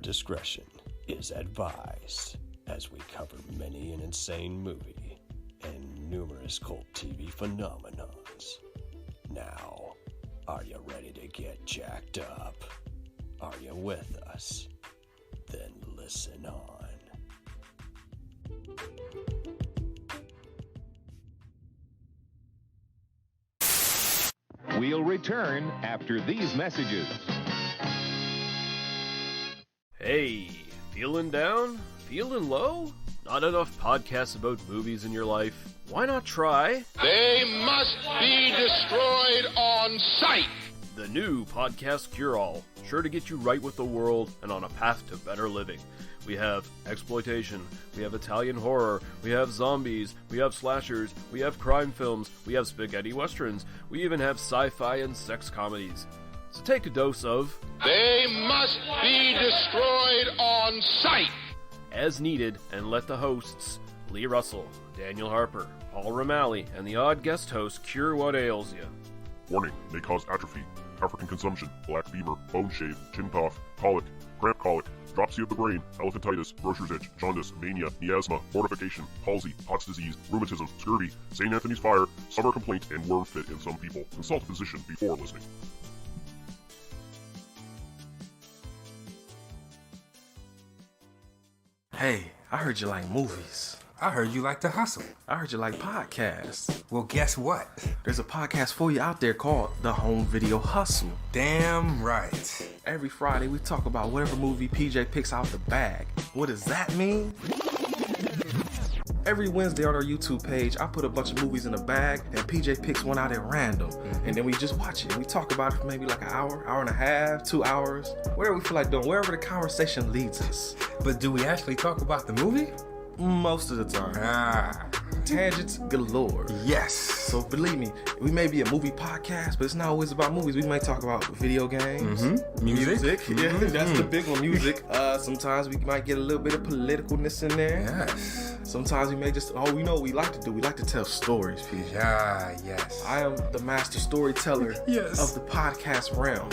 discretion is advised as we cover many an insane movie and numerous cult TV phenomenons. Now, are you ready to get jacked up? Are you with us? Then listen on. We'll return after these messages. Hey, feeling down? Feeling low? Not enough podcasts about movies in your life? Why not try They must be destroyed on sight! the new Podcast Cure-All, sure to get you right with the world and on a path to better living. We have exploitation, we have Italian horror, we have zombies, we have slashers, we have crime films, we have spaghetti westerns, we even have sci-fi and sex comedies. So take a dose of They must be destroyed on sight! as needed, and let the hosts, Lee Russell, Daniel Harper, Paul Romali, and the odd guest host cure what ails you. Warning, may cause atrophy, African consumption, black fever, bone shave, chin cough, colic, cramp colic, dropsy of the brain, elephantitis, grocer's itch, jaundice, mania, miasma, mortification, palsy, Pott's disease, rheumatism, scurvy, St. Anthony's fire, summer complaint, and worm fit in some people. Consult a physician before listening. Hey, I heard you like movies. I heard you like to hustle. I heard you like podcasts. Well, guess what? There's a podcast for you out there called The Home Video Hustle. Damn right. Every Friday, we talk about whatever movie PJ picks out the bag. What does that mean? Every Wednesday on our YouTube page, I put a bunch of movies in a bag, and PJ picks one out at random. And then we just watch it. We talk about it for maybe like an hour, hour and a half, 2 hours, whatever we feel like doing, wherever the conversation leads us. But do we actually talk about the movie? Most of the time. Tangents galore. Yes. So believe me, we may be a movie podcast, but it's not always about movies. We might talk about video games, Music. Yeah, that's the big one, music. Sometimes we might get a little bit of politicalness in there. Yes. Sometimes we may just, we know what we like to do. We like to tell stories, PJ. Yes. I am the master storyteller Yes. of the podcast realm.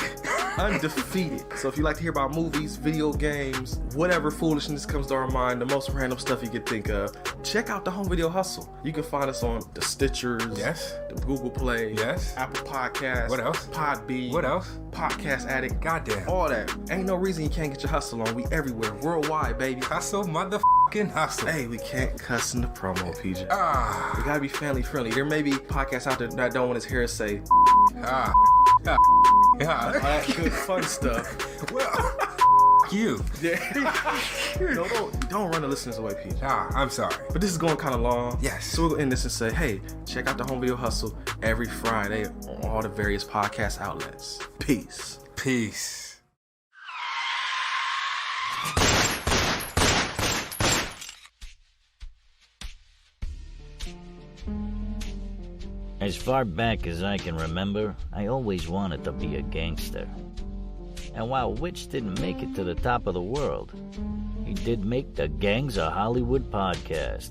Undefeated. So if you like to hear about movies, video games, whatever foolishness comes to our mind, the most random stuff you can think of, check out the Home Video Hustle. You can find us on the Stitchers, Yes. the Google Play, Yes. Apple Podcasts, What else? Podbean, What else? Podcast Addict, Goddamn. all that. Ain't no reason you can't get your hustle on. We everywhere, worldwide, baby. Hustle, motherfucking hustle. Hey, we can't cuss in the promo, PJ. Ah. We gotta be family friendly. There may be podcasts out there that don't want his hair say Ah. Ah. all that good fun stuff. Well, you. No, don't run the listeners away, PJ. I'm sorry. But this is going kind of long. Yes. So we'll end this and say, hey, check out the Home Video Hustle every Friday on all the various podcast outlets. Peace. Peace. As far back as I can remember, I always wanted to be a gangster. And while Witch didn't make it to the top of the world, he did make the Gangs of Hollywood podcast.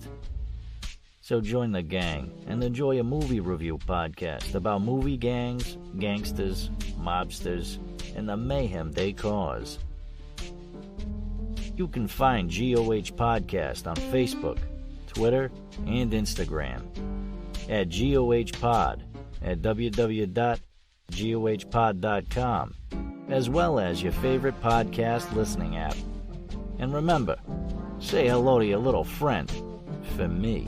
So join the gang and enjoy a movie review podcast about movie gangs, gangsters, mobsters, and the mayhem they cause. You can find GOH Podcast on Facebook, Twitter, and Instagram at GOH Pod at www.gohpod.com, as well as your favorite podcast listening app. And remember, say hello to your little friend for me.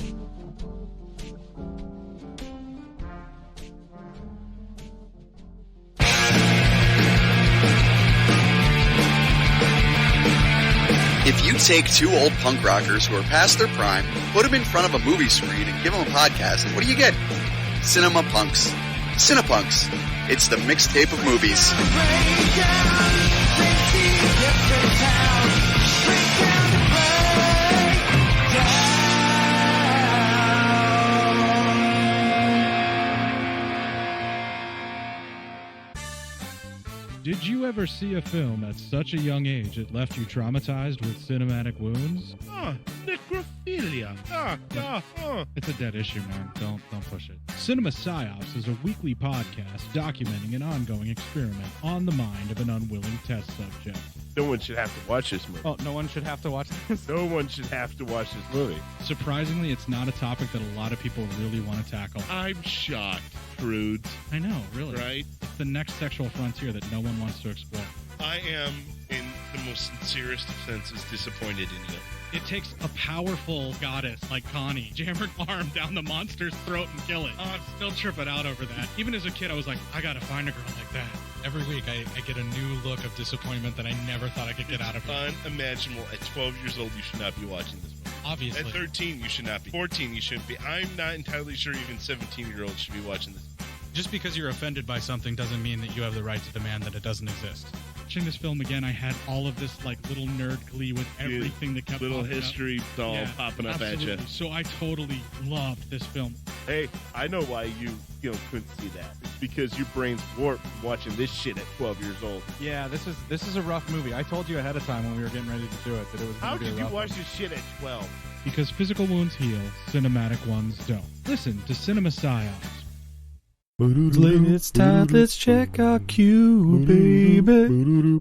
If you take two old punk rockers who are past their prime, put them in front of a movie screen, and give them a podcast, what do you get? Cinema Punks. Cinepunks. It's the mixtape of movies. Did you ever see a film at such a young age it left you traumatized with cinematic wounds? Nick Necrophilia. It's a dead issue, man. Don't push it. Cinema Psyops is a weekly podcast documenting an ongoing experiment on the mind of an unwilling test subject. No one should have to watch this movie. Oh, no one should have to watch this? No one should have to watch this movie. Surprisingly, it's not a topic that a lot of people really want to tackle. I'm shocked, prudes. I know, really. Right? It's the next sexual frontier that no one wants to explore. I am, in the most sincerest of senses, disappointed in you. It takes a powerful goddess like Connie, jam her arm down the monster's throat and kill it. Oh, I'm still tripping out over that. Even as a kid, I was like, I gotta find a girl like that. Every week, I get a new look of disappointment that I never thought I could get out of it. Unimaginable. At 12 years old, you should not be watching this movie. Obviously. At 13, you should not be. 14, you shouldn't be. I'm not entirely sure even 17-year-olds should be watching this. Just because you're offended by something doesn't mean that you have the right to demand that it doesn't exist. Watching this film again, I had all of this like little nerd glee with everything that kept little popping history up. doll popping up absolutely. at you. So I totally loved this film. Hey, I know why you couldn't see that. It's because your brain's warped from watching this shit at 12 years old. Yeah, this is a rough movie. I told you ahead of time when we were getting ready to do it that it was How going to be did a you rough watch one. this shit at 12? Because physical wounds heal, cinematic ones don't. Listen to Cinema Psyops. It's time, let's check our cue, baby.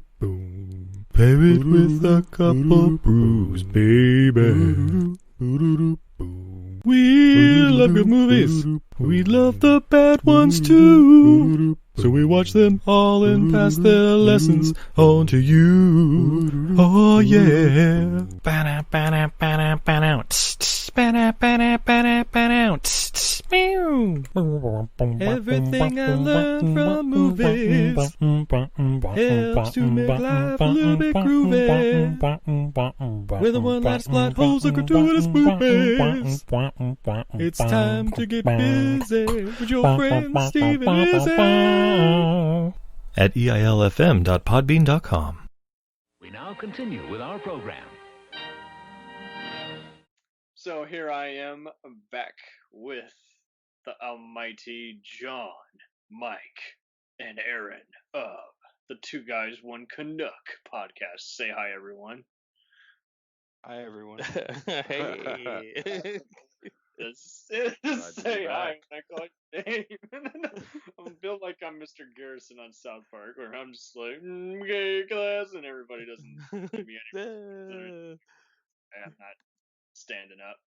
Pair it with a couple brews, baby. We love good movies. We love the bad ones too. So we watch them all and pass their lessons on to you. Oh yeah. Everything I learned from movies helps to make life a little bit groovy. Whether one last plot holes or gratuitous movies, it's time to get busy with your friend Steve and Izzy at eilfm.podbean.com. We now continue with our program. So here I am back with the almighty John, Mike, and Aaron of the Two Guys, One Canuck podcast. Say hi, everyone. Hi, everyone. Hey. Say hi when I call your name. I'm built like I'm Mr. Garrison on South Park, where I'm just like, gay class, and everybody doesn't give me any. I'm not standing up,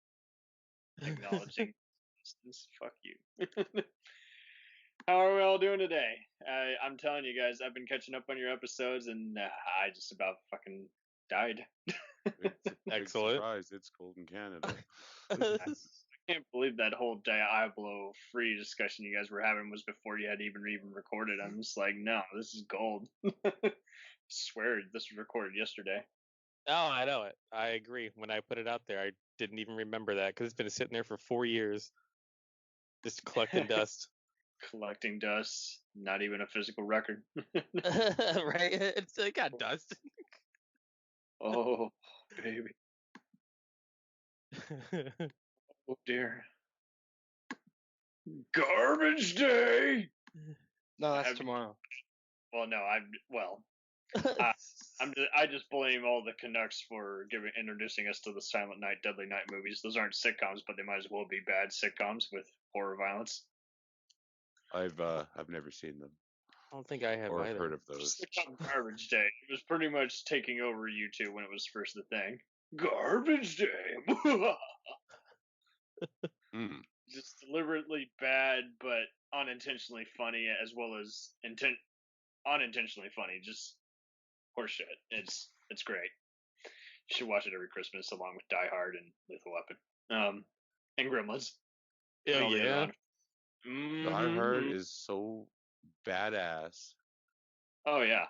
acknowledging distance. Fuck you. How are we all doing today? I'm telling you guys, I've been catching up on your episodes, and I just about fucking died. Excellent. Surprise, it's cold in Canada. I can't believe that whole Diablo free discussion you guys were having was before you had even recorded. I'm just like, no, this is gold. Swear this was recorded yesterday. Oh, I know it. I agree. When I put it out there, I didn't even remember that because it's been sitting there for 4 years, just collecting dust. Collecting dust, not even a physical record. Right? It got dust. Oh, baby. Oh dear. Garbage day. No, that's tomorrow. Well, no, I just blame all the Canucks for introducing us to the Silent Night, Deadly Night movies. Those aren't sitcoms, but they might as well be bad sitcoms with horror violence. I've never seen them. I don't think I have or either. Heard of those. Sitcom Garbage Day. It was pretty much taking over YouTube when it was first the thing. Garbage Day. Just deliberately bad, but unintentionally funny, as well as unintentionally funny. Just horseshit. It's great. You should watch it every Christmas, along with Die Hard and Lethal Weapon, and Gremlins. Oh yeah. Die Hard is so badass. Oh yeah.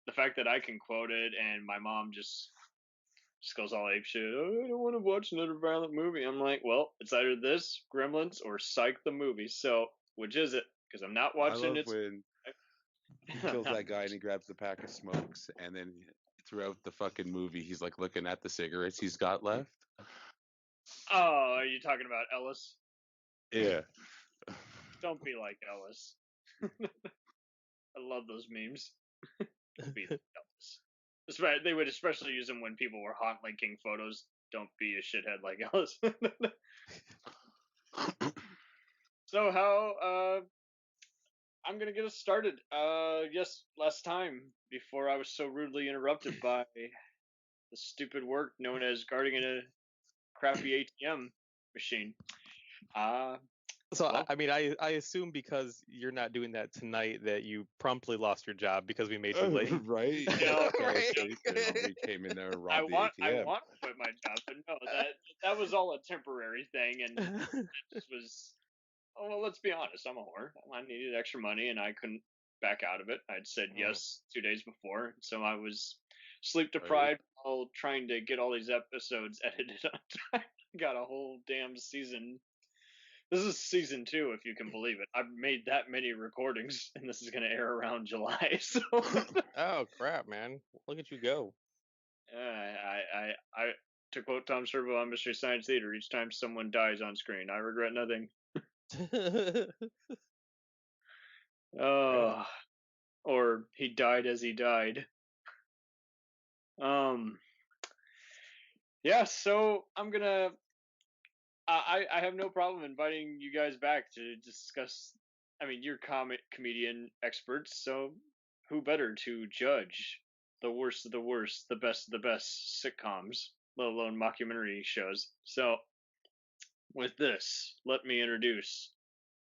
The fact that I can quote it and my mom just goes all ape shit. Oh, I don't want to watch another violent movie. I'm like, well, it's either this, Gremlins, or Psych the movie. So, which is it? Because I'm not watching it. When he kills that guy and he grabs the pack of smokes, and then throughout the fucking movie, he's like looking at the cigarettes he's got left. Oh, are you talking about Ellis? Yeah. Don't be like Ellis. I love those memes. Don't be like Ellis. They would especially use them when people were hot linking photos don't be a shithead like Ellis. So how I'm gonna get us started. Yes, last time before I was so rudely interrupted by the stupid work known as guarding in a crappy ATM machine. So Well, I mean, I assume because you're not doing that tonight that you promptly lost your job because we made you late. Right? you know, Right. We came in there and I robbed want the I ATM. want to quit my job, but no, that was all a temporary thing, and it just was. Oh well, let's be honest. I'm a whore. I needed extra money, and I couldn't back out of it. I'd said yes 2 days before, so I was sleep deprived while trying to get all these episodes edited on time. Got a whole damn season. This is season 2, if you can believe it. I've made that many recordings, and this is going to air around July. So, Oh crap, man! Look at you go. I to quote Tom Servo on Mystery Science Theater, each time someone dies on screen, I regret nothing. Oh, or he died as he died. Yeah. So I'm gonna. I have no problem inviting you guys back to discuss. I mean, you're comedian experts, so who better to judge the worst of the worst, the best of the best sitcoms, let alone mockumentary shows? So, with this, let me introduce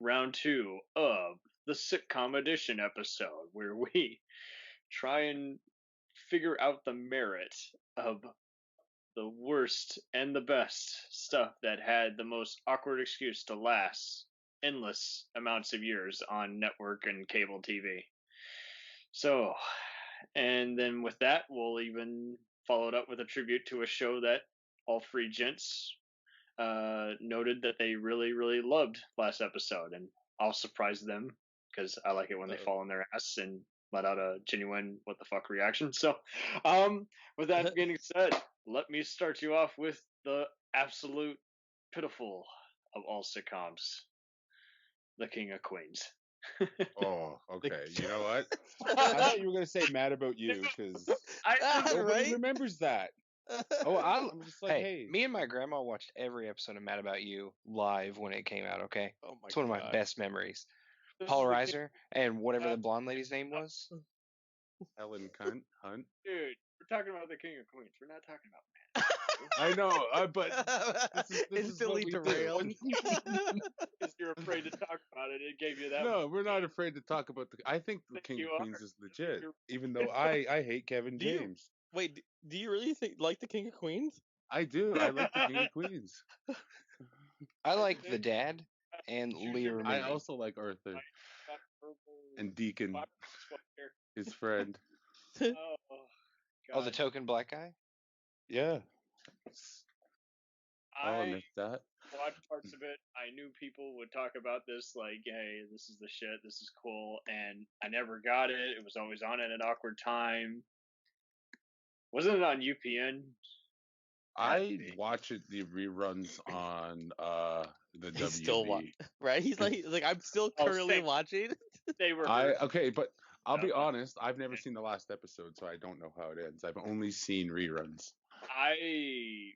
round 2 of the sitcom edition episode, where we try and figure out the merit of the worst and the best stuff that had the most awkward excuse to last endless amounts of years on network and cable TV. So, and then with that, we'll even follow it up with a tribute to a show that all three gents noted that they really, really loved last episode, and I'll surprise them because I like it when they fall on their ass and let out a genuine what the fuck reaction. So, with that being said, let me start you off with the absolute pitiful of all sitcoms, the King of Queens. Oh, okay. You know what? I thought you were gonna say Mad About You because nobody remembers that. Oh, I'm just like, hey, me and my grandma watched every episode of Mad About You live when it came out. Okay, it's one of my best memories. Paul Reiser and whatever the blonde lady's name was. Helen Hunt. Dude, we're talking about the King of Queens. We're not talking about Mad. I know, but this is Instantly what we derailed. Because you're afraid to talk about it. It gave you that. No, we're not afraid to talk about the. I think the King of Queens is legit, even though I hate Kevin James. Wait, do you really like the King of Queens? I do. I like the King of Queens. I like the dad and Leah Remini. I also like Arthur and Deacon, his friend. Oh, the token black guy? Yeah. I missed that. watched parts of it. I knew people would talk about this, like, hey, this is the shit, this is cool, and I never got it. It was always on at an awkward time. Wasn't it on UPN? I watch it the reruns on the WB. Still right? He's like I'm still currently watching. They were okay, but I'll be honest, I've never seen the last episode, so I don't know how it ends. I've only seen reruns. I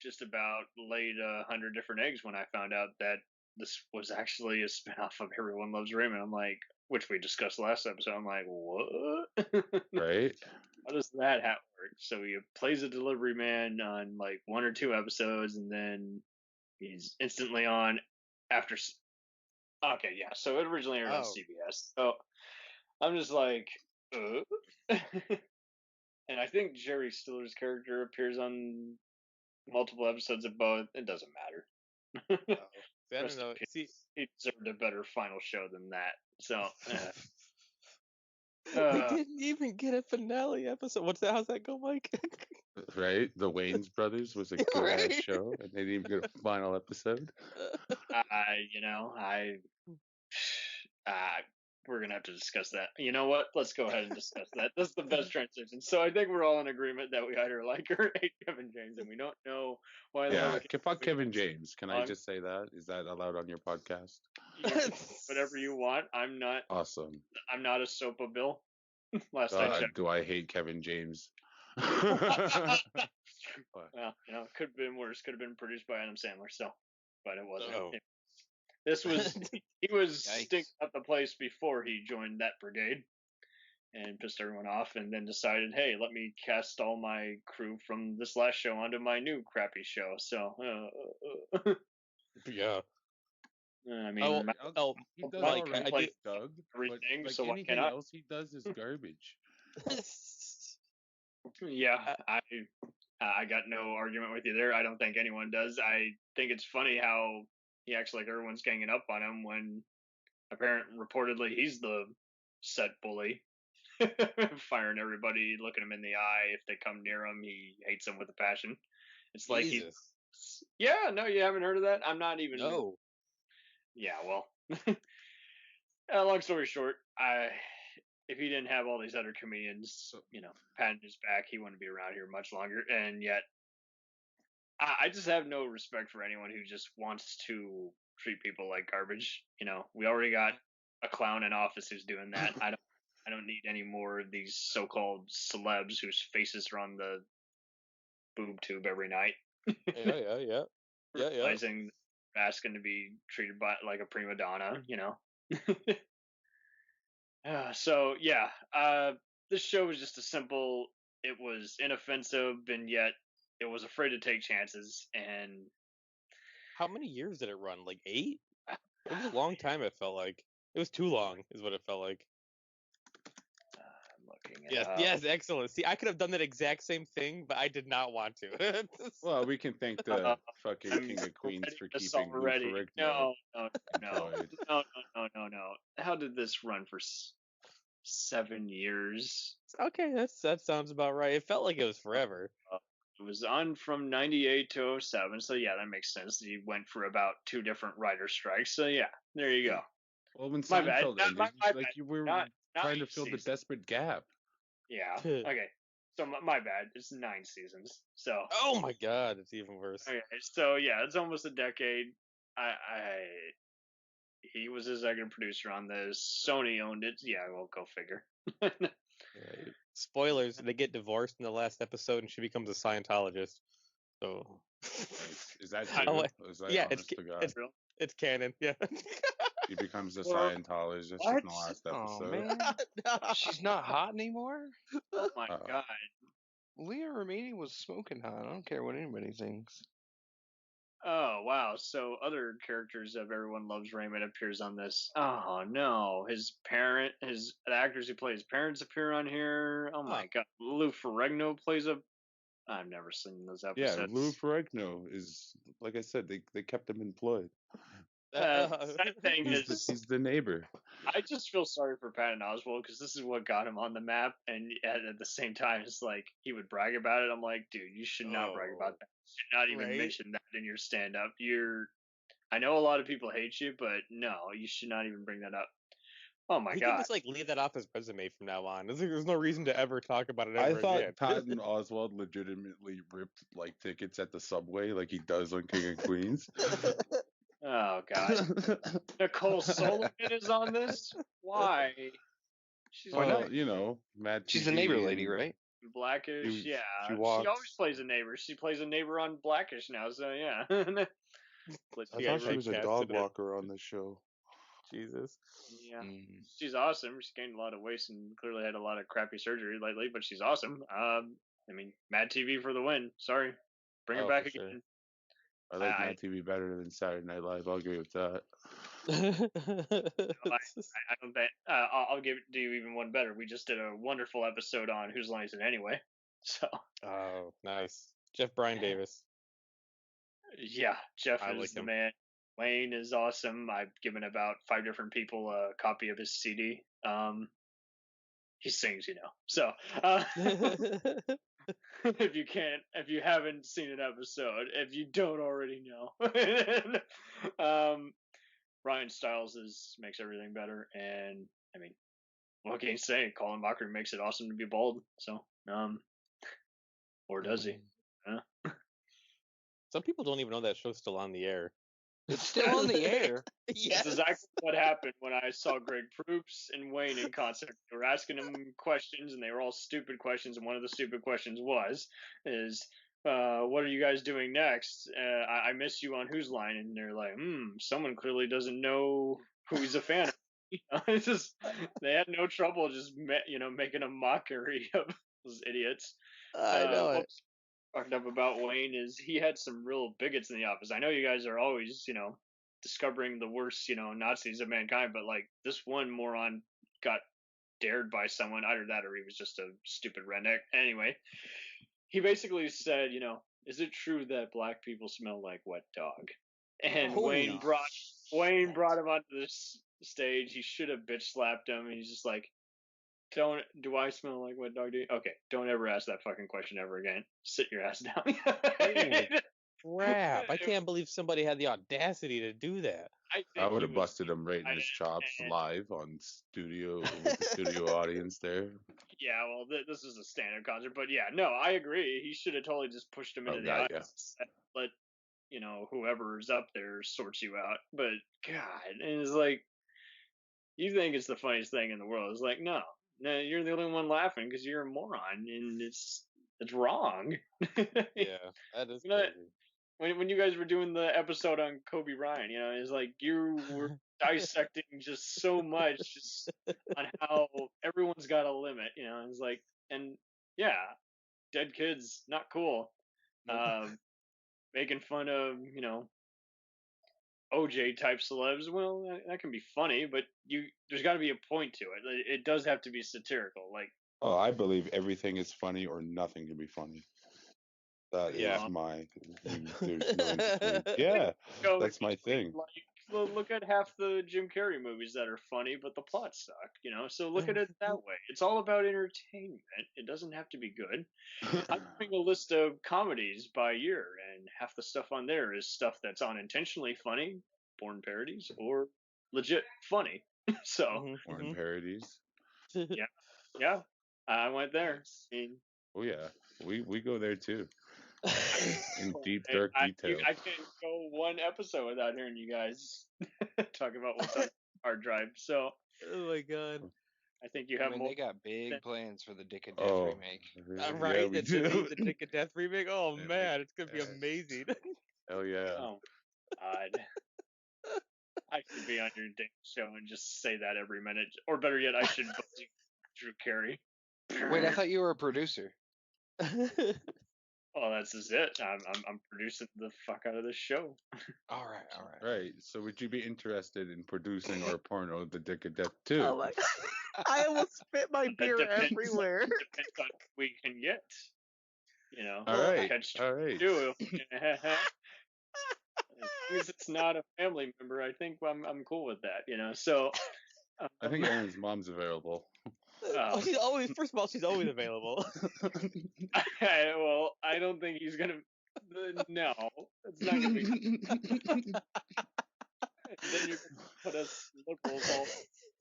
just about laid 100 different eggs when I found out that this was actually a spinoff of Everyone Loves Raymond. I'm like, which we discussed last episode. I'm like, what? Right? How does that work? So he plays a delivery man on like 1 or 2 episodes, and then he's instantly on after. Okay, yeah. So it originally aired on CBS. So I'm just like, and I think Jerry Stiller's character appears on multiple episodes of both. It doesn't matter. I don't know. See, he deserved a better final show than that. So. We didn't even get a finale episode. How's that go, Mike? Right? The Wayans Brothers was a good ass show, and they didn't even get a final episode. We're gonna have to discuss that. You know what? Let's go ahead and discuss that. That's the best transition. So I think we're all in agreement that we either like or hate Kevin James, and we don't know why. Yeah, fuck Kevin James. Can I just say that? Is that allowed on your podcast? Whatever you want. I'm not. Awesome. I'm not a soap Bill. Last I checked. Do I hate Kevin James? Well, could have been worse. Could have been produced by Adam Sandler, so, but it wasn't. Oh. This was he was Yikes. stinking up the place before he joined that brigade, and pissed everyone off, and then decided, hey, let me cast all my crew from this last show onto my new crappy show. So, Yeah. I mean, he does Mike, all right, I do Doug. everything. But like So what anything can I? else he does is garbage. Yeah, I got no argument with you there. I don't think anyone does. I think it's funny how he acts like everyone's ganging up on him when reportedly he's the set bully, firing everybody, looking him in the eye. If they come near him, he hates them with a passion. It's like Jesus. Yeah, no, you haven't heard of that? I'm not even. No. Yeah, well, long story short, if he didn't have all these other comedians, patting his back, he wouldn't be around here much longer. And yet, I just have no respect for anyone who just wants to treat people like garbage. We already got a clown in office who's doing that. I don't need any more of these so-called celebs whose faces are on the boob tube every night. Yeah. Realizing asking to be treated like a prima donna. So yeah, this show was just a simple. It was inoffensive, and yet it was afraid to take chances. And How many years did it run? Like 8? It was a long time. It felt like it was too long. Is what it felt like. I'm looking. Yes, excellent. See, I could have done that exact same thing, but I did not want to. Well, we can thank the fucking King of Queens for keeping Lou Ferrigno employed. No. How did this run for 7 years? Okay, that sounds about right. It felt like it was forever. It was on from 98 to 07, so yeah, that makes sense. He went for about 2 different writer strikes, so yeah, there you go. Well, when My bad. Seinfeld ended, you were trying to fill the desperate gap. Yeah. Okay. So my bad. It's 9 seasons. So. Oh my God, it's even worse. Okay. So yeah, it's almost a decade. He was executive producer on this. Sony owned it. Yeah, well, go figure. Spoilers: they get divorced in the last episode, and she becomes a Scientologist. So. Is that true? Yeah, it's canon. Yeah. She becomes a Scientologist in the last episode. Oh man, she's not hot anymore. Oh my God. Leah Remini was smoking hot. I don't care what anybody thinks. Oh wow! So other characters of Everyone Loves Raymond appears on this. Oh no! The actors who play his parents appear on here. Oh my God! Lou Ferrigno plays I've never seen those episodes. Yeah, Lou Ferrigno is, like I said, they kept him employed. That thing he's the neighbor. I just feel sorry for Patton Oswalt because this is what got him on the map, and at the same time, it's like he would brag about it. I'm like, dude, you should not brag about that. You should not even mention that in your stand-up. I know a lot of people hate you, but no, you should not even bring that up. Oh my God! You can just leave that off his resume from now on. There's no reason to ever talk about it ever I thought again. Patton Oswalt legitimately ripped tickets at the subway like he does on King of Queens. Oh God! Nicole Solomon is on this. Why? She's Mad. She's the neighbor lady, right? Blackish, yeah. She always plays a neighbor. She plays a neighbor on Blackish now, so yeah. I thought she was a dog walker on the show. Jesus. Yeah, she's awesome. She's gained a lot of weight and clearly had a lot of crappy surgery lately, but she's awesome. Mad TV for the win. Sorry, bring her back again. Sure. I like Mad TV better than Saturday Night Live. I'll agree with that. I don't bet. I'll give it to you even one better. We just did a wonderful episode on Whose Line Is It Anyway? So. Oh, nice. Jeff Brian Davis. Yeah, Jeff is the man. Wayne is awesome. I've given about 5 different people a copy of his CD. He sings, So, if you haven't seen an episode, if you don't already know, Ryan Stiles makes everything better. And what can you say? Colin Mochrie makes it awesome to be bald. So, or does he? Some people don't even know that show's still on the air. It's still on the air. Yes. That's exactly what happened when I saw Greg Proops and Wayne in concert. They were asking him questions, and they were all stupid questions. And one of the stupid questions is what are you guys doing next? I miss you on Whose Line, and they're like, someone clearly doesn't know who he's a fan of. It's just they had no trouble just making a mockery of those idiots. I know it. What's fucked up about Wayne is he had some real bigots in the office. I know you guys are always discovering the worst Nazis of mankind, but like this one moron got dared by someone, either that or he was just a stupid redneck. Anyway, he basically said, is it true that black people smell like wet dog? And Wayne brought him onto this stage. He should have bitch slapped him. And he's just like, do I smell like wet dog? Okay, don't ever ask that fucking question ever again. Sit your ass down. Crap! I can't believe somebody had the audacity to do that. I would have busted him right in his chops live on studio with the studio audience there. Yeah, well, this is a stand-up concert, but yeah, no, I agree. He should have totally just pushed him into the audience. Let whoever's up there sorts you out. But God, and it's like, you think it's the funniest thing in the world? It's like, no, you're the only one laughing because you're a moron, and it's wrong. Yeah, that is crazy. When you guys were doing the episode on Kobe Bryant, it's like you were dissecting just so much just on how everyone's got a limit, it's like, and yeah, dead kids, not cool. Making fun of, OJ type celebs, well, that can be funny, but there's got to be a point to it. It does have to be satirical. Like, oh, I believe everything is funny or nothing can be funny. That is my. There's no in-between. Yeah, that's my thing. Look at half the Jim Carrey movies that are funny, but the plots suck. So look at it that way. It's all about entertainment. It doesn't have to be good. I'm doing a list of comedies by year, and half the stuff on there is stuff that's unintentionally funny, born parodies, or legit funny. So born parodies. Yeah, I went there. Oh yeah, we go there too. In deep dark detail. I can't go one episode without hearing you guys talk about what's on hard drive. So, oh my god, I think you have more. They got big plans for the Dick of Death remake. Right, the Dick of Death remake. Oh man, it's gonna be amazing. Hell yeah! Oh God, I should be on your damn show and just say that every minute, or better yet, I should buzz you, Drew Carey. Wait, I thought you were a producer. Oh, that's just it. I'm producing the fuck out of this show. All right. Right. So, would you be interested in producing our porno, The Dick of Death, too? Oh my! I almost spit my beer everywhere. Depends on who we can get. All right. Catch all right. As long as it's not a family member, I think I'm cool with that. So. I think Aaron's mom's available. She's always. First of all, she's always available. Well, I don't think he's gonna. No, it's not gonna be. Then you're gonna put us liberals all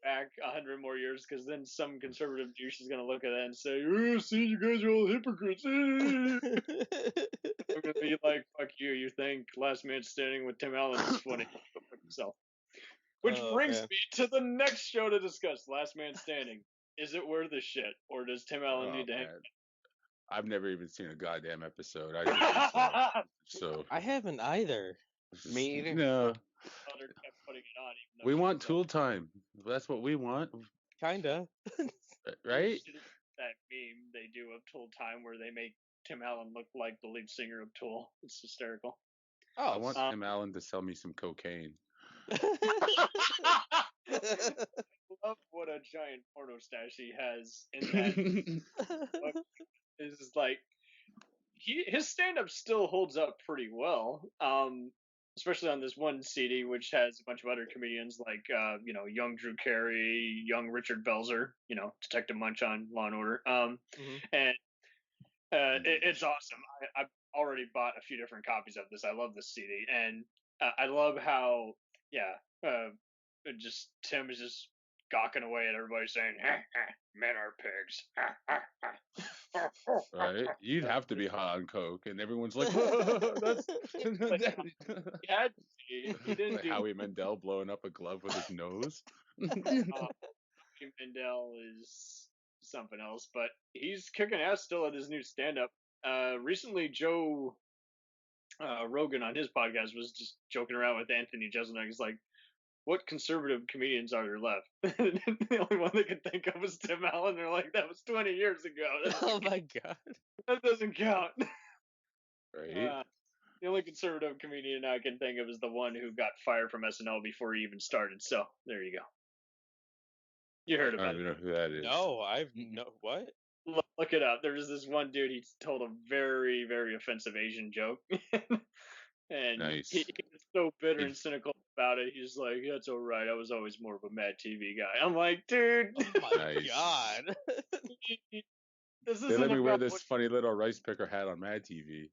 back 100 more years, because then some conservative douche is gonna look at that and say, "Oh, see, you guys are all hypocrites." I'm gonna be like, "Fuck you! You think Last Man Standing with Tim Allen is funny?" So, which brings me to the next show to discuss: Last Man Standing. Is it worth the shit, or does Tim Allen need to hang? I've never even seen a goddamn episode. I so I haven't either. Me either. No. Kept putting it on, even though We want Tool time. That's what we want. Kinda. Right? That meme they do of Tool Time where they make Tim Allen look like the lead singer of Tool. It's hysterical. Oh, I want Tim Allen to sell me some cocaine. I love what a giant porno stash he has in that. It's just like his stand-up still holds up pretty well, especially on this one CD, which has a bunch of other comedians like young Drew Carey, young Richard Belzer, Detective Munch on Law and Order, and it's awesome. I've already bought a few different copies of this. I love this CD, and I love how just Tim is just gawking away at everybody saying, "Men are pigs." Right? You'd have to be high on coke, and everyone's like, "That's." He didn't like Howie Mandel blowing up a glove with his nose. Howie Mandel is something else, but he's kicking ass still at his new stand-up. Recently, Joe Rogan on his podcast was just joking around with Anthony Jeselnik. He's like, what conservative comedians are there left? The only one they could think of was Tim Allen. They're like, that was 20 years ago. Oh my god. That doesn't count. Right. The only conservative comedian I can think of is the one who got fired from SNL before he even started. So there you go. You heard I about don't it. even know who that is. No, I've no what? Look it up. There was this one dude. He told a very, very offensive Asian joke, and Nice. he was so bitter and cynical about it. He's like, "That's all right. I was always more of a Mad TV guy." I'm like, dude. Oh my god. This They isn't let me wear about this funny little rice picker hat on Mad TV.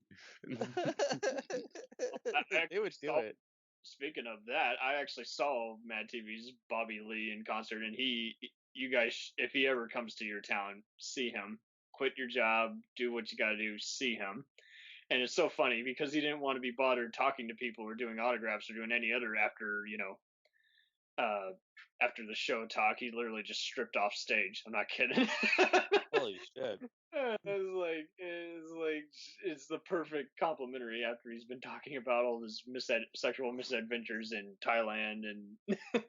They would do it. Speaking of that, I actually saw Mad TV's Bobby Lee in concert, and you guys, if he ever comes to your town, see him. Quit your job, do what you got to do, see him. And it's so funny because he didn't want to be bothered talking to people or doing autographs or doing any other after the show talk. He literally just stripped off stage. I'm not kidding. Holy shit. It's the perfect complimentary after he's been talking about all his sexual misadventures in Thailand and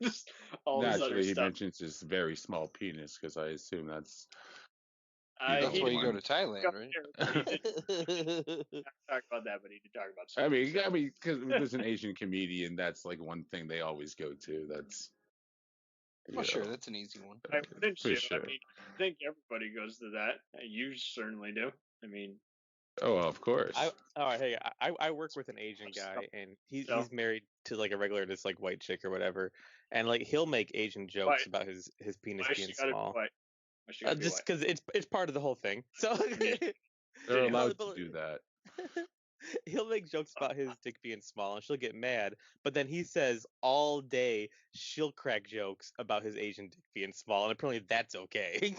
just all this other Naturally, he stuff. mentions his very small penis because I assume that's. That's why you go to Thailand, right? Talk about that, but he did talk about. I mean, because there's an Asian comedian, that's like one thing they always go to. That's. Oh, sure, that's an easy one. For sure. I mean, I think everybody goes to that. You certainly do. I mean. Oh, of course. I work with an Asian guy, and he's married to like a regular, just like white chick or whatever, and like he'll make Asian jokes about his penis being small. Just because it's part of the whole thing. So they're allowed to do that. He'll make jokes about his dick being small, and she'll get mad. But then he says all day she'll crack jokes about his Asian dick being small, and apparently that's okay.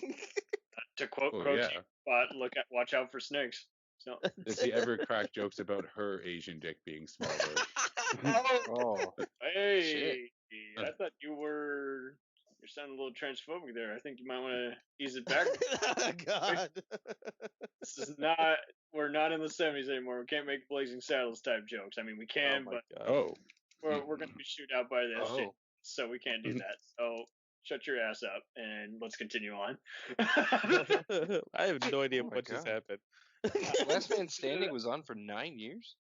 To quote Protein Spot, watch out for snakes. So. Does he ever crack jokes about her Asian dick being smaller? Hey, shit. I thought you're sounding a little transphobic there. I think you might want to ease it back. God. This is we're not in the 70s anymore. We can't make Blazing Saddles type jokes. I mean, we can, but we're going to be shooed out by this shit, so we can't do that. So shut your ass up and let's continue on. I have no idea what just happened. Last Man Standing was on for 9 years?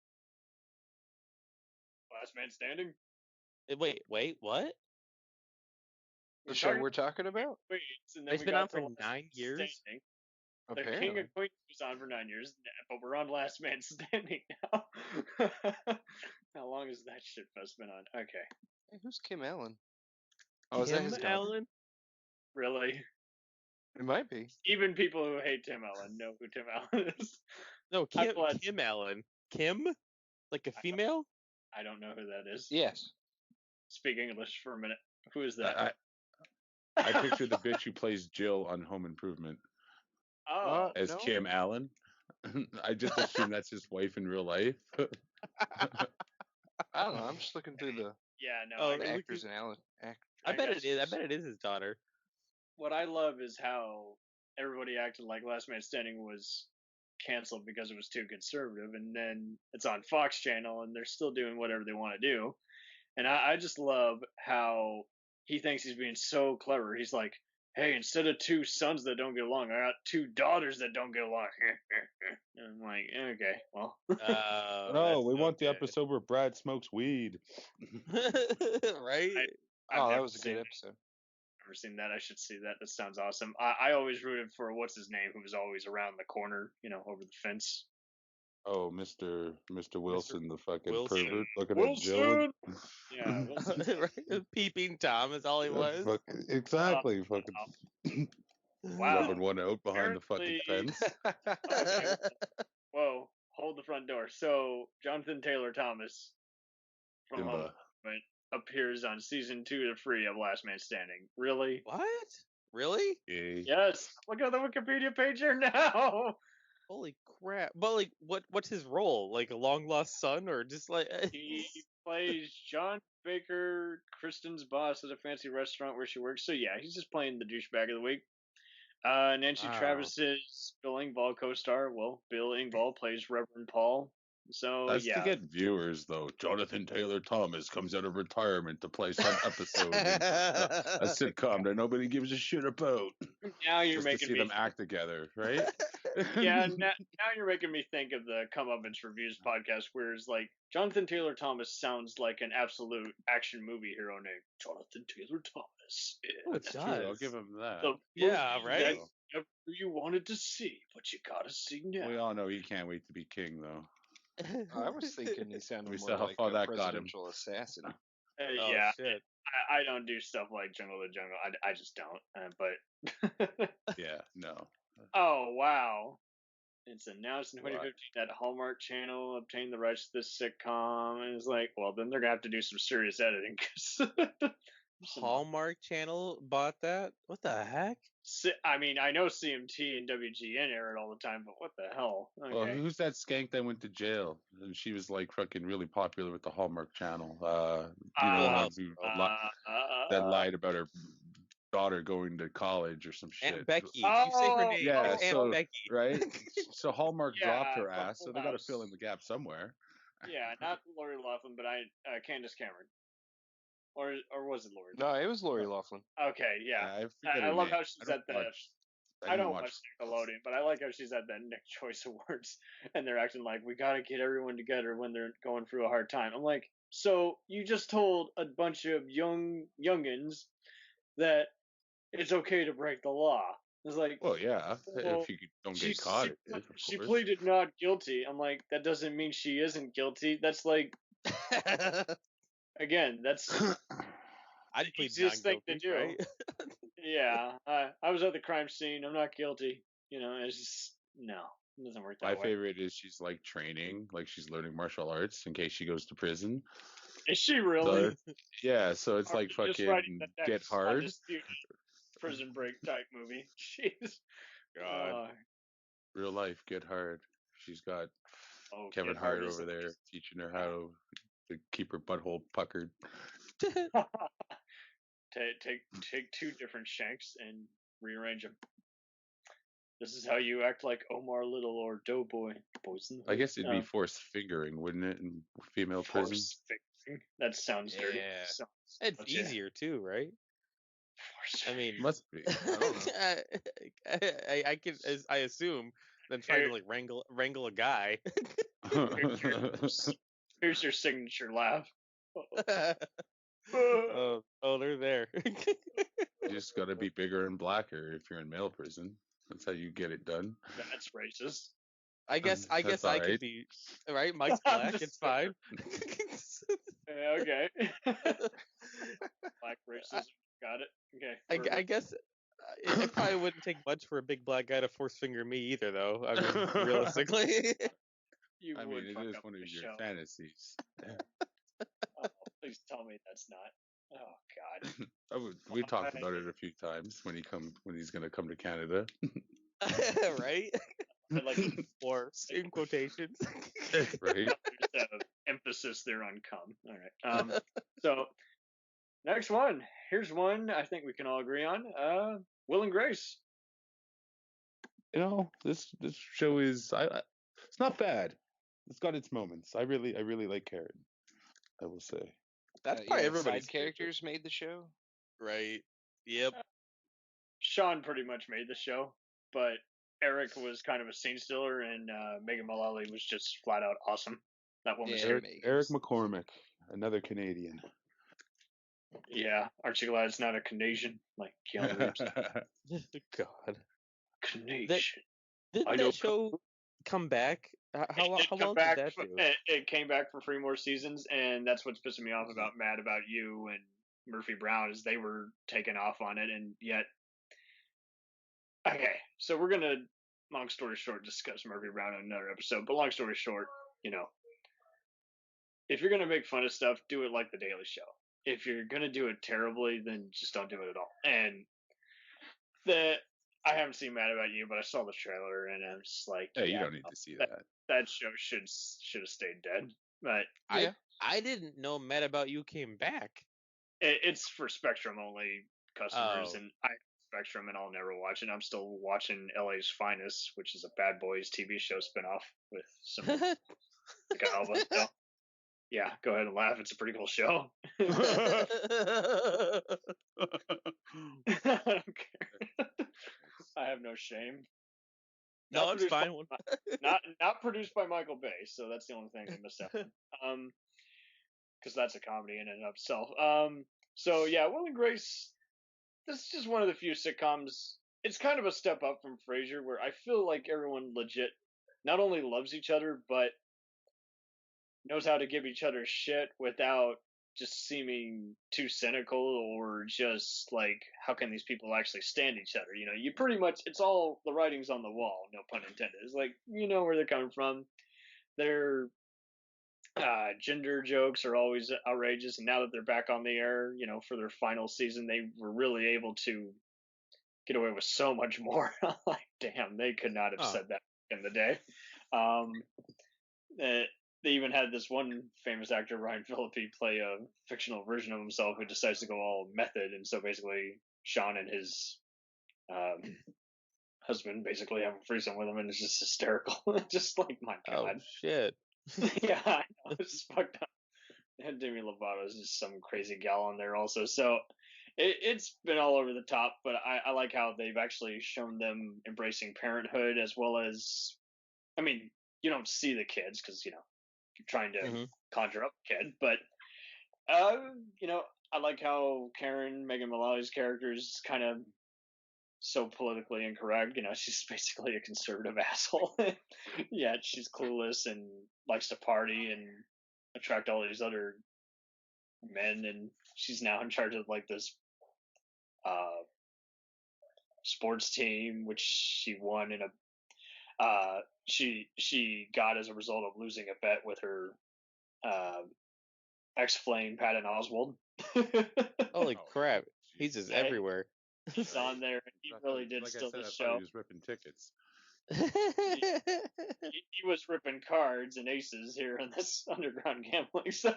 Last Man Standing? Wait, what? The show we're talking about? It's been on for 9 years? Standing. The King of Queens was on for 9 years, but we're on Last Man Standing now. How long has that shitfest been on? Okay. Hey, who's Kim Allen? Oh, is that his Allen? Really? It might be. Even people who hate Tim Allen know who Tim Allen is. No, Kim Allen. Kim? Like a female? I don't know who that is. Yes. Speak English for a minute. Who is that? I picture the bitch who plays Jill on Home Improvement. Oh, as Kim Allen. I just assume that's his wife in real life. I don't know. I'm just looking through the the actors and Allen. I bet it is. I bet it is his daughter. What I love is how everybody acted like Last Man Standing was canceled because it was too conservative, and then it's on Fox Channel, and they're still doing whatever they want to do. And I just love how he thinks he's being so clever. He's like, hey, instead of two sons that don't get along, I got two daughters that don't get along. And I'm like, okay, well. No, we want the episode where Brad smokes weed. Right? That was a good episode. Never seen that. I should see that. That sounds awesome. I always rooted for what's his name, who was always around the corner, over the fence. Oh, Mr. Wilson, the fucking pervert, looking Wilson! at Jill. Yeah, Wilson. Right? Peeping Tom is all he was. Exactly. Fucking wow. rubbing one out behind the fucking fence. Okay. Whoa, hold the front door. So, Jonathan Taylor Thomas from Home appears on season 2 to 3 of Last Man Standing. Really? What? Really? Yes. Look at the Wikipedia page here now. Holy crap! But like, what's his role? Like a long lost son, or just like he plays John Baker, Kristen's boss at a fancy restaurant where she works. So yeah, he's just playing the douchebag of the week. Nancy Wow. Travis's Bill Engvall co-star. Well, Bill Engvall plays Reverend Paul. So That's yeah, to get viewers, though. Jonathan Taylor Thomas comes out of retirement to play some episode in a sitcom that nobody gives a shit about. now you're Just to making see me. them act together, right? Yeah, now you're making me think of the Comeuppance Reviews podcast, where it's like Jonathan Taylor Thomas sounds like an absolute action movie hero named Jonathan Taylor Thomas. Oh, it That's does. true. I'll give him that. The Yeah, movie right? that you wanted to see, but you gotta see now. We all know he can't wait to be king, though. I was thinking he sounded We more saw how like far a that got him. presidential assassin. Oh, Yeah, shit. I don't do stuff like Jungle the Jungle. I just don't. But Yeah, no. oh wow. It's announced in What? 2015 that Hallmark Channel obtained the rights to this sitcom, and it's like, well, then they're gonna have to do some serious editing. 'Cause Hallmark Channel bought that? What the heck? I mean, I know CMT and WGN air it all the time, but what the hell? Okay. Well, who's that skank that went to jail? And she was like fucking really popular with the Hallmark Channel. You know, the one who that lied about her daughter going to college or some shit. Aunt Becky. You say her name. Yeah, It's Aunt so Becky. right. So Hallmark dropped her but ass, so they got to fill in the gap somewhere. Yeah, not Lori Loughlin, but Candace Cameron. Or was it Lori? No, it was Lori Loughlin. Okay, yeah. I forget I her love name. how she's at the. I don't watch Nickelodeon, but I like how she's at the Nick Choice Awards, and they're acting like we got to get everyone together when they're going through a hard time. I'm like, so you just told a bunch of youngins that it's okay to break the law. It's like, well, yeah, well, if you don't get caught, it is, of she course. pleaded not guilty. I'm like, that doesn't mean she isn't guilty. That's like, again, that's I'd the plead easiest thing to non-guilty, do. right? Yeah, I was at the crime scene. I'm not guilty. You know, it's just no, it doesn't work that My way. favorite is she's like training, like she's learning martial arts in case she goes to prison. Is she really? So, yeah, so it's like fucking Get Hard. Undisputed prison break type movie. Jeez. God. Real life, Get Hard. She's got Kevin Get Hard Hart is over there teaching her how to keep her butthole puckered. Take two different shanks and rearrange them. This is how you act like Omar Little or Doughboy. Boys in the I guess it'd be Hood. forced fingering, wouldn't it, in female prison? Force fingering? That sounds dirty. Yeah. It's easier too, right? I mean, must be. I assume than trying to like wrangle a guy. Here's your signature laugh. Oh, they're there. You just got to be bigger and blacker if you're in male prison. That's how you get it done. That's racist. I guess I right. could be right. Mike's black. It's fine. Yeah, okay. Black racism. Got it. Okay. I guess it probably wouldn't take much for a big black guy to force finger me either, though. I mean, realistically. I mean, it is one of your fantasies. Oh, please tell me that's not. Oh God. We talked about it a few times when he's gonna come to Canada. Right? Like force in quotations. Right. Emphasis there on come. All right. So next one. Here's one I think we can all agree on. Will and Grace. You know, this show is it's not bad. It's got its moments. I really like Karen. I will say. That's probably everybody's side characters made the show. Right. Yep. Sean pretty much made the show, but Eric was kind of a scene stealer, and Megan Mullally was just flat out awesome. That one was Eric McCormick, another Canadian. Yeah, aren't you glad it's not a Canadian like Keanu Reeves? God. Canadian. Didn't that show come back? How long did that do? It came back for 3 more seasons, and that's what's pissing me off about Mad About You and Murphy Brown is they were taken off on it, and yet. Okay, so we're gonna, long story short, discuss Murphy Brown in another episode. But long story short, you know, if you're gonna make fun of stuff, do it like The Daily Show. If you're gonna do it terribly, then just don't do it at all. And I haven't seen Mad About You, but I saw the trailer, and I'm just like, hey, you don't need to see that. That show should have stayed dead. But I didn't know Mad About You came back. It's for Spectrum only customers, and spectrum, and I'll never watch it. I'm still watching LA's Finest, which is a Bad Boys TV show spinoff with some Alba. So, yeah, go ahead and laugh. It's a pretty cool show. I don't care. I have no shame. No, it's fine. Not produced by Michael Bay, so that's the only thing I missed out on. Because that's a comedy in and of itself. So yeah, Will and Grace. This is just one of the few sitcoms. It's kind of a step up from Frasier, where I feel like everyone legit not only loves each other, but knows how to give each other shit without just seeming too cynical or just like, how can these people actually stand each other? You know, you pretty much, it's all the writing's on the wall, no pun intended. It's like, you know where they're coming from. Their gender jokes are always outrageous, and now that they're back on the air, you know, for their final season, they were really able to get away with so much more. Like, damn, they could not have said that in the day. They even had this one famous actor, Ryan Phillippe, play a fictional version of himself who decides to go all method, and so basically Sean and his husband basically have a threesome with him, and it's just hysterical. Just like, my God. Oh, shit. Yeah, I know. It's fucked up. And Demi Lovato is just some crazy gal on there also. So it's been all over the top, but I like how they've actually shown them embracing parenthood, as well as, I mean, you don't see the kids because, you know, you're trying to conjure up a kid, but you know, I like how Karen, Megan Mullally's character, is kind of so politically incorrect. You know, she's basically a conservative asshole. Yeah, she's clueless and likes to party and attract all these other men, and she's now in charge of like this sports team, which she won in a she got as a result of losing a bet with her ex-flame Patton Oswalt. Holy crap, he's just everywhere. He's on there, and he really did steal the show. He was ripping tickets. He was ripping cards and aces here in this underground gambling, so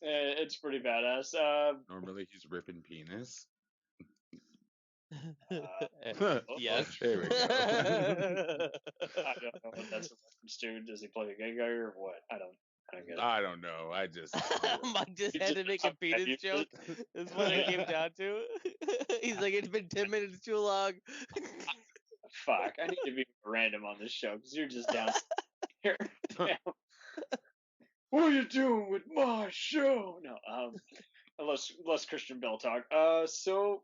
it's pretty badass. Normally he's ripping penis. Yes. There we go. I don't know what that's a reference to. Does he play a gay guy or what? I don't get it. I don't know. I just Mike just had to make a penis joke. That's what it came down to. He's like, it's been 10 minutes too long. Fuck, I need to be random on this show because you're just down here. Damn. What are you doing with my show? No, less Christian Bell talk. So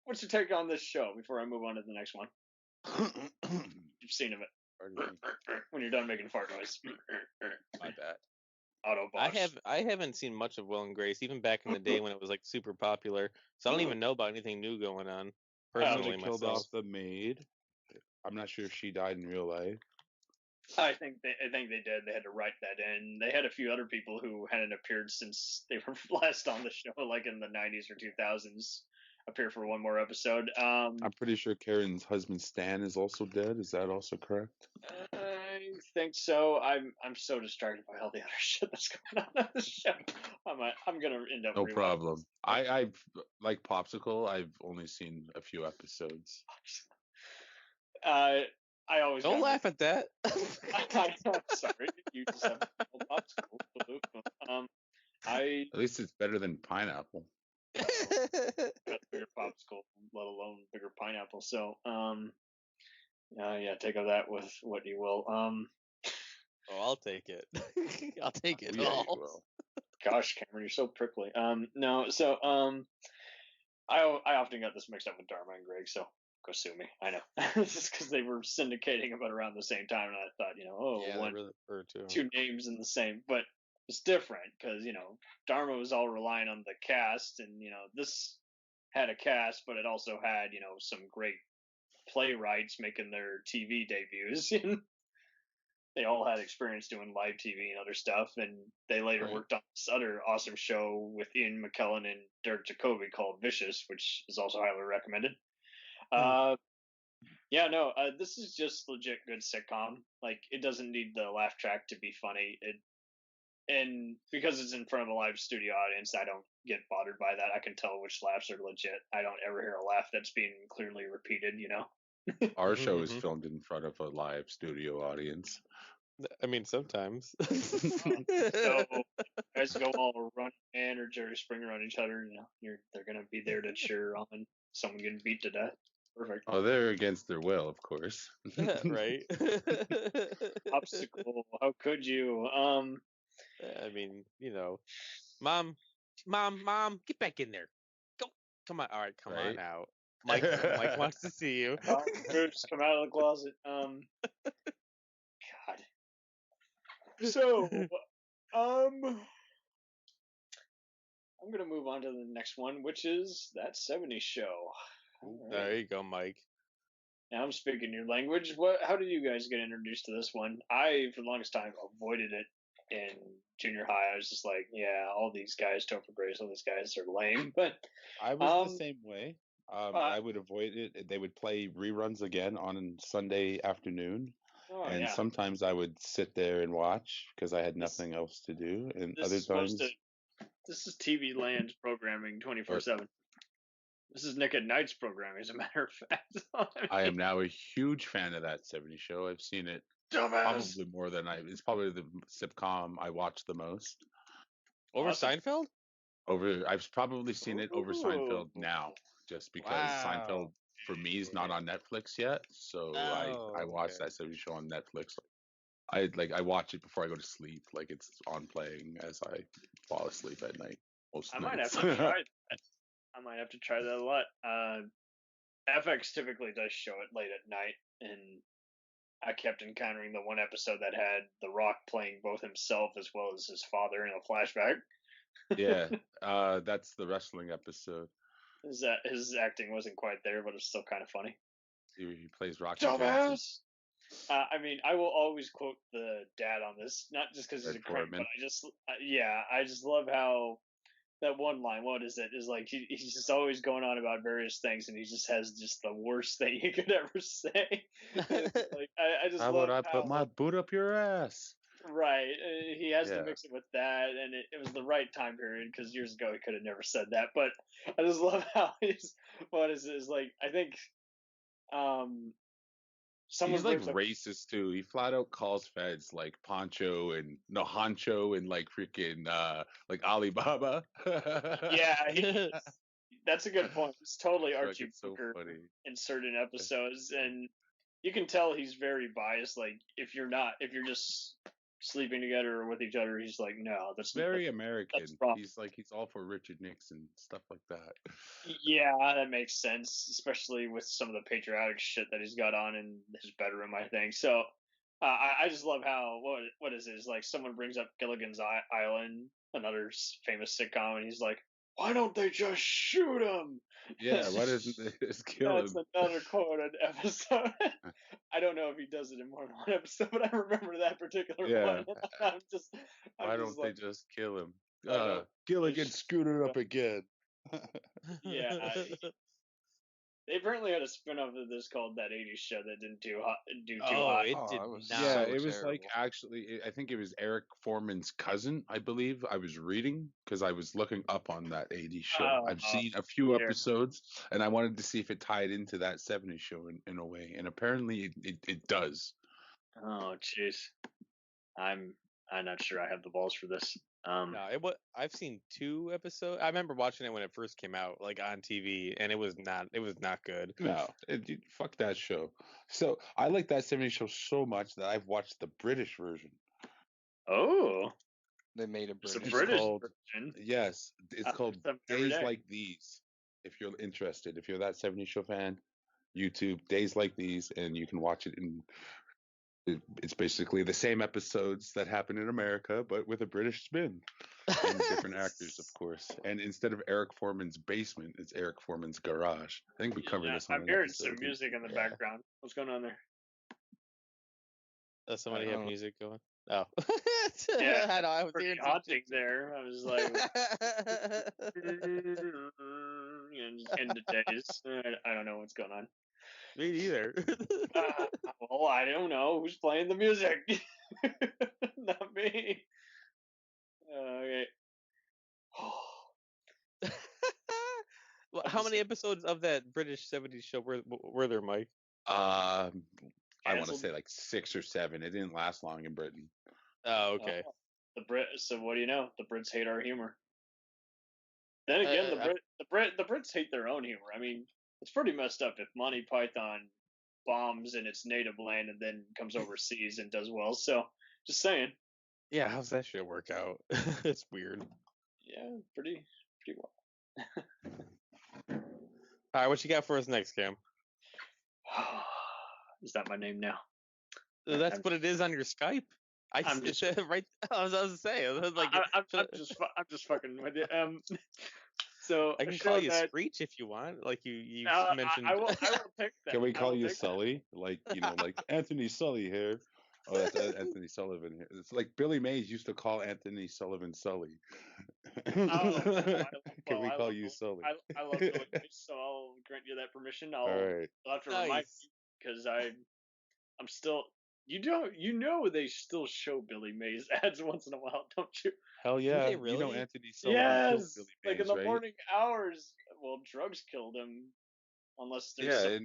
what's your take on this show before I move on to the next one? You've seen of it. When you're done making fart noise. My bad. Autobots. I haven't seen much of Will and Grace, even back in the day when it was like super popular. So I don't even know about anything new going on. Personally, they killed off the maid. I'm not sure if she died in real life. I think they did. They had to write that in. They had a few other people who hadn't appeared since they were last on the show, like in the 90s or 2000s, appear for one more episode. I'm pretty sure Karen's husband Stan is also dead. Is that also correct? I think so. I'm so distracted by all the other shit that's going on the show. I'm gonna end up. No problem. I've like Popsicle. I've only seen a few episodes. I always don't laugh at that. I'm sorry. You just have Popsicle. At least it's better than pineapple. Bigger popsicle, let alone bigger pineapple. So, yeah, take of that with what you will. Oh, I'll take it. I'll take it all. Gosh, Cameron, you're so prickly. No, so I often got this mixed up with Dharma and Greg, so go sue me. I know. It's just because they were syndicating about around the same time, and I thought, two names in the same, but it's different because, Dharma was all relying on the cast, and, this had a cast, but it also had, some great playwrights making their TV debuts. They all had experience doing live TV and other stuff, and they later worked on this other awesome show with Ian McKellen and Derek Jacobi called Vicious, which is also highly recommended. This is just legit good sitcom. Like, it doesn't need the laugh track to be funny. and because it's in front of a live studio audience, I don't get bothered by that. I can tell which laughs are legit. I don't ever hear a laugh that's being clearly repeated, you know? Our show is filmed in front of a live studio audience. I mean, sometimes. So guys go all run and or Jerry Springer on each other, you know, they're gonna be there to cheer on someone getting beat to death. Perfect. Oh, they're against their will, of course. Right. Obstacle. How could you? I mean, you know, mom, get back in there. Go. Come on. All right, come on out. Mike wants to see you. Bruce, come out of the closet. God. So, I'm gonna move on to the next one, which is That 70s Show. Right. There you go, Mike. Now I'm speaking your language. How did you guys get introduced to this one? I, for the longest time, avoided it in junior high. I was just like, yeah, all these guys, Topher Grace, all these guys are lame. But I was the same way. I would avoid it. They would play reruns again on Sunday afternoon. And sometimes I would sit there and watch because I had nothing else to do. And other times... This is TV Land's programming 24/7. This is Nick at Night's programming, as a matter of fact. I am now a huge fan of That 70s Show. I've seen it probably more than it's probably the sitcom I watch the most. Over Seinfeld? I've probably seen it over Seinfeld now, just because Seinfeld for me is not on Netflix yet. So I watch That 70s Show on Netflix. I watch it before I go to sleep. Like it's on playing as I fall asleep at night. I might have to try that. I might have to try that a lot. FX typically does show it late at night, and I kept encountering the one episode that had The Rock playing both himself as well as his father in a flashback. Yeah, that's the wrestling episode. His acting wasn't quite there, but it's still kind of funny. He plays Rocky. Dumbass! I mean, I will always quote the dad on this, not just because he's a crank, but I just love how that one line, what is it, is like he's just always going on about various things, and he just has just the worst thing he could ever say. Like I just how love would I put my boot up your ass? Right, he has to mix it with that, and it was the right time period because years ago he could have never said that. But I just love how he's like I think he's like racist too. He flat out calls feds like Poncho and Hancho and like freaking like Alibaba. Yeah, that's a good point. It's totally Archie Bunker in certain episodes, and you can tell he's very biased. Like if you're just sleeping together or with each other, he's like, no, that's very American. He's all for Richard Nixon, stuff like that. Yeah, that makes sense, especially with some of the patriotic shit that he's got on in his bedroom, I think. So I just love how what is it? It's like someone brings up Gilligan's Island, another famous sitcom, and he's like, why don't they just shoot him? Yeah, why doesn't they just kill him? That's another quoted episode. I don't know if he does it in more than one episode, but I remember that particular one. Why don't they just kill him? Gilligan screwed it up again. Yeah. They apparently had a spin-off of this called That 80s Show that didn't do too hot. It did not. Yeah, it was terrible. Like actually, I think it was Eric Foreman's cousin, I believe. I was reading because I was looking up on That 80s Show. I've seen a few episodes, and I wanted to see if it tied into That 70s Show in a way, and apparently it does. Oh, jeez. I'm not sure I have the balls for this. No, I've seen 2 episodes. I remember watching it when it first came out, like on TV, and it was not good. No, fuck that show. So I like That 70s Show so much that I've watched the British version. Oh, they made a British version. Yes, it's called Days Like These. If you're interested, if you're that 70s Show fan, YouTube Days Like These, and you can watch it in. It's basically the same episodes that happen in America, but with a British spin. And different actors, of course. And instead of Eric Foreman's basement, it's Eric Foreman's garage. I think we covered this on I'm hearing some music in the background. What's going on there? Does somebody have music going? Oh. Yeah, I know. I was hearing haunting there. I was like, end of days. I don't know what's going on. Me neither. Well, I don't know who's playing the music. Not me. Okay. Well, how many episodes of that British 70s show were there, Mike? I want to Canceled. say like 6 or 7. It didn't last long in Britain. Oh, okay. So what do you know? The Brits hate our humor. Then again, the Brits hate their own humor. I mean, it's pretty messed up if Monty Python bombs in its native land and then comes overseas and does well. So, just saying. Yeah, how's that shit work out? It's weird. Yeah, pretty well. All right, what you got for us next, Cam? Is that my name now? That's what it is on your Skype. I'm just right. I was to say. I was like, I'm just fucking with you. So I can call you Screech if you want. Like you mentioned. I will take that. Can we call you Sully? Like like Anthony Sully here. Oh, that's Anthony Sullivan here. It's like Billy Mays used to call Anthony Sullivan Sully. Can we call you Sully? I love Billy Mays, so I'll grant you that permission. I'll have to remind you because I'm still. You know they still show Billy Mays ads once in a while, don't you? Hell yeah! Really? You know Anthony Sullivan killed Billy Mays, like in the right? morning hours. Well, drugs killed him, unless there's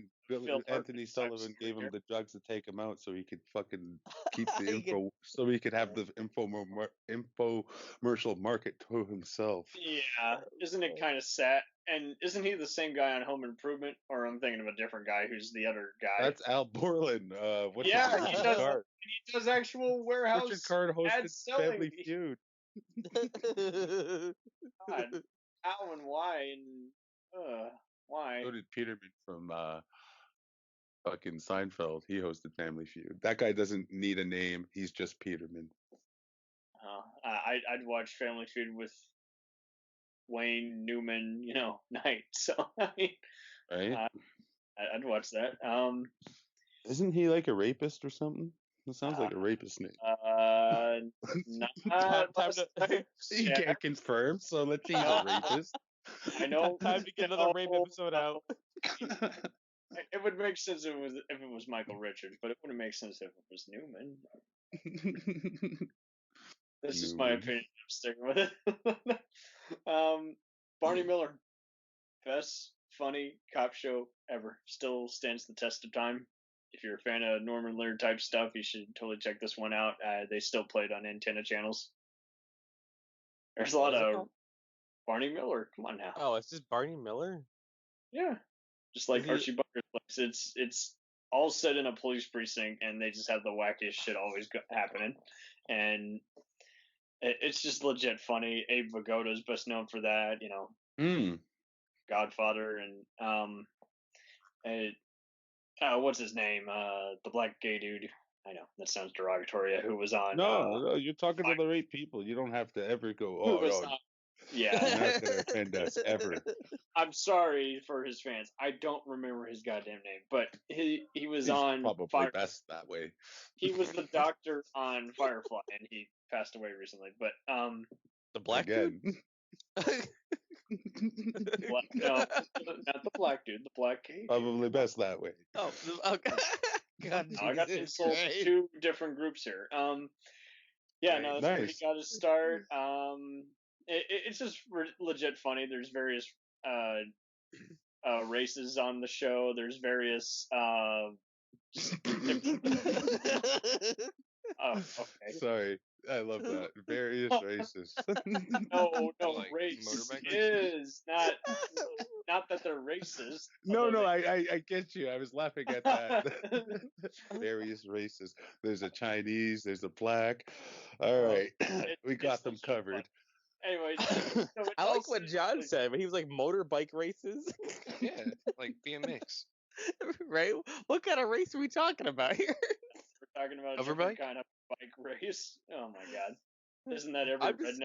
Anthony Sullivan gave him the drugs to take him out, so he could fucking keep the info, so he could have the infomercial market to himself. Yeah, isn't it kind of sad? And isn't he the same guy on Home Improvement, or I'm thinking of a different guy who's the other guy? That's Al Borland. What's he his name? does actual warehouse. Richard Card hosted Family Feud. God, how and why and why? So did Peterman from fucking Seinfeld. He hosted Family Feud. That guy doesn't need a name. He's just Peterman. I'd watch Family Feud with Wayne Newman, Knight. So I mean, right? I'd watch that. Isn't he like a rapist or something? It sounds like a rapist name. You can't confirm, so let's see, he's a rapist. I know. Time to get another rape episode out. It would make sense if it was Michael Richards, but it wouldn't make sense if it was Newman. That's just my opinion. I'm sticking with it. Barney Miller, best funny cop show ever. Still stands the test of time. If you're a fan of Norman Lear type stuff, you should totally check this one out. They still play it on antenna channels. There's a lot of Barney Miller. Come on now. Oh, it's just Barney Miller? Yeah. Just like Archie Bunker's place. It's all set in a police precinct, and they just have the wackiest shit always happening. And it's just legit funny. Abe Vigoda's best known for that, Godfather, and what's his name? The black gay dude. I know that sounds derogatory. Who was on? No, you're talking to the right people. You don't have to ever go. Yeah, you're not gonna offend us ever. I'm sorry for his fans. I don't remember his goddamn name, but he was on probably best that way. He was the doctor on Firefly, and he passed away recently. But the black dude. No, not the black dude. The black cage. Probably best that way. Oh, okay. God, I got insulted two different groups here. Yeah, no, that's where he got his start. It's just legit funny. There's various races on the show. There's various. Oh, okay. Sorry, I love that. Various races. No, race is not that they're racist. No, I get you. I was laughing at that. Various races. There's a Chinese. There's a black. All right, we got them covered. Anyway, I like what John said, but he was like motorbike races. Yeah, like BMX. Right? What kind of race are we talking about here? We're talking about a different kind of bike race. Oh my god. Isn't that every redneck?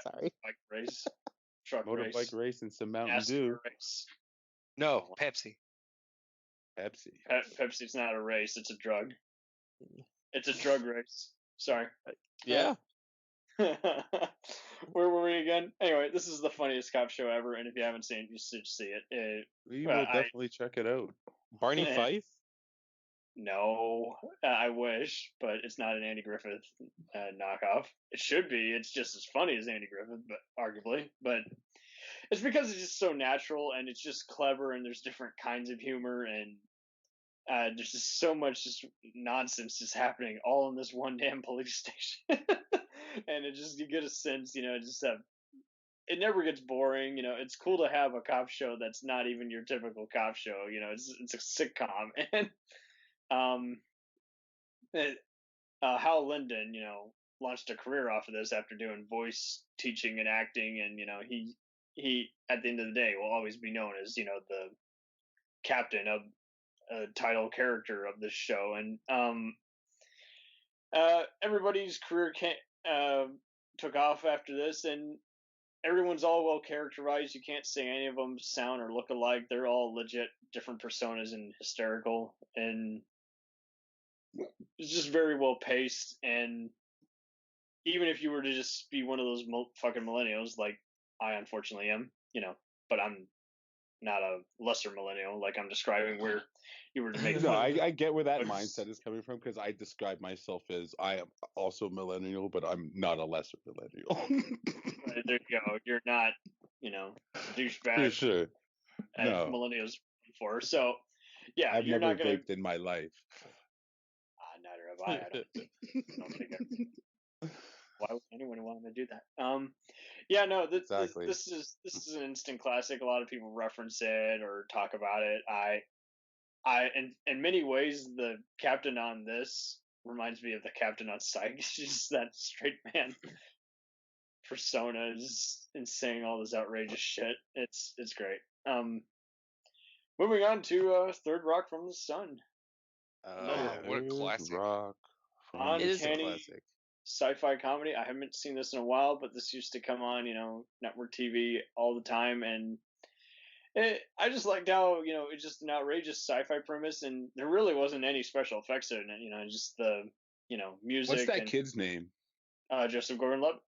Sorry. Bike race. Truck motorbike race. race and some Mountain Dew. Race. No, Pepsi. Pepsi's not a race, it's a drug. It's a drug race. Sorry. Yeah. Where were we again? Anyway, this is the funniest cop show ever, and if you haven't seen it, you should see it. We will definitely check it out. Barney Fife? No, I wish, but it's not an Andy Griffith knockoff. It should be. It's just as funny as Andy Griffith, but arguably. But it's because it's just so natural and it's just clever, and there's different kinds of humor, and there's just so much just nonsense just happening all in this one damn police station. And it just, you get a sense, just it never gets boring. It's cool to have a cop show that's not even your typical cop show. It's a sitcom. And Hal Linden, launched a career off of this after doing voice teaching and acting, and he at the end of the day will always be known as the captain of a title character of this show. And everybody's career took off after this, and everyone's all well characterized. You can't say any of them sound or look alike. They're all legit different personas and hysterical, and it's just very well paced. And even if you were to just be one of those fucking millennials, like I unfortunately am, but I'm not a lesser millennial like I'm describing, where you were to make no, I get where that mindset is coming from, because I describe myself as I am also millennial, but I'm not a lesser millennial. There you go. You're not, douchebag. For sure. No. Millennials before. So, yeah, I've you're never not gonna vaped in my life. Neither have I. I don't think why would anyone want to do that? Yeah, no, Exactly. this is an instant classic. A lot of people reference it or talk about it. In many ways, the captain on this reminds me of the captain on Psych. It's just that straight man persona is and saying all this outrageous shit. It's great. Moving on to Third Rock from the Sun. What a classic! Rock from it is a classic. Sci-fi comedy. I haven't seen this in a while, but this used to come on, network TV all the time, and I just liked how it's just an outrageous sci-fi premise, and there really wasn't any special effects in it. Just the music. What's that kid's name? Joseph Gordon-Levitt.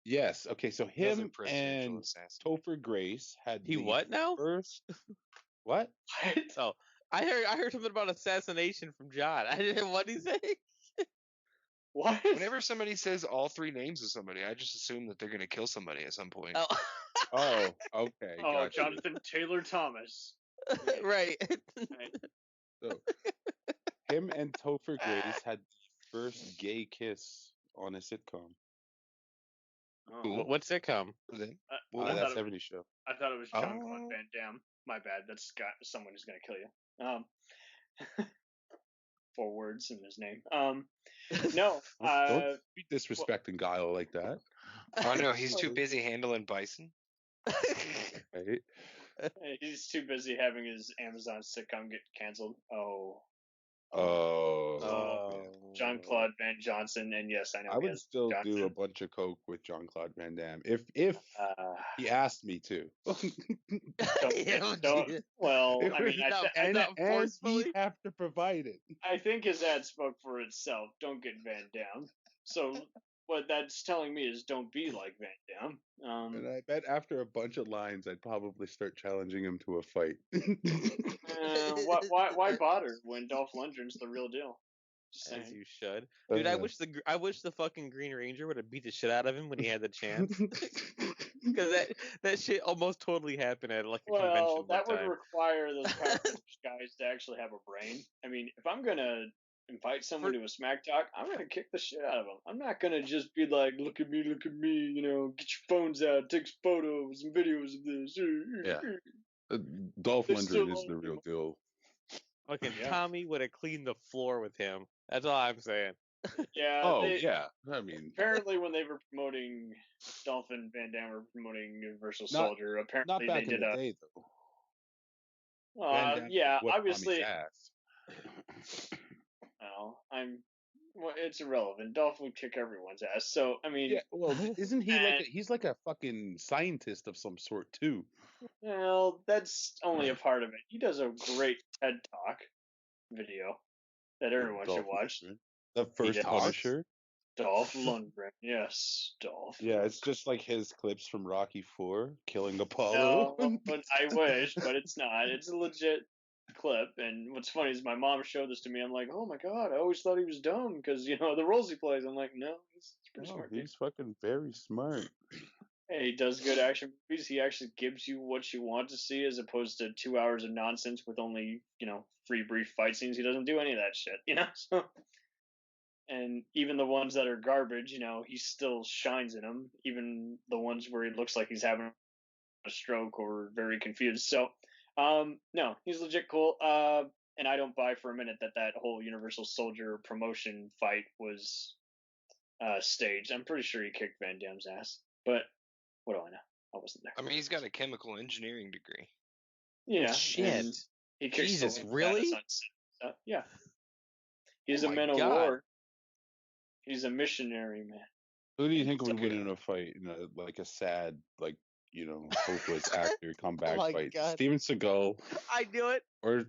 Yes. Okay. So him and Topher Grace had what now? First. What? Oh, I heard something about assassination from John. I didn't. What did he say? What? Whenever somebody says all three names of somebody, I just assume that they're going to kill somebody at some point. Oh, okay. Oh, gotcha. Jonathan Taylor Thomas. Right. So, him and Topher Grace had the first gay kiss on a sitcom. Oh. What sitcom? That 70s show. I thought it was Jean-Claude Van Damme. My bad. That's got someone who's going to kill you. 4 words in his name. No. Don't be disrespecting Guile like that. Oh no, he's too busy handling bison. Right? He's too busy having his Amazon sitcom get canceled. Jean-Claude Van Johnson, and yes, I know. I would still do a bunch of coke with Jean-Claude Van Damme if he asked me to. Don't. Well, I mean, and he have to provide it. I think his ad spoke for itself. Don't get Van Damme. So what that's telling me is don't be like Van Damme. And I bet after a bunch of lines, I'd probably start challenging him to a fight. Why bother when Dolph Lundgren's the real deal? As you should, dude. I wish the fucking Green Ranger would have beat the shit out of him when he had the chance. Because that shit almost totally happened at like a convention. Well, that would require those Power Rangers guys to actually have a brain. I mean, if I'm gonna invite someone to a smack talk, I'm gonna kick the shit out of them. I'm not gonna just be like, look at me, get your phones out, take photos and videos of this. Yeah, Dolph Lundgren is the real deal. Fucking Tommy would have cleaned the floor with him. That's all I'm saying. Yeah. Yeah. I mean, apparently, when they were promoting Dolph and Van Damme were promoting Universal Soldier, apparently not back they did in the day, though. Yeah, obviously. Well, it's irrelevant. Dolph would kick everyone's ass. So I mean, well, isn't he he's like a fucking scientist of some sort too? Well, that's only a part of it. He does a great TED Talk video that everyone should watch. The first Punisher? Dolph Lundgren. Yes, Dolph. Yeah, it's just like his clips from Rocky IV, killing Apollo. No, but I wish, but it's not. It's a legit clip. And what's funny is my mom showed this to me. I'm like, oh my god, I always thought he was dumb because the roles he plays. I'm like, no, he's pretty smart. He's fucking very smart. Hey, he does good action movies. He actually gives you what you want to see, as opposed to 2 hours of nonsense with only 3 brief fight scenes. He doesn't do any of that shit. So. And even the ones that are garbage, he still shines in them. Even the ones where he looks like he's having a stroke or very confused. So, no, he's legit cool. And I don't buy for a minute that whole Universal Soldier promotion fight was staged. I'm pretty sure he kicked Van Damme's ass. But what do I know? I wasn't there. I mean, he's got a chemical engineering degree. Yeah. Shit. He kicks Jesus, the really? Yeah. He's a man of war. He's a missionary, man. Who do you think would win in a fight? Like a sad, hopeless actor comeback fight? God. Steven Seagal. I knew it. Or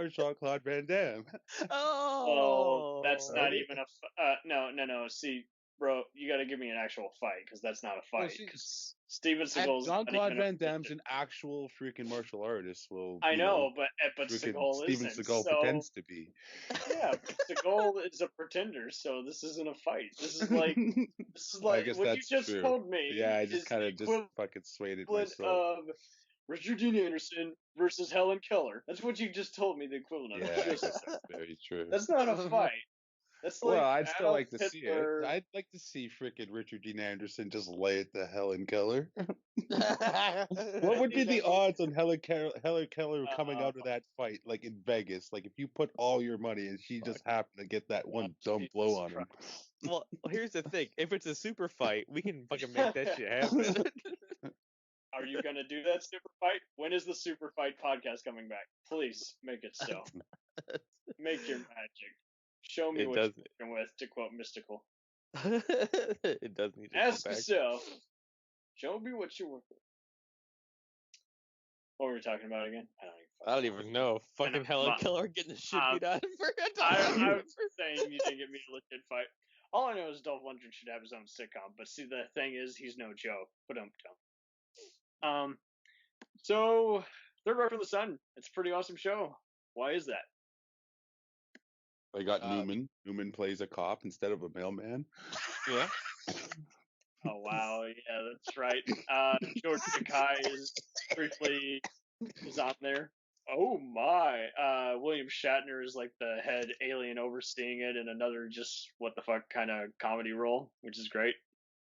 Jean-Claude Van Damme. Oh, that's not even a. No. See, bro, you got to give me an actual fight because that's not a fight. Because Steven Seagal's Jean-Claude Van Damme's an actual freaking martial artist. Well, I know, but Seagal Steven isn't. Seagal pretends to be. Yeah, Seagal is a pretender, so this isn't a fight. This is like I guess what you that's just true. told me. Yeah, I just kind of fucking swayed it myself. Of Richard Dean Anderson versus Helen Keller. That's what you just told me. The equivalent of. Yeah, I guess that's very true. That's not a fight. That's like I'd still like to see Hitler. it. I'd like to see frickin' Richard Dean Anderson just lay it to Helen Keller. What would be the odds on Helen Keller coming out of that fight, like in Vegas? Like if you put all your money and she just happened to get that one dumb blow on him. Well, here's the thing. If it's a super fight, we can fucking make that shit happen. Are you gonna do that super fight? When is the super fight podcast coming back? Please make it so. Make your magic. Show me what you're working with, to quote Mystical. It does need to Ask come back. yourself. Show me what you're working with. What were we talking about again? I don't even know. Fucking Helen Keller getting the shit beat out of her. I was saying you didn't get me a legit fight. All I know is Dolph Lundgren should have his own sitcom, but see, the thing is, he's no joke. So Third Rock from the Sun. It's a pretty awesome show. Why is that? They got Newman. Newman plays a cop instead of a mailman. Yeah. Oh wow, yeah, that's right. George Takei is briefly on there. Oh my. William Shatner is like the head alien overseeing it in another just what the fuck kind of comedy role, which is great.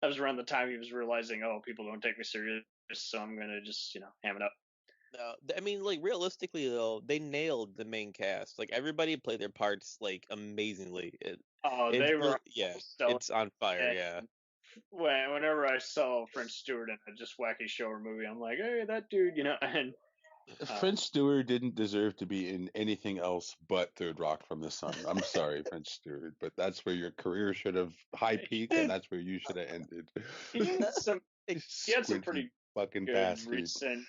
That was around the time he was realizing, oh, people don't take me serious, so I'm gonna just, ham it up. No, I mean, like realistically though, they nailed the main cast. Like everybody played their parts like amazingly. They were it's on fire. Yeah. Whenever I saw French Stewart in a just wacky show or movie, I'm like, hey, that dude, and French Stewart didn't deserve to be in anything else but Third Rock from the Sun. I'm sorry, French Stewart, but that's where your career should have high peaked, and that's where you should have ended. He had some pretty fucking good bastard. recent.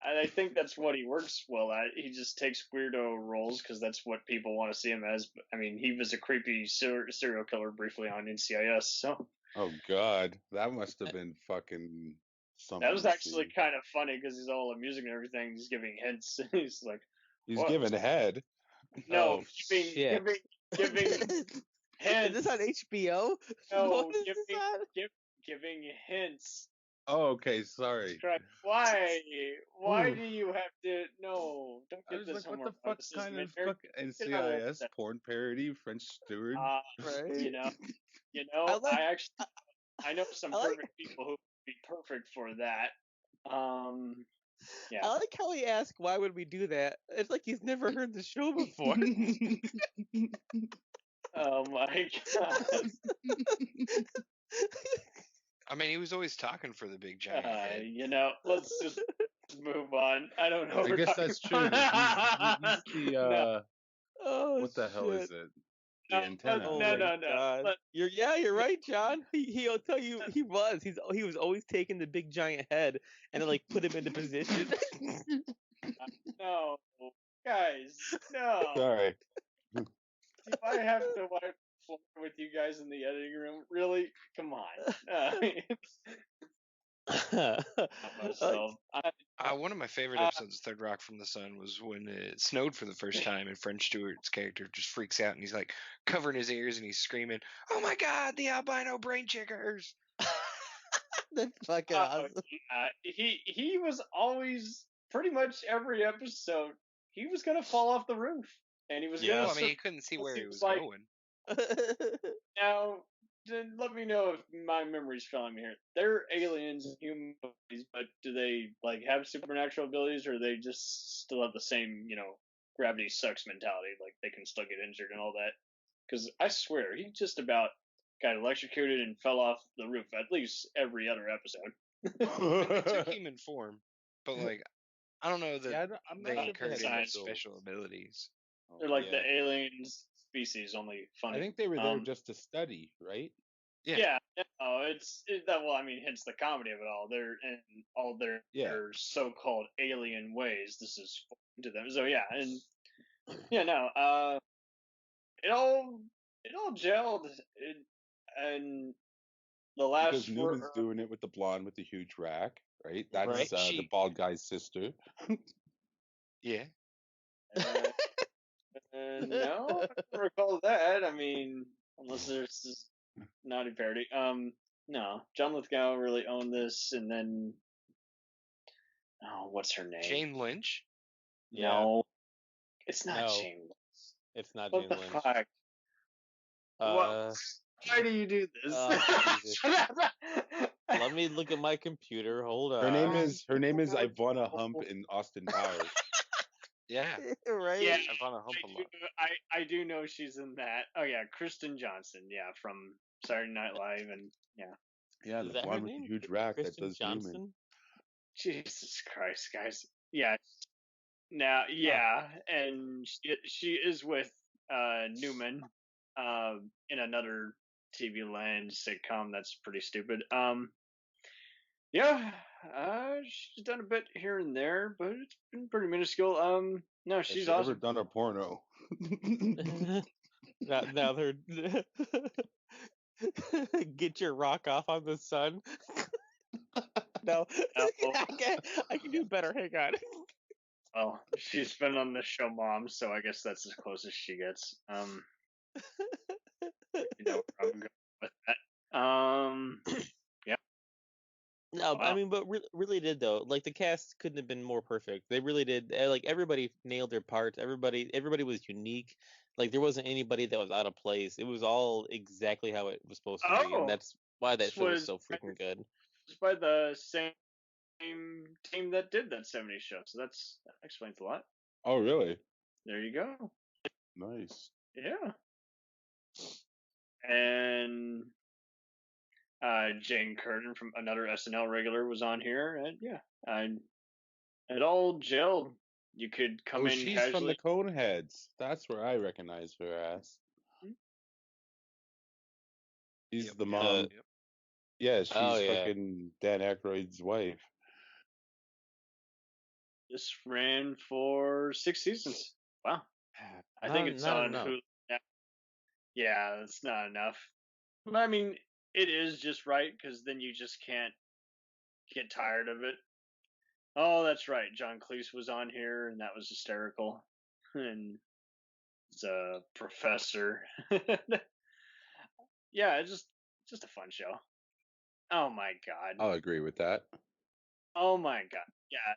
And I think that's what he works well at. He just takes weirdo roles because that's what people want to see him as. I mean, he was a creepy serial killer briefly on NCIS, so. Oh God, that must have been fucking something. That was actually kind of funny because he's all amusing and everything. He's giving hints. He's like, he's giving head. No, giving hints. Is this on HBO? No, giving hints. Oh, okay, sorry. Why? Why do you have to? No, don't get this like, homework. What the fuck kind of fucking NCIS porn parody? French Stewart. Right? I know some perfect people who would be perfect for that. Yeah. I like how he asked, "Why would we do that?" It's like he's never heard the show before. Oh my god. I mean, he was always talking for the big giant head. Let's just move on. I don't know. I guess that's true. What the hell is it? The antenna. No. You're right, John. He'll tell you he was always taking the big giant head and then like put him into position. No, guys, no. Sorry. If I have to wipe the floor with you guys in the editing room, really? Come on. I One of my favorite episodes of Third Rock from the Sun was when it snowed for the first time, and French Stewart's character just freaks out, and he's like covering his ears, and he's screaming, "Oh my God, the albino brain chickers!" That's fucking awesome. He was always pretty much every episode. He was gonna fall off the roof, and he was gonna. I mean, he couldn't see where he was like, going. Now, then let me know if my memory's failing me here. They're aliens and human bodies, but do they like have supernatural abilities, or they just still have the same, gravity sucks mentality? Like they can still get injured and all that. Because I swear, he just about got electrocuted and fell off the roof at least every other episode. They took human form, but like I don't know that I'm they not incurred sure any special abilities. They're like the alien species, only funny. I think they were there just to study, right? Yeah. Well, I mean, hence the comedy of it all. They're in all their so-called alien ways. This is to them. So yeah, and it all gelled. And the last because Newman's doing it with the blonde with the huge rack, right? That's the bald guy's sister. Yeah. No, I don't recall that. I mean, unless there's this naughty parody. No, John Lithgow really owned this, and then what's her name? Jane Lynch. No, it's not Jane Lynch. It's not Jane Lynch. What the fuck? Why do you do this? Let me look at my computer. Hold on. Her name is Ivana Hump in Austin Powers. Yeah. Right? Yeah, Ivana Hump a lot. I do know she's in that. Oh yeah, Kristen Johnson. Yeah, from Saturday Night Live, and Yeah, the blonde with the huge rack Kristen that does Johnson? Newman. Jesus Christ, guys. Yeah. Now, and she is with Newman in another TV land sitcom that's pretty stupid. She's done a bit here and there, but it's been pretty minuscule. No, she's Has she awesome. ever done a porno? now they're get your rock off on the sun. No, I can do better. Hang on. Well, she's been on the show Mom, so I guess that's as close as she gets. You know where I'm going with that. Yeah. No, I mean, but really did though. Like the cast couldn't have been more perfect. They really did. Like everybody nailed their parts. Everybody was unique. Like there wasn't anybody that was out of place. It was all exactly how it was supposed to be, and that's why that show was so freaking good. It's by the same team that did that 70s show, so that explains a lot. Oh, really? There you go. Nice. Yeah. And Jane Curtin from another SNL regular was on here, and it all gelled. You could come in she's casually. from the Coneheads. That's where I recognize her as. She's the mom. Yeah, she's fucking Dan Aykroyd's wife. This ran for 6 seasons. Wow. I think it's on Hulu. Yeah, that's not enough. But I mean, it is just right, because then you just can't get tired of it. Oh, that's right. John Cleese was on here, and that was hysterical. And it's a professor. Yeah, it's just a fun show. Oh my god. I'll agree with that. Oh my god. Yeah.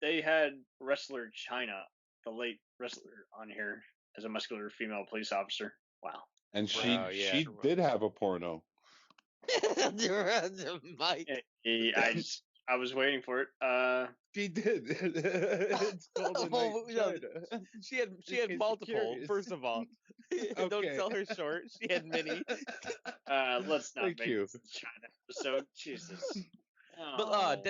They had wrestler China, the late wrestler, on here as a muscular female police officer. Wow. And she did have a porno. Mike. I was waiting for it. She did. It's called she had multiple. First of all, don't sell her short. She had many. Let's not make this China episode. Jesus. But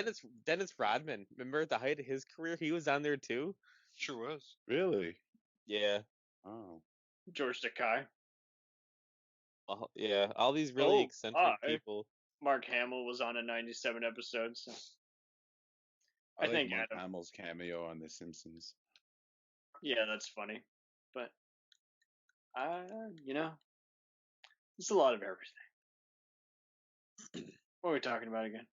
Dennis Rodman, remember at the height of his career, he was on there too. Sure was. Really? Yeah. Oh. George Takei. Yeah, all these really eccentric people. Mark Hamill was on a 97 episode. So. I think Mark Hamill's cameo on The Simpsons. Yeah, that's funny. But, it's a lot of everything. What are we talking about again?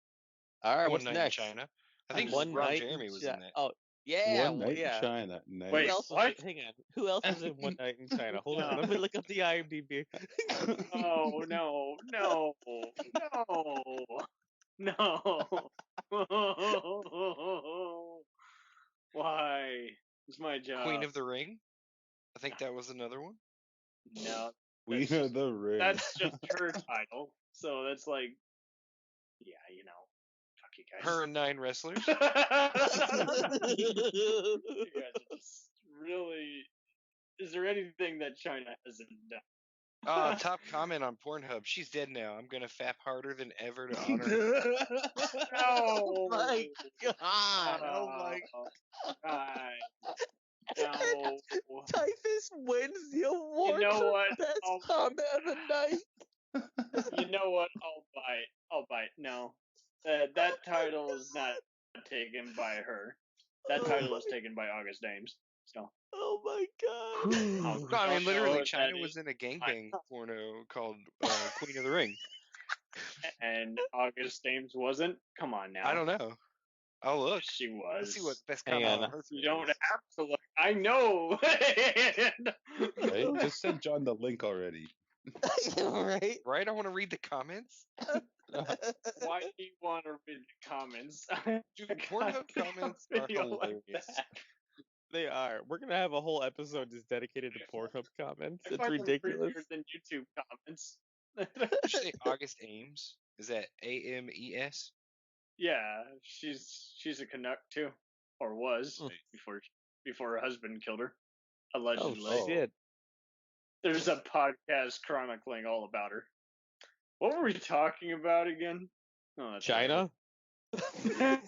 All right, One what's Night next? in China. I think One Ron night Jeremy in was China. in that. Oh, yeah, One Night yeah. in China. Nice. Wait, Who else what? was? Hang on. Who else was in One Night in China? Hold on. Let me look up the IMDb. Oh no, no, no, no! Why? It's my job. Queen of the Ring. I think that was another one. No, Queen of the Ring. that's just her title. So that's like, yeah, you know, fuck you guys. Her and 9 wrestlers. You guys are just really. Is there anything that China hasn't done? Top comment on Pornhub. She's dead now. I'm gonna fap harder than ever to honor her. Oh my god! Oh my god! No. Typhus wins the award You know for what? best comment of the night. You know what? I'll bite. No, that title is not taken by her. That title is taken by August Ames. So. Oh my god! No, I mean literally, China was in a gangbang porno called Queen of the Ring, and August Ames wasn't. Come on now. I don't know. I'll look. She was. Let's see what best Hang comment on. on Earth You is. don't have to look. I know. Right? Just send John the link already. Right? Right? I want to read the comments. Why do you want to read the comments? Dude, Pornhub comments are hilarious. They are. We're gonna have a whole episode just dedicated to Pornhub comments. I It's find them ridiculous. prettier than YouTube comments. Did you say August Ames? Is that AMES? Yeah, she's a Canuck too, or was before her husband killed her, allegedly. Oh shit! There's a podcast chronicling all about her. What were we talking about again? Oh, that's China. Yeah.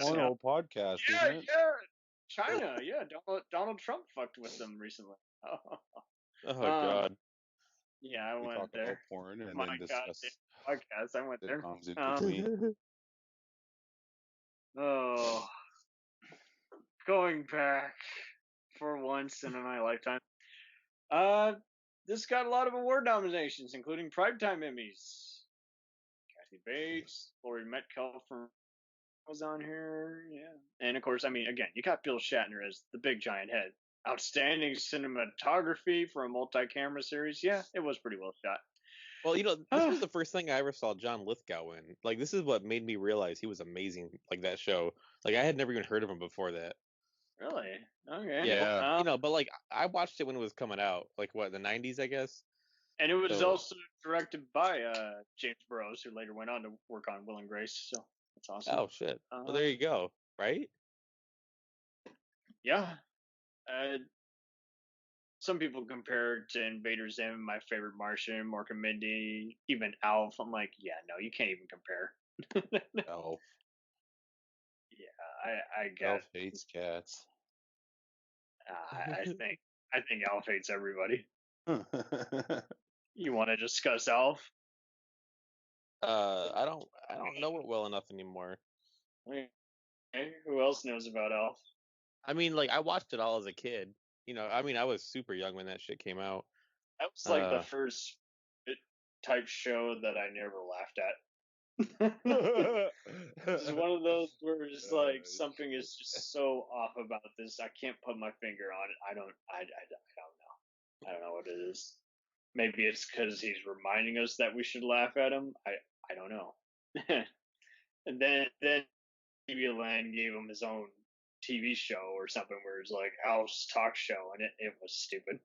Porno podcast, Yeah, isn't it? yeah. China, yeah. Donald Trump fucked with them recently. Oh god. Yeah, I We went talk there. about porn and My then discuss podcast, I went there. sitcoms in between. Oh, going back for once in my lifetime. This got a lot of award nominations, including Primetime Emmys. Kathy Bates, Laurie Metcalf was on here, yeah. And of course, I mean, again, you got Bill Shatner as the big giant head. Outstanding cinematography for a multi-camera series. Yeah, it was pretty well shot. Well, you know, this was the first thing I ever saw John Lithgow in. Like, this is what made me realize he was amazing. Like that show. Like, I had never even heard of him before that. Really? Okay. Yeah. You know, but like, I watched it when it was coming out. Like, what, the 90s, I guess? And it was also directed by James Burrows, who later went on to work on Will and Grace. So that's awesome. Oh shit! Well, there you go. Right? Yeah. Some people compare it to Invader Zim, my favorite Martian, Mork and Mindy, even Alf. I'm like, yeah, no, you can't even compare. Elf. Yeah, I guess. Elf hates cats. I think Alf hates everybody. You want to discuss Alf? I don't know it well enough anymore. Okay. Who else knows about Alf? I mean, like, I watched it all as a kid. You know, I mean, I was super young when that shit came out. That was like the first type show that I never laughed at. It's one of those where it's like something is just so off about this. I can't put my finger on it. I don't know. I don't know what it is. Maybe it's because he's reminding us that we should laugh at him. I don't know. And then TV Land gave him his own TV show or something where it's like Alf's talk show, and it was stupid.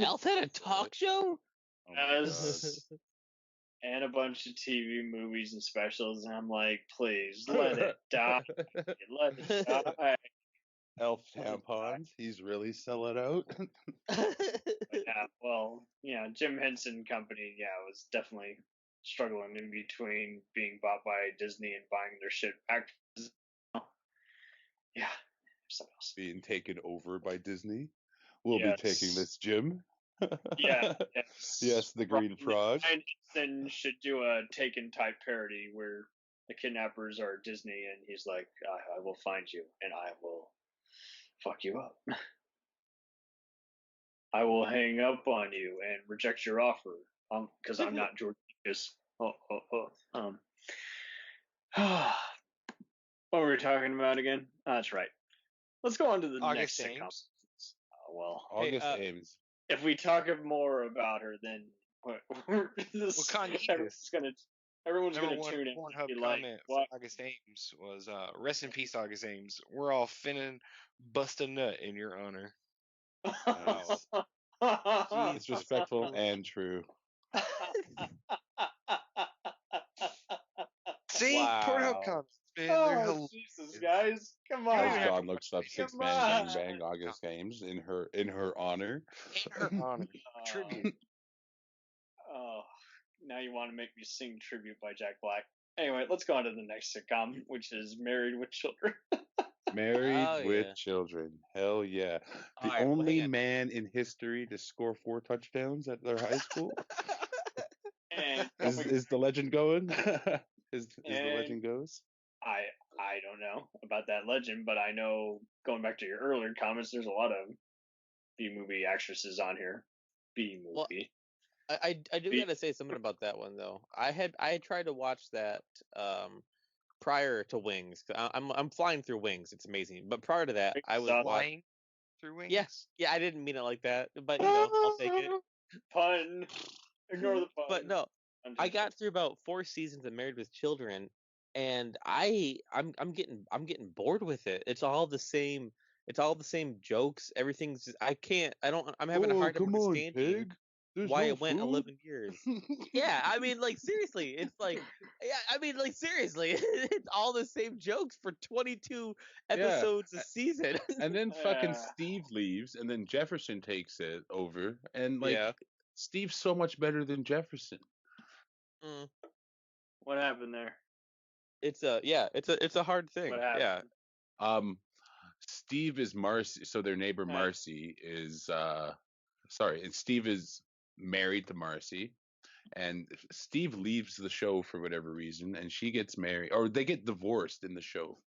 Alf had a talk show? Yes. And a bunch of TV movies and specials, and I'm like, please, let it die. Let it die. Elf tampons. He's really selling out. Yeah, well, yeah, Jim Henson Company, was definitely struggling in between being bought by Disney and buying their shit back. Yeah, something else. Being taken over by Disney. We'll be Yes. taking this, Jim. Yeah, yes. Yes, the green frog. Ryan Henson should do a Taken type parody where the kidnappers are Disney, and he's like, I will find you, and I will fuck you up. I will hang up on you and reject your offer, because I'm not George Lucas. What were we talking about again? That's right. Let's go on to the August next sitcom. Ames. Well, August Ames. If we talk more about her, then everyone's gonna tune in. Pornhub Be like, comment what? for August Ames was, "Rest in peace, August Ames. We're all finna bust a nut in your honor." It's respectful and true. See, Pornhub comments, man. They're hilarious. Jesus, guys, come on! As John looks up Six Man Gangbang August Ames in her honor. In her honor, tribute. Oh, now you want to make me sing tribute by Jack Black. Anyway, let's go on to the next sitcom, which is Married with Children. Married with Children. Hell yeah. The only man in history to score 4 touchdowns at their high school. Is the legend going? Is the legend goes? I don't know about that legend, but I know, going back to your earlier comments, there's a lot of B-movie actresses on here. B-movie. Well, I do gotta say something about that one though. I had tried to watch that prior to Wings. I'm flying through Wings. It's amazing. But prior to that, I was flying through Wings. Yes, yeah, I didn't mean it like that, but I'll take it. Pun. Ignore the pun. But no, I got through about 4 seasons of Married with Children, and I'm getting bored with it. It's all the same. It's all the same jokes. Everything's just, I'm having a hard time understanding why it went 11 years. Yeah, I mean, like, seriously, it's like, seriously, it's all the same jokes for 22 episodes a season. And then fucking Steve leaves, and then Jefferson takes it over, and Steve's so much better than Jefferson. What happened there? It's a hard thing. Yeah. Steve is Marcy, so their neighbor Marcy is and Steve is married to Marcy, and Steve leaves the show for whatever reason, and she gets married, or they get divorced in the show.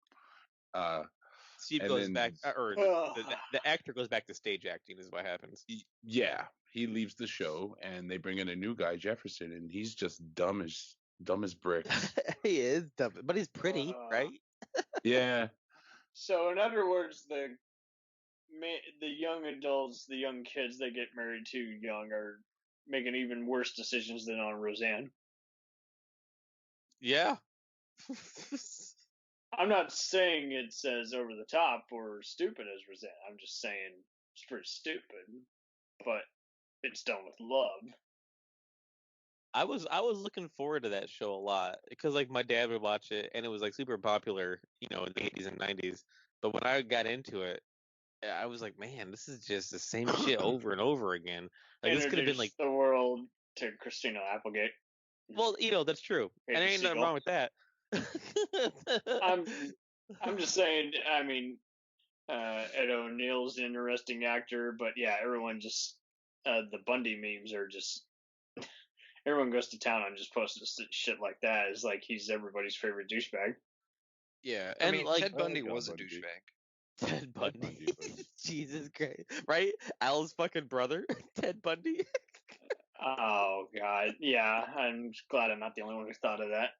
Steve goes back, or the actor goes back to stage acting, is what happens. Yeah, he leaves the show, and they bring in a new guy, Jefferson, and he's just dumb as bricks. He is dumb, but he's pretty, right? Yeah. So, in other words, the young adults, the young kids that get married too young, are making even worse decisions than on Roseanne. Yeah. I'm not saying it's as over the top or stupid as Roseanne. I'm just saying it's pretty stupid, but it's done with love. I was looking forward to that show a lot because like my dad would watch it and it was like super popular, in the 80s and 90s. But when I got into it, I was like, man, this is just the same shit over and over again. Like this could have been like the world to Christina Applegate. Well, that's true, and there ain't nothing wrong with that. I'm just saying. I mean, Ed O'Neill's an interesting actor, but yeah, everyone just the Bundy memes are just. Everyone goes to town on just posting shit like that. It's like he's everybody's favorite douchebag. Yeah, and I mean, Ted Bundy was a douchebag. Ted Bundy, Jesus Christ, right? Al's fucking brother, Ted Bundy. Oh God, yeah. I'm glad I'm not the only one who thought of that.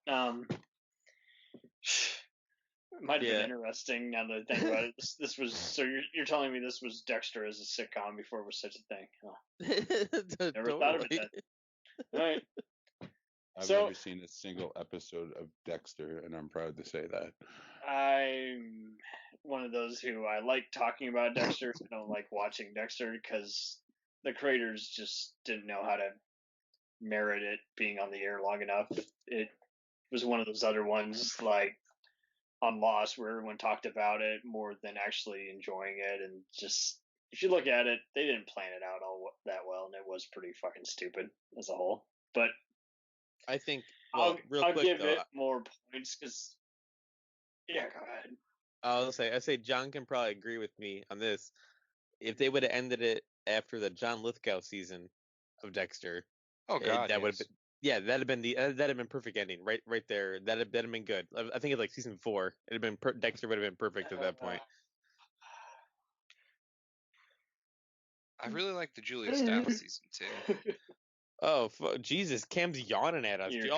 It might have been interesting now that I think about it. This was so you're telling me this was Dexter as a sitcom before it was such a thing. Oh. Never thought of it then. All right. I've never seen a single episode of Dexter, and I'm proud to say that. I'm one of those who I like talking about Dexter. I don't like watching Dexter because the creators just didn't know how to merit it being on the air long enough. It was one of those other ones like on Lost where everyone talked about it more than actually enjoying it, and just if you look at it, they didn't plan it out all that well, and it was pretty fucking stupid as a whole. But I think I'll give it more points because go ahead. I say John can probably agree with me on this. If they would have ended it after the John Lithgow season of Dexter, that would have been that'd have been perfect ending right there. That'd have been good. I think it's like season 4. It'd have been Dexter would have been perfect at that point. I really like the Julia Stiles season too. Oh Jesus! Cam's yawning at us. We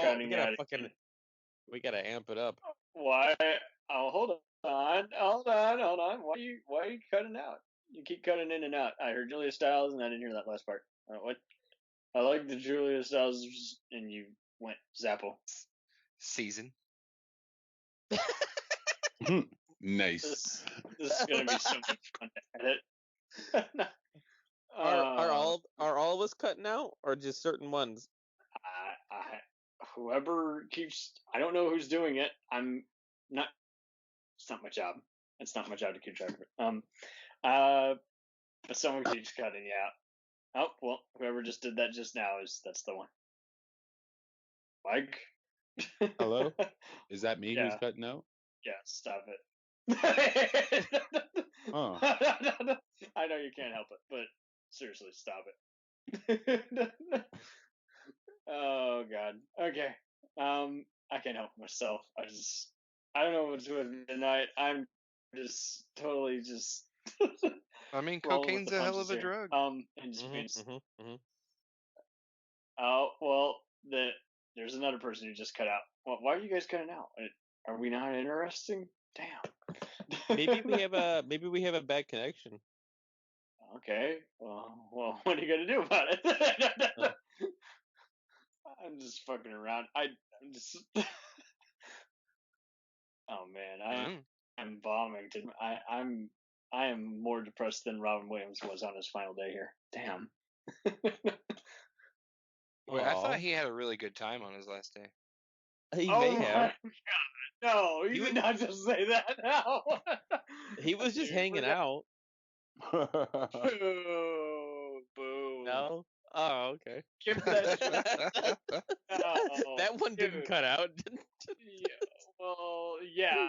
gotta amp it up. Why? Oh, hold on. Why are you cutting out? You keep cutting in and out. I heard Julia Stiles, and I didn't hear that last part. What? I like the Julia Stiles, and you went Zapple. Season. Nice. This is gonna be so much fun to edit. Are all of us cutting out, or just certain ones? Whoever keeps, I don't know who's doing it. I'm not. It's not my job. It's not my job to keep track of it. But someone keeps cutting you out. Oh well, whoever just did that just now that's the one. Mike. Hello? Is that me Yeah. who's cutting out? Yeah, stop it. Oh. I know you can't help it, but seriously, stop it. Oh God. Okay. I can't help myself. I don't know what's with me tonight. I'm just totally just. I mean, rolling with cocaine's the a hell punches of a here. drug. And just being. Oh well, there's another person who just cut out. Well, why are you guys cutting out? Are we not interesting? Damn. Maybe we have a bad connection. Okay. Well, what are you gonna do about it? I'm just fucking around. I'm just. Oh man, I'm bombing. I am more depressed than Robin Williams was on his final day here. Damn. Wait, I thought he had a really good time on his last day. He may have. No, you did not just say that now. He was just hanging out. Boo, boo. No? Oh, okay. Give that. No, that one didn't dude. cut out. Yeah, well, yeah.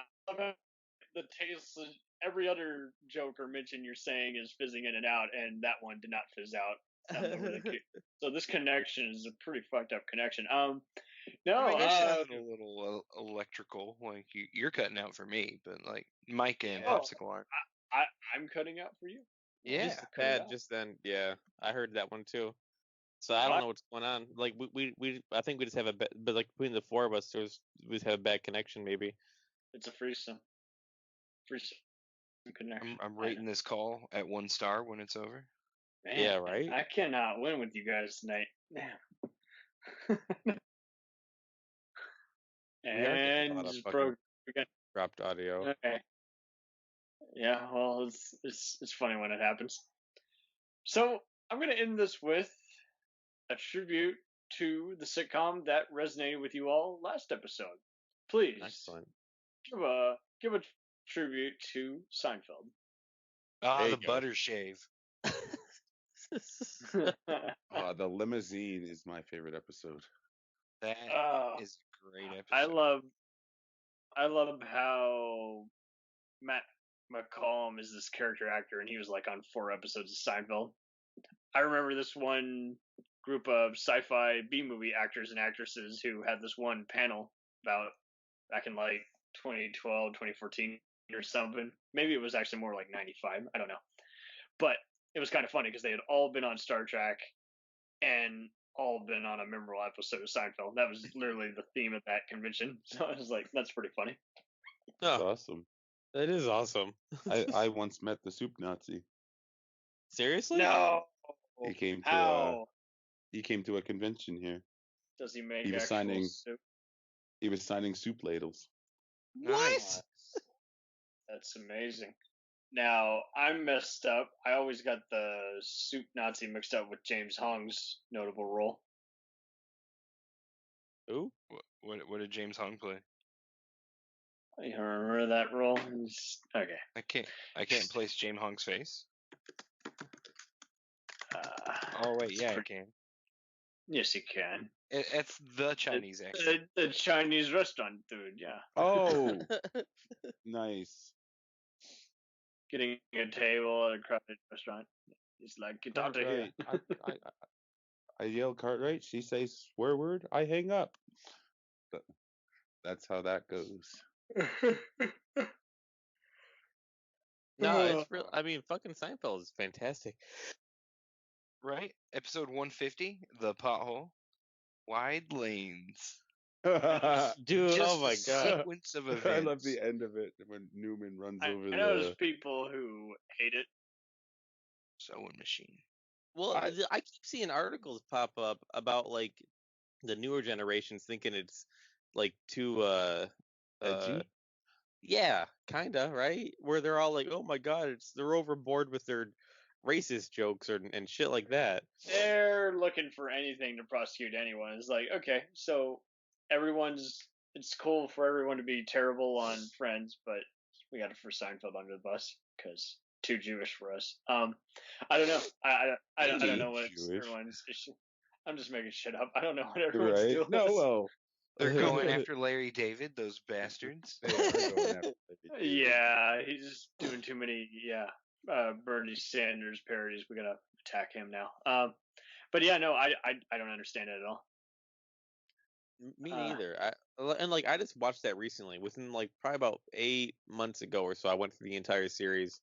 The taste of every other joke or mention you're saying is fizzing in and out, and that one did not fizz out. So this connection is a pretty fucked up connection. No, I mean, you're sounding a little electrical. Like you're cutting out for me, but like Mike and Popsicle aren't. I'm cutting out for you. Yeah, just bad. Just then, yeah, I heard that one too. So I don't know what's going on. Like we I think we just have but like between the four of us, we just have a bad connection. Maybe it's a threesome. Connection. I'm rating this call at 1 star when it's over. Man, yeah, right. I cannot win with you guys tonight. Damn. And just dropped audio. Okay. Yeah, well, it's funny when it happens. So I'm gonna end this with a tribute to the sitcom that resonated with you all last episode. Please, excellent. Give a tribute to Seinfeld. The butter shave. The limousine is my favorite episode. That is a great episode. I love how Matt McCallum is this character actor, and he was like on 4 episodes of Seinfeld. I remember this one group of sci-fi B-movie actors and actresses who had this one panel about back in like 2012, 2014 or something. Maybe it was actually more like 95. I don't know. But it was kind of funny because they had all been on Star Trek and all been on a memorable episode of Seinfeld. That was literally the theme of that convention. So I was like, that's pretty funny. That's awesome. That is awesome. I once met the soup Nazi. Seriously? No. He came to a convention here. Does he make? He was soup? He was signing soup ladles. What? That's amazing. Now I'm messed up. I always got the soup Nazi mixed up with James Hong's notable role. Who? What did James Hong play? You remember that role? Okay. I can't place James Hong's face. Oh wait, yeah, I can. Yes, you can. It's the Chinese accent. The Chinese restaurant dude, yeah. Oh, nice. Getting a table at a crowded restaurant. He's like, get out of here. I yell Cartwright. She says swear word. I hang up. That's how that goes. No, it's real. I mean, fucking Seinfeld is fantastic. Right? Episode 150, The Pothole. Wide lanes. Dude, Just oh my the god. sequence of events. I love the end of it when Newman runs over I know there's the. people who hate it. Sewing machine. Well, I keep seeing articles pop up about like the newer generations thinking it's like too Edgy? yeah, kinda, right? Where they're all like, oh my god, they're overboard with their racist jokes and shit like that. They're looking for anything to prosecute anyone. It's like, okay, so it's cool for everyone to be terrible on Friends, but we got to throw Seinfeld under the bus because too Jewish for us. I don't know. I don't know what everyone's issue. I'm just making shit up. I don't know what everyone's Right? doing. No, well. They're going after Larry David, those bastards. They are going after Larry David. Yeah, he's doing too many. Bernie Sanders parodies. We gotta attack him now. But yeah, no, I don't understand it at all. Me neither. I just watched that recently, within like probably about 8 months ago or so. I went through the entire series,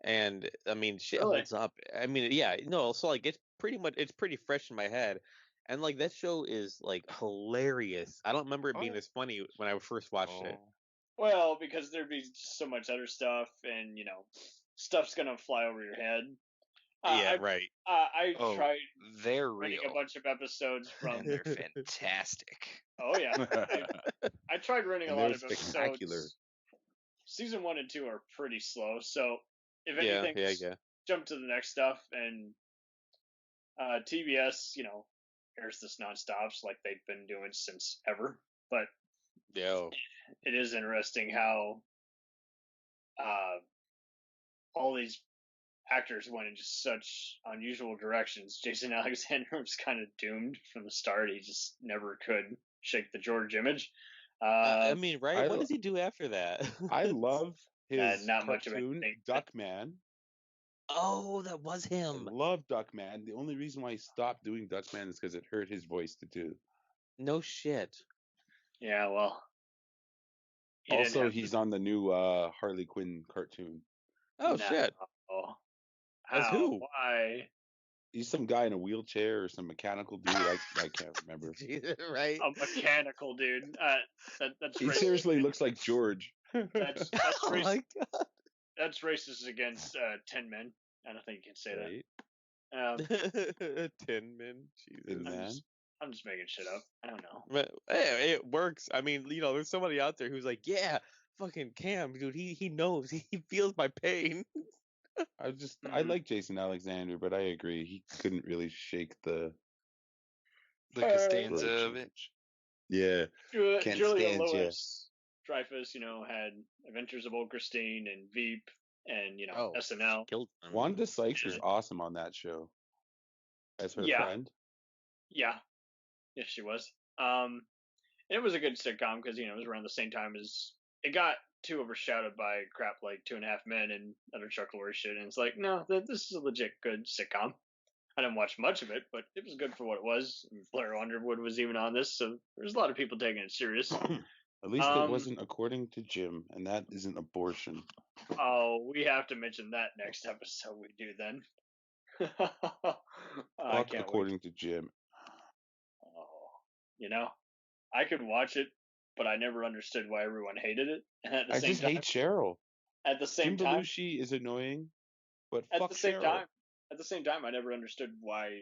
and I mean, shit Really? holds up. I mean, yeah, no, so like it's pretty fresh in my head, and like that show is like hilarious. I don't remember it being this funny when I first watched it. Well, because there'd be so much other stuff, and stuff's gonna fly over your head. Yeah, right. I tried. They're reading real. a bunch of episodes from. And they're fantastic. Oh yeah, I tried running And a lot they're of spectacular. episodes. Season 1 and 2 are pretty slow, so if Yeah, anything, yeah, just yeah. jump to the next stuff. And TBS, airs this nonstops like they've been doing since ever. But Yeah. it is interesting how all these actors went in just such unusual directions. Jason Alexander was kind of doomed from the start. He just never could shake the George image. I mean, right? What does he do after that? I love his not much of cartoon, anything. Duckman. Oh, that was him. I love Duckman. The only reason why he stopped doing Duckman is because it hurt his voice to do. No shit. Yeah, well. Also, he's on the new Harley Quinn cartoon. Oh shit. As who? Why? He's some guy in a wheelchair or some mechanical dude. I can't remember. Right? A mechanical dude. That's He racist. seriously looks like George. That's Oh racist. my god. That's racist against 10 men. I don't think you can say Right? that. 10 men. Jesus. I'm just making shit up. I don't know. But hey, it works. I mean, there's somebody out there who's like, yeah, fucking Cam, dude. He knows. He feels my pain. I like Jason Alexander, but I agree he couldn't really shake the Costanza of it. Yeah, can't Julia stand you. Louis Dreyfus, had Adventures of Old Christine and Veep and SNL. Wanda Sykes was awesome on that show as her friend. Yeah, yes, she was. And it was a good sitcom because it was around the same time as it got too overshadowed by crap like 2.5 Men and other Chuck Lorre shit. And it's like, no, this is a legit good sitcom. I didn't watch much of it, but it was good for what it was. And Blair Underwood was even on this, so there's a lot of people taking it serious. At least it wasn't according to Jim, and that isn't abortion. Oh, we have to mention that next episode we do then. Fuck according to Jim. Oh, I could watch it, but I never understood why everyone hated it. And at the I same just time, hate Cheryl. At the same Jim time, Belushi is annoying, but at fuck the same Cheryl. time, I never understood why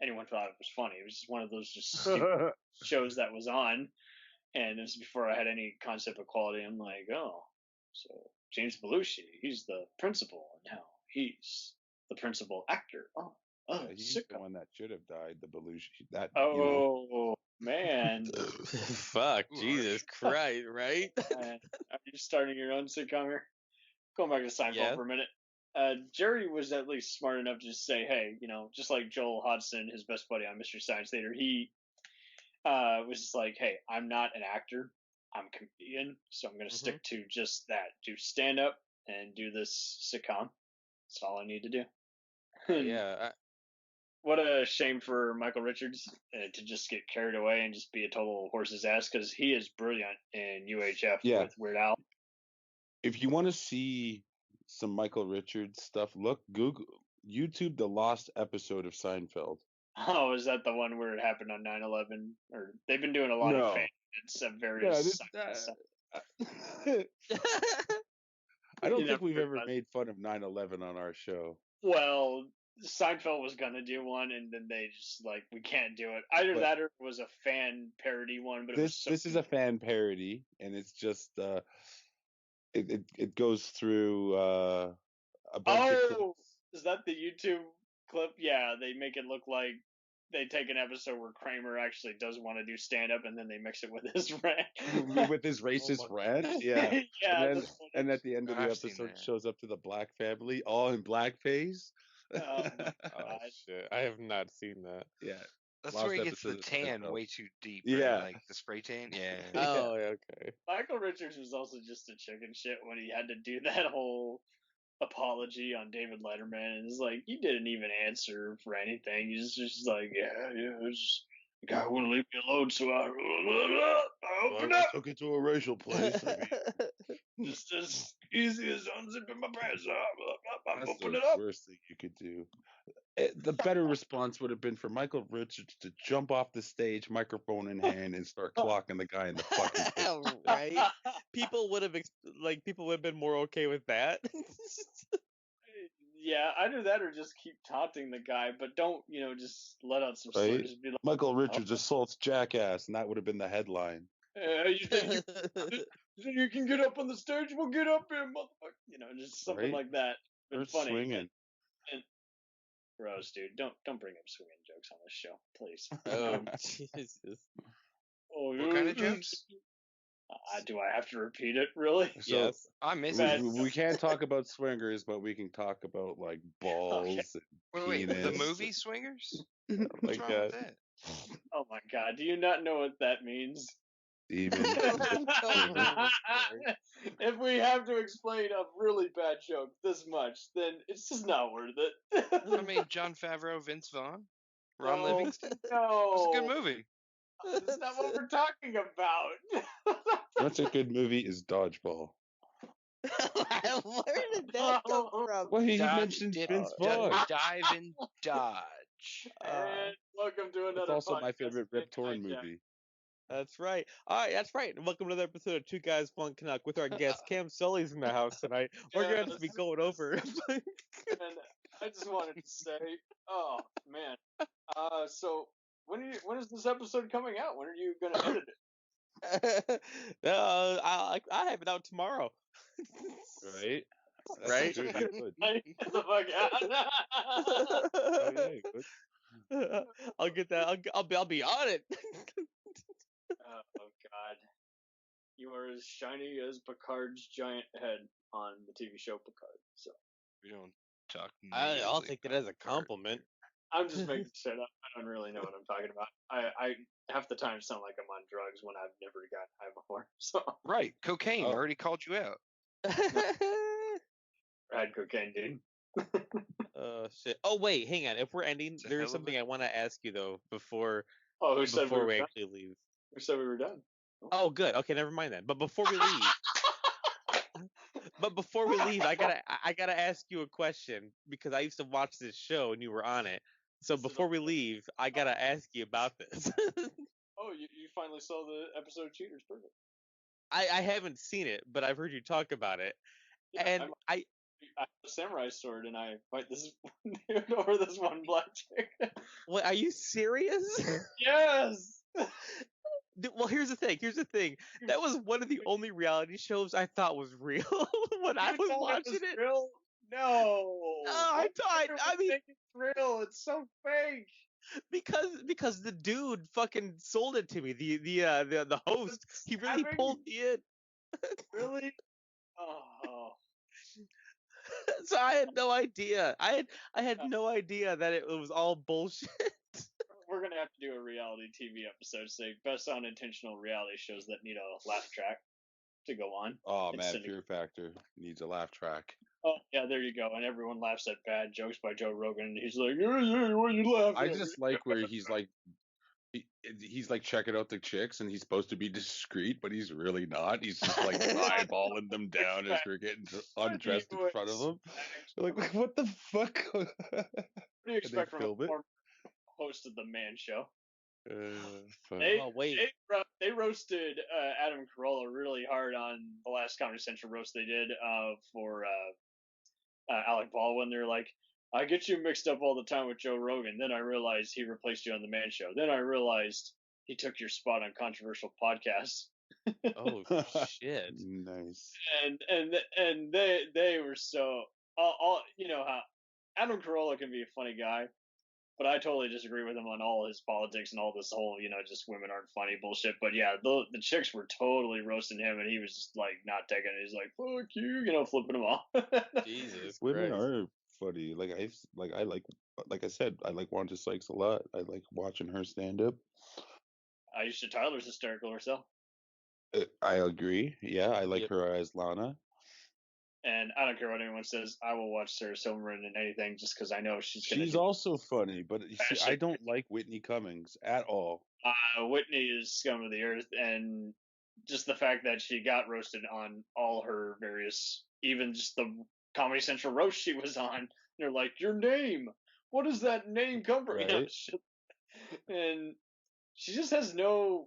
anyone thought it was funny. It was just one of those just stupid shows that was on, and this is before I had any concept of quality. I'm like, oh, so James Belushi, he's the principal now. He's the principal actor. Oh, Yeah, he's the one that should have died. The Belushi. Oh man! Fuck, Jesus Christ, right? Man, are you starting your own sitcom here? Going back to Seinfeld Yeah. for a minute. Jerry was at least smart enough to just say, hey, just like Joel Hodgson, his best buddy on Mystery Science Theater, he was just like, hey, I'm not an actor. I'm a comedian, so I'm going to stick to just that. Do stand-up and do this sitcom. That's all I need to do. Yeah. What a shame for Michael Richards to just get carried away and just be a total horse's ass, because he is brilliant in UHF with Weird Al. If you want to see some Michael Richards stuff, Google YouTube the lost episode of Seinfeld. Oh, is that the one where it happened on 9/11? Or they've been doing a lot of fan It's a very. I don't You think know, we've ever made fun of 9/11 on our show. Well, Seinfeld was gonna do one, and then they just like we can't do it. Either that or it was a fan parody one, but This is a fan parody, and it's just it goes through a bunch of clips. Is that the YouTube clip? Yeah, they make it look like they take an episode where Kramer actually does want to do stand up, and then they mix it with his rant. With his racist rant, yeah. And at the end of the episode, shows up to the black family, all in blackface. Oh shit! I have not seen that. Yeah, that's where he gets the tan way too deep. Yeah, right? Like the spray tan. Yeah. Oh, okay. Michael Richards was also just a chicken shit when he had to do that whole apology on David Letterman, and it's like you didn't even answer for anything. You just like, it's the guy wouldn't leave me alone, so I opened up. Took it to a racial place. Just as easy as unzipping my pants up. That's Open the it up. worst thing you could do. The better response would have been for Michael Richards to jump off the stage, microphone in hand, and start clocking the guy in the fucking face. Right? People would have been more okay with that. Yeah, either that or just keep taunting the guy, but don't just let out some slurs. Be like, Michael Richards assaults jackass, and that would have been the headline. You think you can get up on the stage? We'll get up here, motherfucker. Just something like that. Been funny. Swinging. And gross, dude. Don't bring up swinging jokes on this show, please. Oh Jesus! What kind of jokes? Do I have to repeat it? Really? So, yes. I miss it. We can't talk about swingers, but we can talk about like balls. Okay. Wait, the penis. movie Swingers? Oh What's wrong with that? Oh my god! Do you not know what that means? Even if we have to explain a really bad joke this much, then it's just not worth it. I mean, Jon Favreau, Vince Vaughn, Ron Livingston. No, it's a good movie. That's not what we're talking about. What's a good movie is Dodgeball. Where did that come from? Well, he mentioned Vince Vaughn. Dive and dodge. And welcome to another. It's also podcast. my favorite Rip Torn movie. That's right. All right, that's right. And welcome to another episode of Two Guys One Canuck with our guest Cam Sully's in the house tonight. We're going to be going over. And I just wanted to say, oh man. So when is this episode coming out? When are you going to edit it? I have it out tomorrow. Right. Right. Get the fuck out. I'll get that. I'll be on it. Oh God, you are as shiny as Picard's giant head on the TV show Picard. So we don't talk. I'll take that as a compliment. I'm just making shit up. I don't really know what I'm talking about. I half the time sound like I'm on drugs when I've never gotten high before. So right, cocaine. Already called you out. Rad cocaine, dude. Shit. Oh wait, hang on. If we're ending, there's something I want to ask you though before. Who said before we done? actually leave? Who said we were done? Oh, good. Okay, never mind then. But before we leave, I gotta ask you a question because I used to watch this show and you were on it. So before we leave, I gotta ask you about this. Oh, you finally saw the episode of Cheaters? Perfect. I haven't seen it, but I've heard you talk about it, and I have a samurai sword and I fight this dude over this one black chick. What? Are you serious? Yes. Well, here's the thing. That was one of the only reality shows I thought was real when I was watching it. Real? No. I mean, it's real. It's so fake. Because the dude fucking sold it to me. The host, he really pulled me in. Really? Oh. So I had no idea. I had no idea that it was all bullshit. We're gonna have to do a reality TV episode saying best unintentional reality shows that need a laugh track to go on. Oh man, Fear Factor needs a laugh track. Oh yeah, there you go. And everyone laughs at bad jokes by Joe Rogan, and he's like, "Yeah, why you laughing?" I just like where he's like checking out the chicks, and he's supposed to be discreet, but he's really not. He's just like eyeballing them down as they're getting undressed in front of him. Like, what the fuck? What do you expect from a host of the Man Show? They roasted Adam Carolla really hard on the last Comedy Central roast they did for Alec Baldwin. They're like, I get you mixed up all the time with Joe Rogan. Then I realized he replaced you on the Man Show. Then I realized he took your spot on controversial podcasts. Oh shit! Nice. And they were so all you know how Adam Carolla can be a funny guy, but I totally disagree with him on all his politics and all this whole just women aren't funny bullshit. But yeah, the chicks were totally roasting him, and he was just like not taking it. He's like fuck you, flipping them off. Jesus Women Christ. are funny. Like I said, I like Wanda Sykes a lot. I like watching her stand up. Aisha Tyler's hysterical herself. I agree. Yeah, I like her as Lana. And I don't care what anyone says. I will watch Sarah Silverman in anything just because I know she's also funny. But see, I don't like Whitney Cummings at all. Whitney is scum of the earth, and just the fact that she got roasted on all her various, even just the Comedy Central roast she was on. They're like, your name. What does that name come from? Right. And she just has no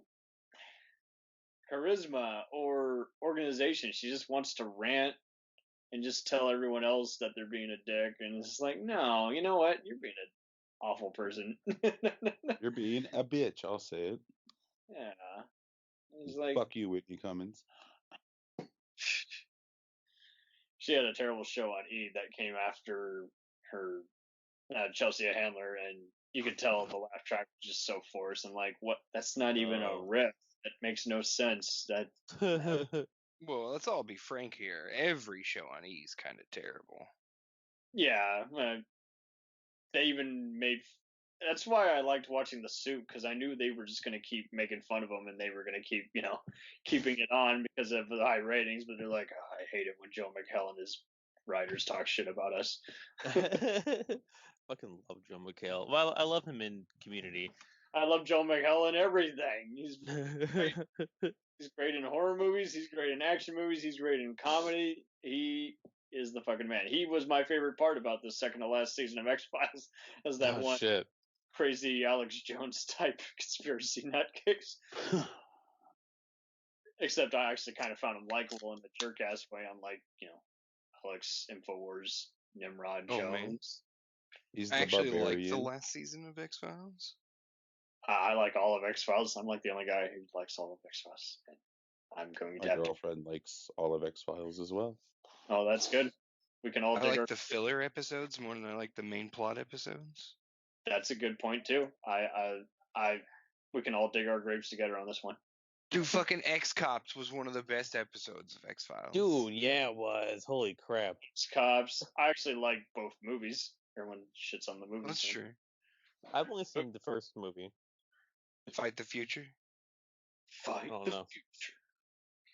charisma or organization. She just wants to rant and just tell everyone else that they're being a dick, and it's like, no, you know what? You're being an awful person. You're being a bitch. I'll say it. Yeah. It's like, fuck you, Whitney Cummings. She had a terrible show on E that came after her Chelsea Handler, and you could tell the laugh track was just so forced. And like, what? That's not even a riff. That makes no sense. Well, let's all be frank here. Every show on E is kind of terrible. Yeah, they even made. That's why I liked watching The Soup, because I knew they were just going to keep making fun of them, and they were going to keep, keeping it on because of the high ratings. But they're like, oh, I hate it when Joe McHale and his writers talk shit about us. Fucking love Joe McHale. Well, I love him in Community. I love Joe McHale in everything. He's great. He's great in horror movies. He's great in action movies. He's great in comedy. He is the fucking man. He was my favorite part about the second to last season of X-Files, as that one crazy Alex Jones type conspiracy nutcase. Except I actually kind of found him likable in the jerk-ass way, unlike, Alex Infowars Nimrod Jones. Man. He's I actually liked the last season of X-Files. I like all of X-Files. I'm like the only guy who likes all of X-Files. I'm going to My girlfriend likes all of X-Files as well. Oh, that's good. We can all I like the filler episodes more than I like the main plot episodes. That's a good point too. We can all dig our graves together on this one. Dude, fucking X-Cops was one of the best episodes of X-Files. Dude, yeah, it was. Holy crap. X-Cops. I actually like both movies. Everyone shits on the movies. That's true. I've only seen the first movie. Fight the Future? Fight the Future.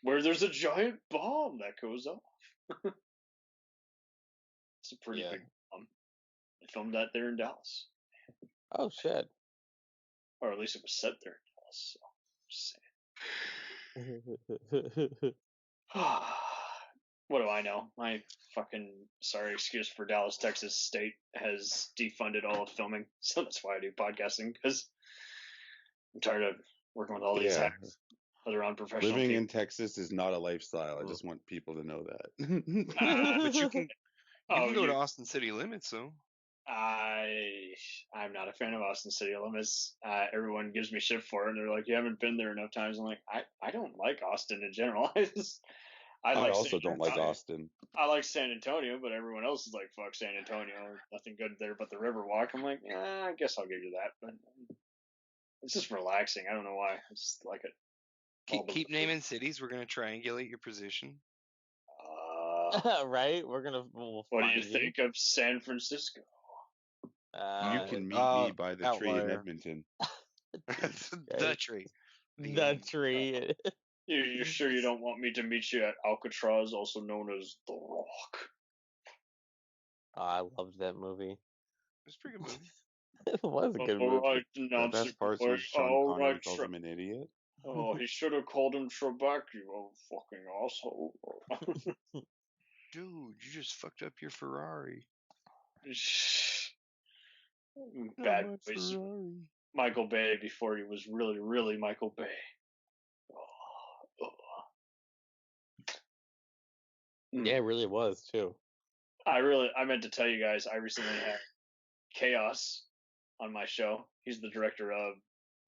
Where there's a giant bomb that goes off. It's a pretty big bomb. They filmed that there in Dallas. Oh, shit. Or at least it was set there in Dallas. So, just saying. What do I know? My fucking sorry excuse for Dallas, Texas State has defunded all of filming. So that's why I do podcasting, because I'm tired of working with all these other unprofessional Living people. in Texas is not a lifestyle. I just want people to know that. But you can go to Austin City Limits, though. I'm not a fan of Austin City Limits. Everyone gives me shit for it, and they're like, you haven't been there enough times. I'm like, I don't like Austin in general. I also don't like Austin. I like San Antonio, but everyone else is like, fuck San Antonio. Nothing good there but the Riverwalk. I'm like, I guess I'll give you that. But it's just relaxing. I don't know why. I just like it. Keep naming cities. We're going to triangulate your position. Right? We're going to... What do you think of San Francisco? You can meet me by the tree in Edmonton. The tree. The tree. You're sure you don't want me to meet you at Alcatraz, also known as The Rock? Oh, I loved that movie. It was a pretty good movie. It was a good movie. Right, the best parts was Sean Connery calls him an idiot. Oh, he should have called him Trebek, you old fucking asshole. Dude, you just fucked up your Ferrari. Bad boys. Michael Bay before he was really, really Michael Bay. Yeah, it really was too. I meant to tell you guys, I recently had Chaos on my show. He's the director of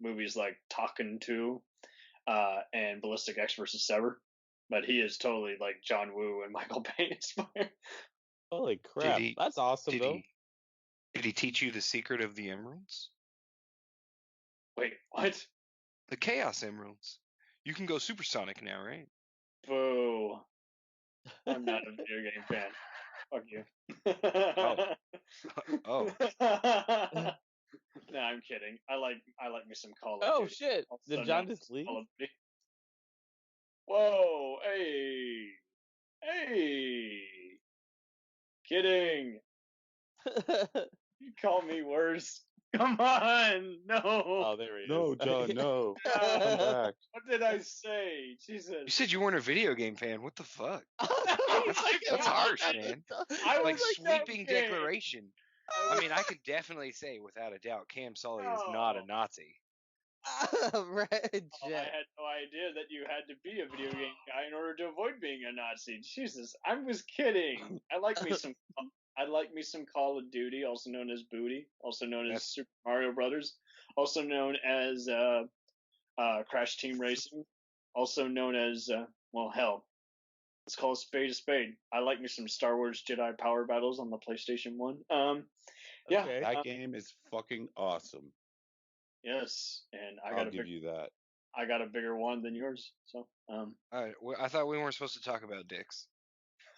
movies like Talkin' To and Ballistic X vs. Sever. But he is totally like John Woo and Michael Bay inspired. Holy crap. That's awesome, though. Did he teach you the secret of the emeralds? Wait, what? The Chaos Emeralds. You can go supersonic now, right? Boo. I'm not a video game fan. Fuck you. Oh. No, I'm kidding. I like me some Call of Oh Duty. shit! Did John just leave? Whoa! Hey! Kidding. You call me worse. Come on! No! Oh, there he is. No, John, no. Come back. What did I say? Jesus. You said you weren't a video game fan. What the fuck? That's harsh, man. I Like was sweeping okay. declaration. I mean, I could definitely say without a doubt, Cam Sully is not a Nazi. Red I Jet. had no idea that you had to be a video game guy in order to avoid being a Nazi. Jesus, I was kidding. I like me some Call of Duty, also known as Booty, also known as Super Mario Brothers, also known as Crash Team Racing, also known as well, hell, let's call a spade. I like me some Star Wars Jedi Power Battles on the PlayStation 1. Yeah, Okay. That game is fucking awesome. yes, and I'll give you that. I got a bigger one than yours, so All right, well, I thought we weren't supposed to talk about dicks.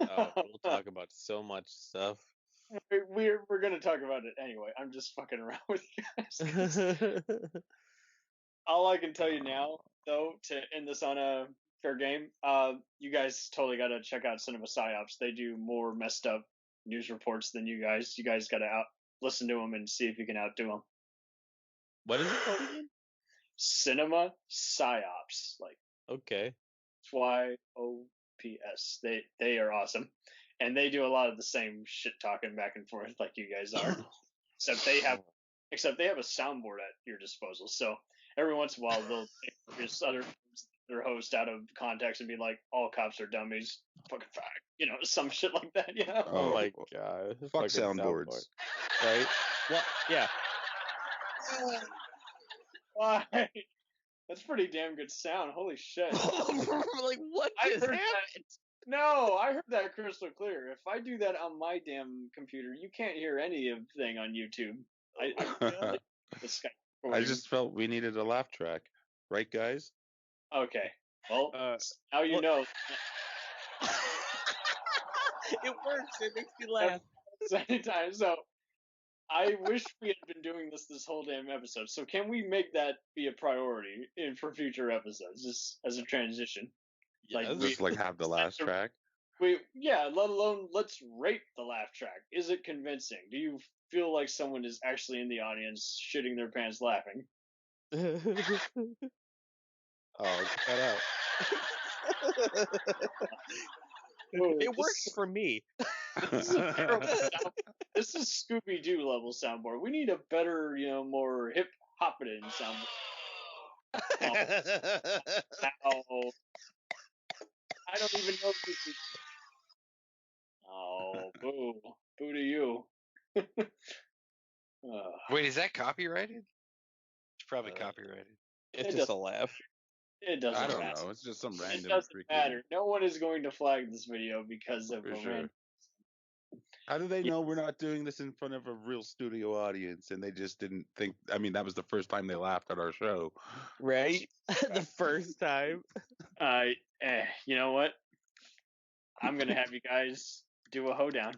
We'll talk about so much stuff. We're gonna talk about it anyway. I'm just fucking around with you guys. All I can tell you now, though, to end this on a fair game, you guys totally gotta check out Cinema Psyops. They do more messed up news reports than you guys. You guys gotta listen to them and see if you can outdo them. What is it called again? Cinema Psyops, like Okay. YOPS. They are awesome, and they do a lot of the same shit talking back and forth like you guys are, except they have a soundboard at your disposal. So every once in a while they'll take their host out of context and be like, "All cops are dummies," fucking fact, some shit like that. Oh my god. Fuck Fucking soundboards. Right? Well, yeah. Why? That's pretty damn good sound. Holy shit. Like, what just happened? No, I heard that crystal clear. If I do that on my damn computer, you can't hear anything on YouTube. I just felt we needed a laugh track. Right, guys? Okay. Well, now you know. It works. It makes me laugh. Anytime. So, I wish we had been doing this whole damn episode. So can we make that be a priority for future episodes, just as a transition? Just have the last track. Let alone let's rate the laugh track. Is it convincing? Do you feel like someone is actually in the audience shitting their pants laughing? Oh, cut out. It works for me. This is a terrible sound. This is Scooby-Doo level soundboard. We need a better, more hip hopping soundboard. Oh. I don't even know if this is. Oh, boo. Boo to you. Wait, is that copyrighted? It's probably copyrighted. It's just a laugh. It doesn't matter. I don't know. It's just some random. It doesn't matter. No one is going to flag this video because of random. How do they know we're not doing this in front of a real studio audience and they just didn't think? I mean, that was the first time they laughed at our show. Right? The first time. You know what? I'm going to have you guys do a hoedown.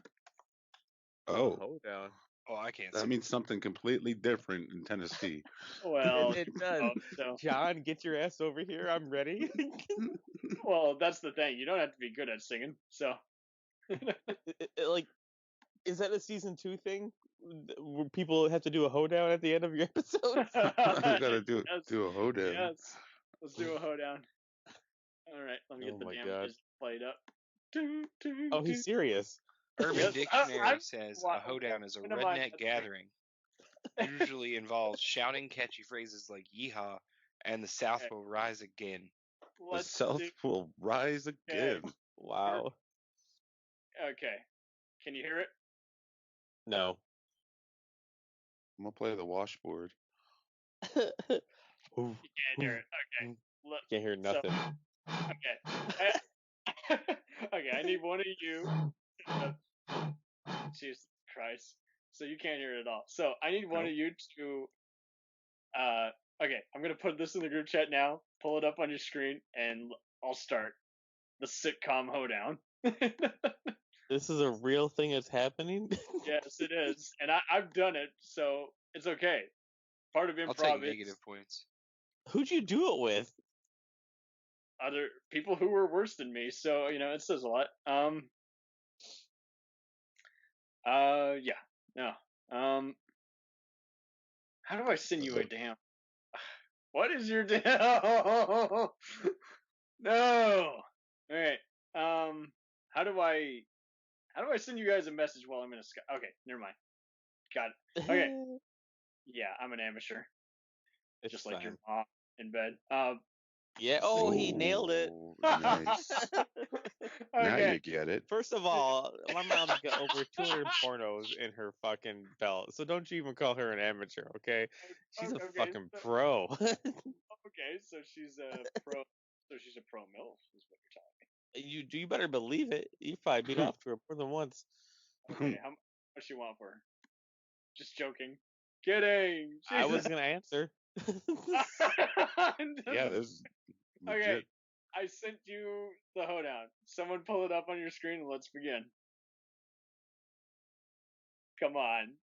Oh. Hoedown. Oh, I can't. That means something completely different in Tennessee. Well, it does. John, get your ass over here. I'm ready. Well, that's the thing. You don't have to be good at singing, so. Is that a season 2 thing? Where people have to do a hoedown at the end of your episodes? You gotta do a hoedown. Yes. Let's do a hoedown. All right, let me get the damn music played up. Oh, he's serious. Urban Dictionary says a hoedown is a redneck gathering. usually involves shouting catchy phrases like "Yeehaw" and "The South will rise again." The South will rise again. Wow. Okay. Can you hear it? No. I'm gonna play the washboard. You can't hear it. Okay. Can't hear nothing. Okay. Okay, I need one of you. Jesus Christ. So you can't hear it at all. So I need one of you to. Okay, I'm gonna put this in the group chat now. Pull it up on your screen, and I'll start the sitcom Hoedown. This is a real thing that's happening? Yes, it is, and I've done it, so it's okay. Part of improv I'll take is negative points. Who'd you do it with? other people who were worse than me, so it says a lot. Yeah, no. How do I send you a damn? What is your damn? No. All right. How do I send you guys a message while I'm in a Skype? Okay, never mind. Got it. Okay. Yeah, I'm an amateur. It's just like fine. your mom in bed. Yeah. Oh, he nailed it. Nice. Now Okay. you get it. First of all, my mom's got over 200 pornos in her fucking belt, so don't you even call her an amateur, okay? She's a fucking pro. Okay, so she's a pro. So she's a pro MILF, is what you're telling me. You better believe it. You probably beat off to her more than once. Okay, how much you want for her? Just joking. Kidding. I was gonna answer. Yeah, this is legit. Okay, I sent you the Hoedown. Someone pull it up on your screen and let's begin. Come on.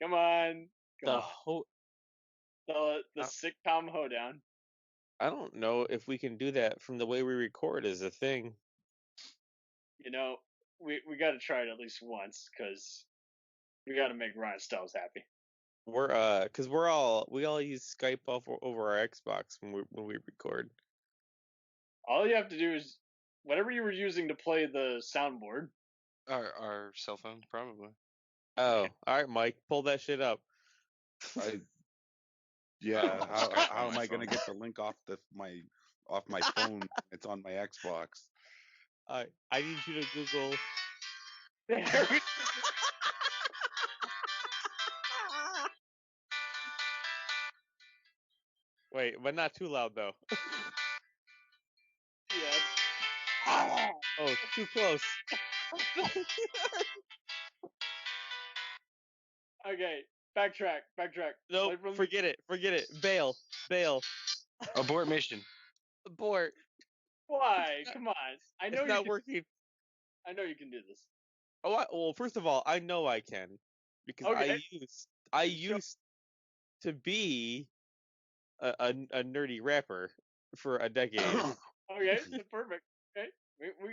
Come on. Come on. The sitcom Hoedown. I don't know if we can do that from the way we record is a thing. We got to try it at least once because we got to make Ryan Stiles happy. Cause we all use Skype over our Xbox when we record. All you have to do is whatever you were using to play the soundboard. Our cell phones, probably. Oh, all right, Mike, pull that shit up. Yeah, how am I gonna get the link off my phone? It's on my Xbox. I need you to Google. Wait, but not too loud though. Yeah. Oh, too close. Okay, backtrack. Nope, forget it. Bail. Abort mission. Abort. Why? Come on. I know it's not working. I know you can do this. Oh, well, first of all, I know I can because I used to be a nerdy rapper for a decade. Okay, perfect. Okay,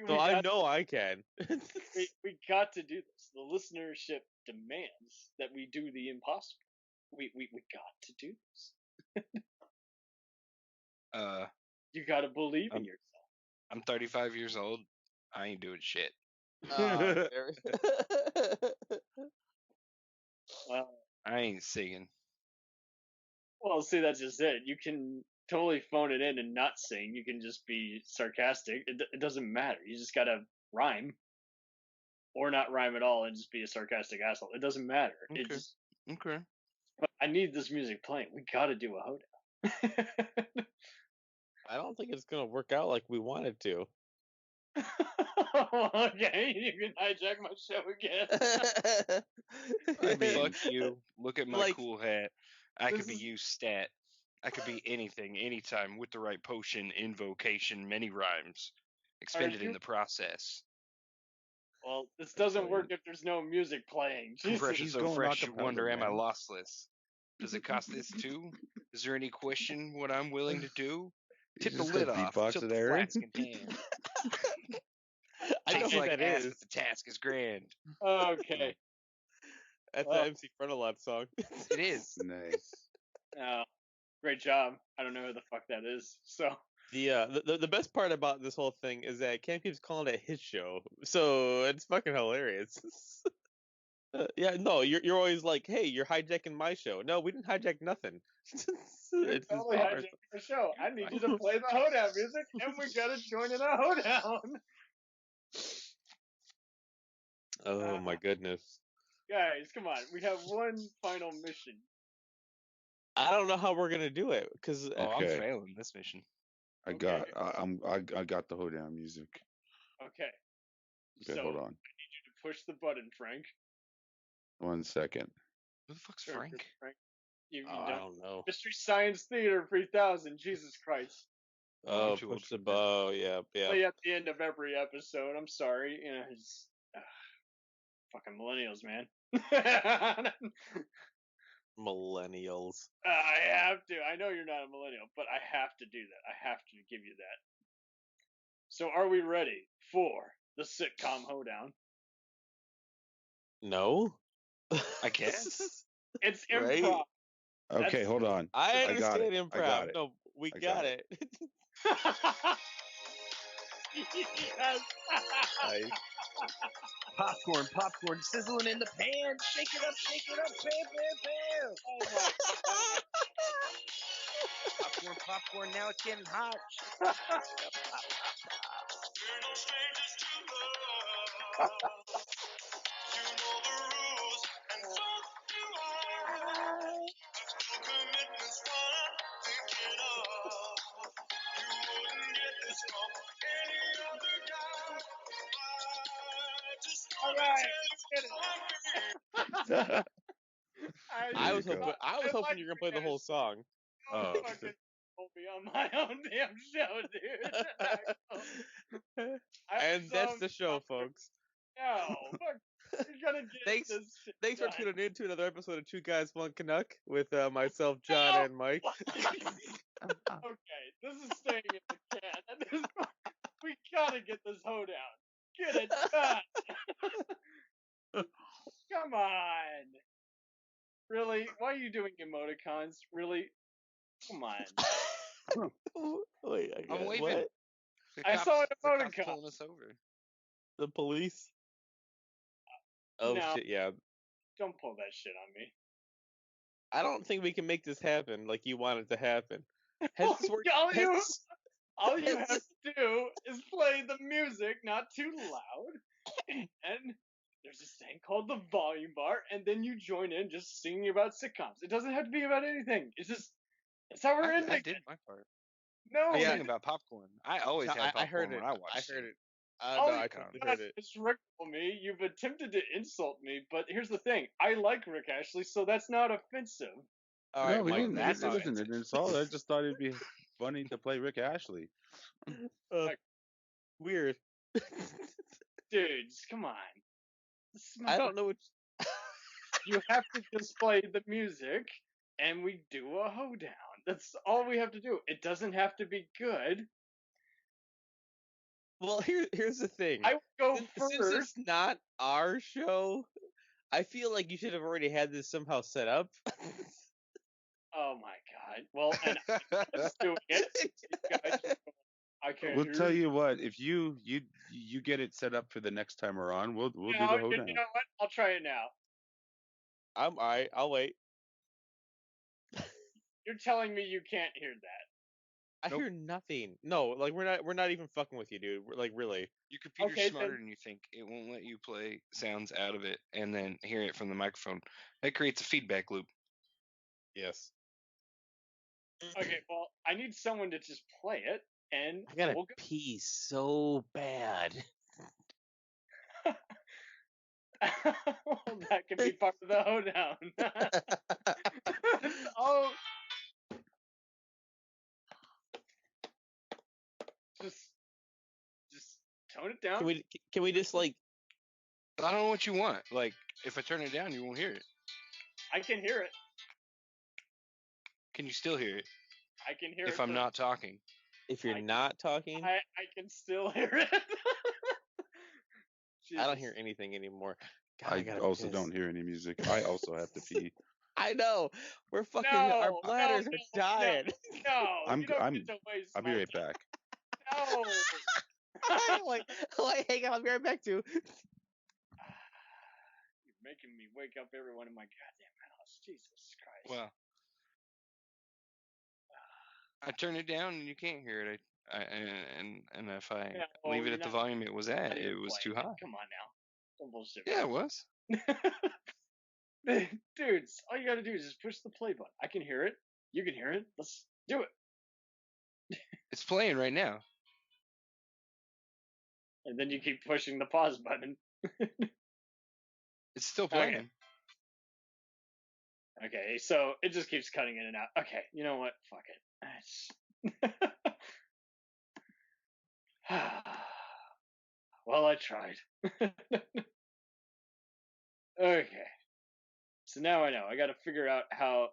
so I know I can. we got to do this. The listenership demands that we do the impossible. We got to do this. You got to believe in yourself. I'm 35 years old. I ain't doing shit. I ain't singing. Well, see, that's just it. You can totally phone it in and not sing. You can just be sarcastic. It doesn't matter. You just gotta rhyme, or not rhyme at all and just be a sarcastic asshole. It doesn't matter. Okay. Okay. But I need this music playing. We gotta do a Hoedown. I don't think it's gonna work out like we wanted to. Okay, you can hijack my show again. I mean, fuck you. Look at my cool hat. I could be you stat. I could be anything, anytime, with the right potion, invocation, many rhymes. Expended in the process. Well, this doesn't work if there's no music playing. Compression so fresh, you wonder, am I lossless? Does it cost this too? Is there any question what I'm willing to do? Tip the lid off, tilt the flask in hand. I know what that is. But the task is grand. Okay. That's an MC Frontalot song. It is. Nice. Great job. I don't know who the fuck that is. So the best part about this whole thing is that Cam keeps calling it his show, so it's fucking hilarious. Yeah, no, you're always like, hey, you're hijacking my show. No, we didn't hijack nothing. It's totally ours. hijacking the show. I need you to play the Hoedown music, and we gotta join in a Hoedown. Oh my goodness. Guys, come on. We have one final mission. I don't know how we're gonna do it because I'm failing this mission. I got the Hoedown music. Okay. Okay, hold on. I need you to push the button, Frank. 1 second. Who the fuck's Frank? You I don't know. Mystery Science Theater 3000. Jesus Christ. Oh, push the bow. Yeah. Play at the end of every episode. I'm sorry. You know, it's fucking millennials, man. Millennials. I have to. I know you're not a millennial, but I have to do that. I have to give you that. So, are we ready for the sitcom Hoedown? No. I guess. It's improv. Right? Okay, hold on. I understand improv. I got it. No, we got it. Yes. Nice. Popcorn sizzling in the pan. Shake it up, bam, bam, bam. Oh my God. Popcorn, now it's getting hot. All right. I was hoping you were gonna play the whole song. Oh, fucking told me on my own damn show, dude. And that's the show, folks. No, fuck. You're gonna get Thanks this for tuning in to another episode of Two Guys One Canuck with myself, John, and Mike. Okay, this is staying in the can. At this point, we gotta get this Hoedown. Get it done. Come on. Really? Why are you doing emoticons? Really? Come on. Wait, I'm waving. What? I saw an The cops emoticon. pulling us over. The police? Oh No. shit! Yeah. Don't pull that shit on me. I don't think we can make this happen like you want it to happen. All you have to do is play the music not too loud, and there's this thing called the volume bar, and then you join in just singing about sitcoms. It doesn't have to be about anything. It's how we're ending. I did my part. No, I sang about popcorn. I always had popcorn I heard it. when I watched I heard it. Oh, no, I totally heard it. It's RickRoll me. You've attempted to insult me, but here's the thing. I like Rick Ashley, so that's not offensive. All right, no, Mike, it wasn't an insult. I just thought it'd be funny to play Rick Ashley. Weird. Dudes, come on. I don't know what... You have to just play the music, and we do a Hoedown. That's all we have to do. It doesn't have to be good. Well, here's the thing. I would go first. Since it's not our show, I feel like you should have already had this somehow set up. Oh my god. Well, and let's do it. You guys, I can't. We'll tell you what. If you get it set up for the next time we're on, we'll do the Hoedown. You know what? I'll try it now. I'm alright. I'll wait. You're telling me you can't hear that? I hear nothing. No, like we're not even fucking with you, dude. We're, like, really. Your computer's smarter than you think. It won't let you play sounds out of it and then hear it from the microphone. That creates a feedback loop. Yes. Okay, well, I need someone to just play it, and I gotta pee so bad. Well, that could be part of the Hoedown. Oh. Just tone it down. Can we just like? I don't know what you want. Like, if I turn it down, you won't hear it. I can hear it. Can you still hear it? I can hear it. If I'm not talking. If you're not talking, I can still hear it. I don't hear anything anymore. God, I also don't hear any music. I also have to pee. I know. We're fucking. Our bladders are dying. No, I'll be right back. No. Wait, hang on. I'll be right back, too. making me wake up everyone in my goddamn house. Jesus Christ. Well, I turn it down and you can't hear it. And if I leave it at the volume it was at, it was too high. Come on now. Don't bullshit. Yeah, it was. Dudes, all you gotta do is just push the play button. I can hear it. You can hear it. Let's do it. It's playing right now. And then you keep pushing the pause button. It's still playing. Okay, so it just keeps cutting in and out. Okay, you know what? Fuck it. Well, I tried. Okay. So now I know. I gotta figure out how...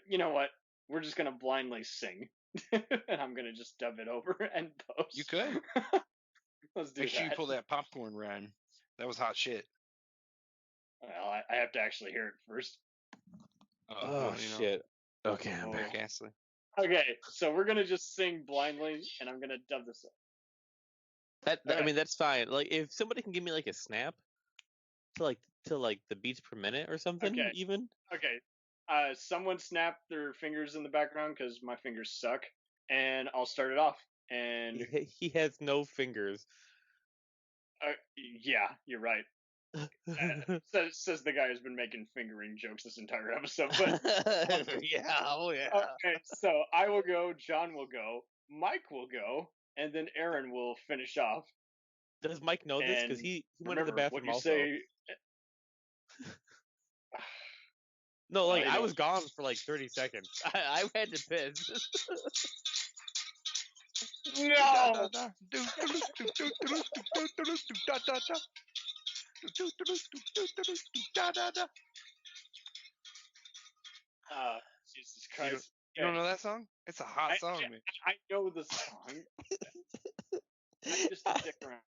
You know what? We're just gonna blindly sing. And I'm gonna just dub it over and post. You could. Let's do Make sure that. you pull that popcorn rhyme. That was hot shit. Well, I have to actually hear it first. Oh, shit. Okay, I'm back. Ghastly. Okay, so we're gonna just sing blindly, and I'm gonna dub this up. I mean, that's fine. Like, if somebody can give me like a snap to the beats per minute or something, Okay. even. Okay. Someone snap their fingers in the background because my fingers suck, and I'll start it off. And He has no fingers. Yeah, you're right. Says the guy who's been making fingering jokes this entire episode. But yeah. Okay, so I will go, John will go, Mike will go, and then Aaron will finish off. Does Mike know this? Because he went to the remember, bathroom what you also. say. No, like I was gone for like 30 seconds. I had to piss. No. Jesus Christ. You don't know that song? It's a hot song, man. I know the song. I'm just a dick around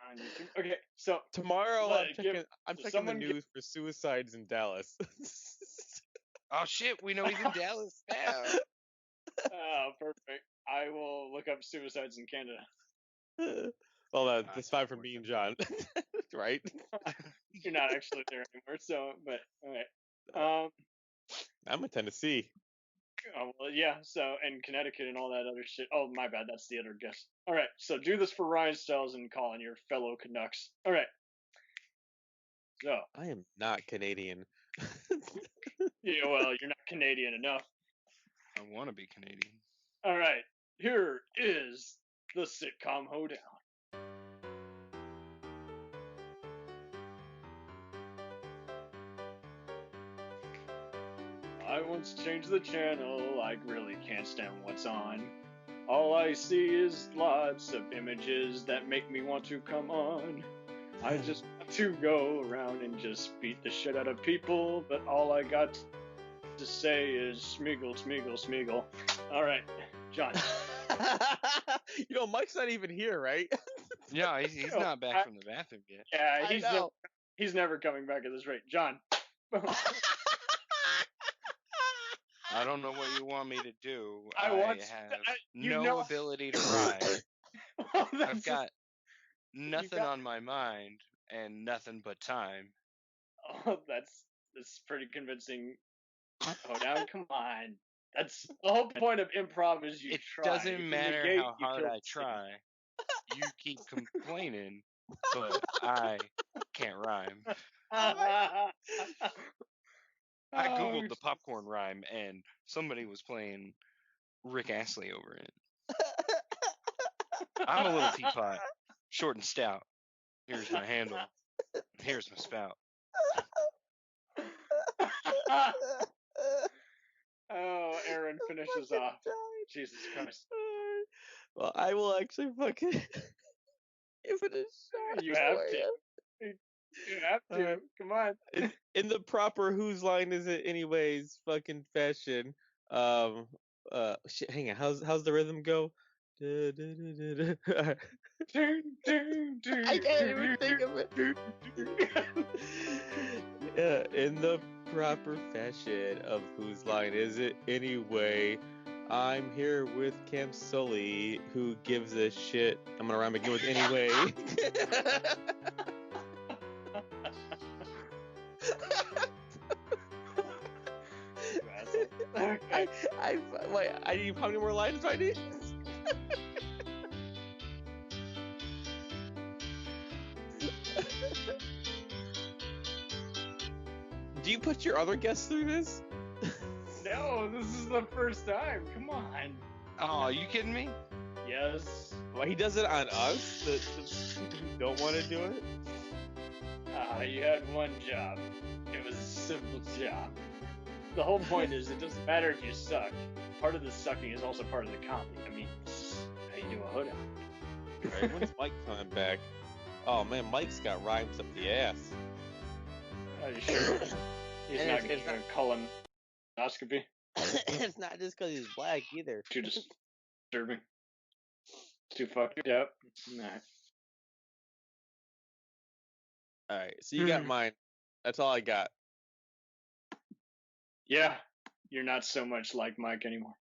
on YouTube. Okay, so tomorrow I'm checking the news for suicides in Dallas. Oh shit, we know he's in Dallas now. Oh, perfect. I will look up suicides in Canada. Well, that's fine for me and John, right? You're not actually there anymore, so, but, alright. I'm in Tennessee. Oh, well, yeah, so, and Connecticut and all that other shit. Oh, my bad, that's the other guess. Alright, so do this for Ryan Styles and Colin, your fellow Canucks. Alright. So. I am not Canadian. Yeah, well, you're not Canadian enough. I want to be Canadian. Alright, here is the sitcom Hoedown. I once changed the channel, I really can't stand what's on. All I see is lots of images that make me want to come on. I just want to go around and just beat the shit out of people, but all I got to say is Smeagol, Smeagol, Smeagol. Alright, John. You know, Mike's not even here, right? Yeah, he's not back from the bathroom yet. Yeah, he's never coming back at this rate. John. I don't know what you want me to do. I have no ability to rhyme. I've got nothing on my mind and nothing but time. Oh, that's pretty convincing. Hoedown, come on. That's the whole point of improv is you try. It doesn't matter how hard I try. You keep complaining, but I can't rhyme. I googled the popcorn rhyme, and somebody was playing Rick Astley over it. I'm a little teapot, short and stout. Here's my handle. Here's my spout. Oh, Aaron finishes off. Jesus Christ. Well, I will actually fucking give it a shot. You have to. You have to. Come on. In the proper whose line is it anyways fucking fashion. Shit, hang on. How's the rhythm go? I can't even think of it. Yeah, in the proper fashion of whose line is it anyway? I'm here with Cam Sully, who gives a shit. I'm gonna rhyme again with anyway. Okay. Wait, I need how many more lines do I need? Do you put your other guests through this? No, this is the first time. Come on. Oh, are you kidding me? Yes. Well, he does it on us, the people who don't want to do it? You had one job. It was a simple job. The whole point is it doesn't matter if you suck. Part of the sucking is also part of the comedy. I mean, how you do a hoedown. Alright, when's Mike coming back? Oh man, Mike's got rhymes up the ass. Are you sure? He's not getting a colonoscopy? It's not just because he's black either. Too disturbing. Too fucked up. Nah. Alright, so you got mine. That's all I got. Yeah, you're not so much like Mike anymore.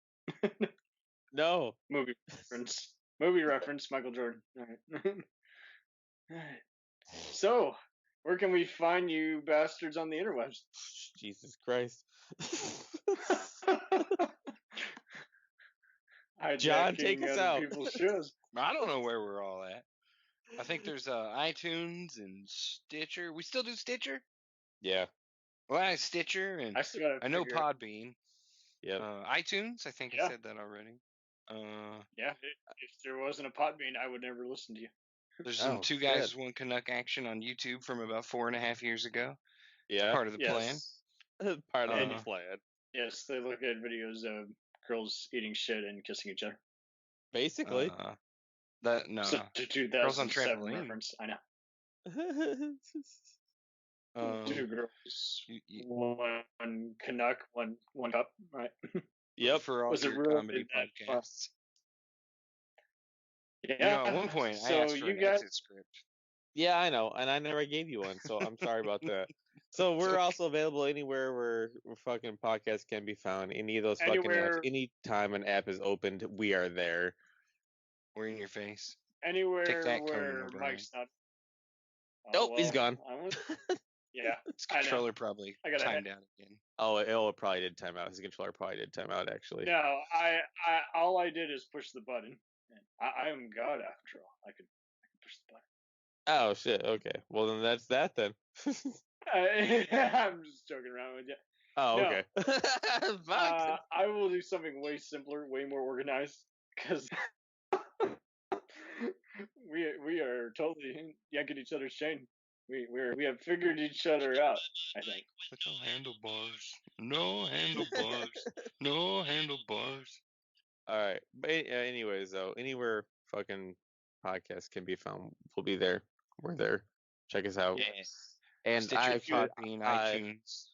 No. Movie reference. Movie reference, Michael Jordan. Alright. So, where can we find you bastards on the interwebs? Jesus Christ. John, take us out. People's shows. I don't know where we're all at. I think there's iTunes and Stitcher. We still do Stitcher? Yeah. Well, I have Stitcher and I know Podbean. Yeah. iTunes, I think I said that already. Yeah, if there wasn't a Podbean, I would never listen to you. There's some Two Guys, One Canuck action on YouTube from about 4.5 years ago. Yeah. Part of the plan. Part of the plan. Yes, they look at videos of girls eating shit and kissing each other. Basically. No. So, to 2007 Girls on trampoline. reference, I know. Um, Two girls, one Canuck, one cup, right? Yep. For all Was it your really comedy that podcasts. Yeah. You know, at one point, I So asked for you an guys- exit script. Yeah, I know, and I never gave you one, so I'm sorry about that. So we're also available anywhere where fucking podcasts can be found. Any of those fucking apps. Any time an app is opened, we are there. We're in your face. Anywhere Take that, where Conan O'Brien. Mike's not. Oh, he's gone. Yeah. His controller probably I gotta timed out again. Oh, it probably did time out. His controller probably did time out, actually. No, I all I did is push the button. And I am God after all. I can push the button. Oh, shit. Okay. Well, then that's that then. I'm just joking around with you. Oh, No. okay. Fuck. I will do something way simpler, way more organized, because we are totally yanking each other's chain. We have figured each other out, I think. No handlebars. No handlebars. No handlebars. All right. But anyways, though, anywhere fucking podcasts can be found, we'll be there. We're there. Check us out. Yeah. And Stitcher, Podbean, iTunes.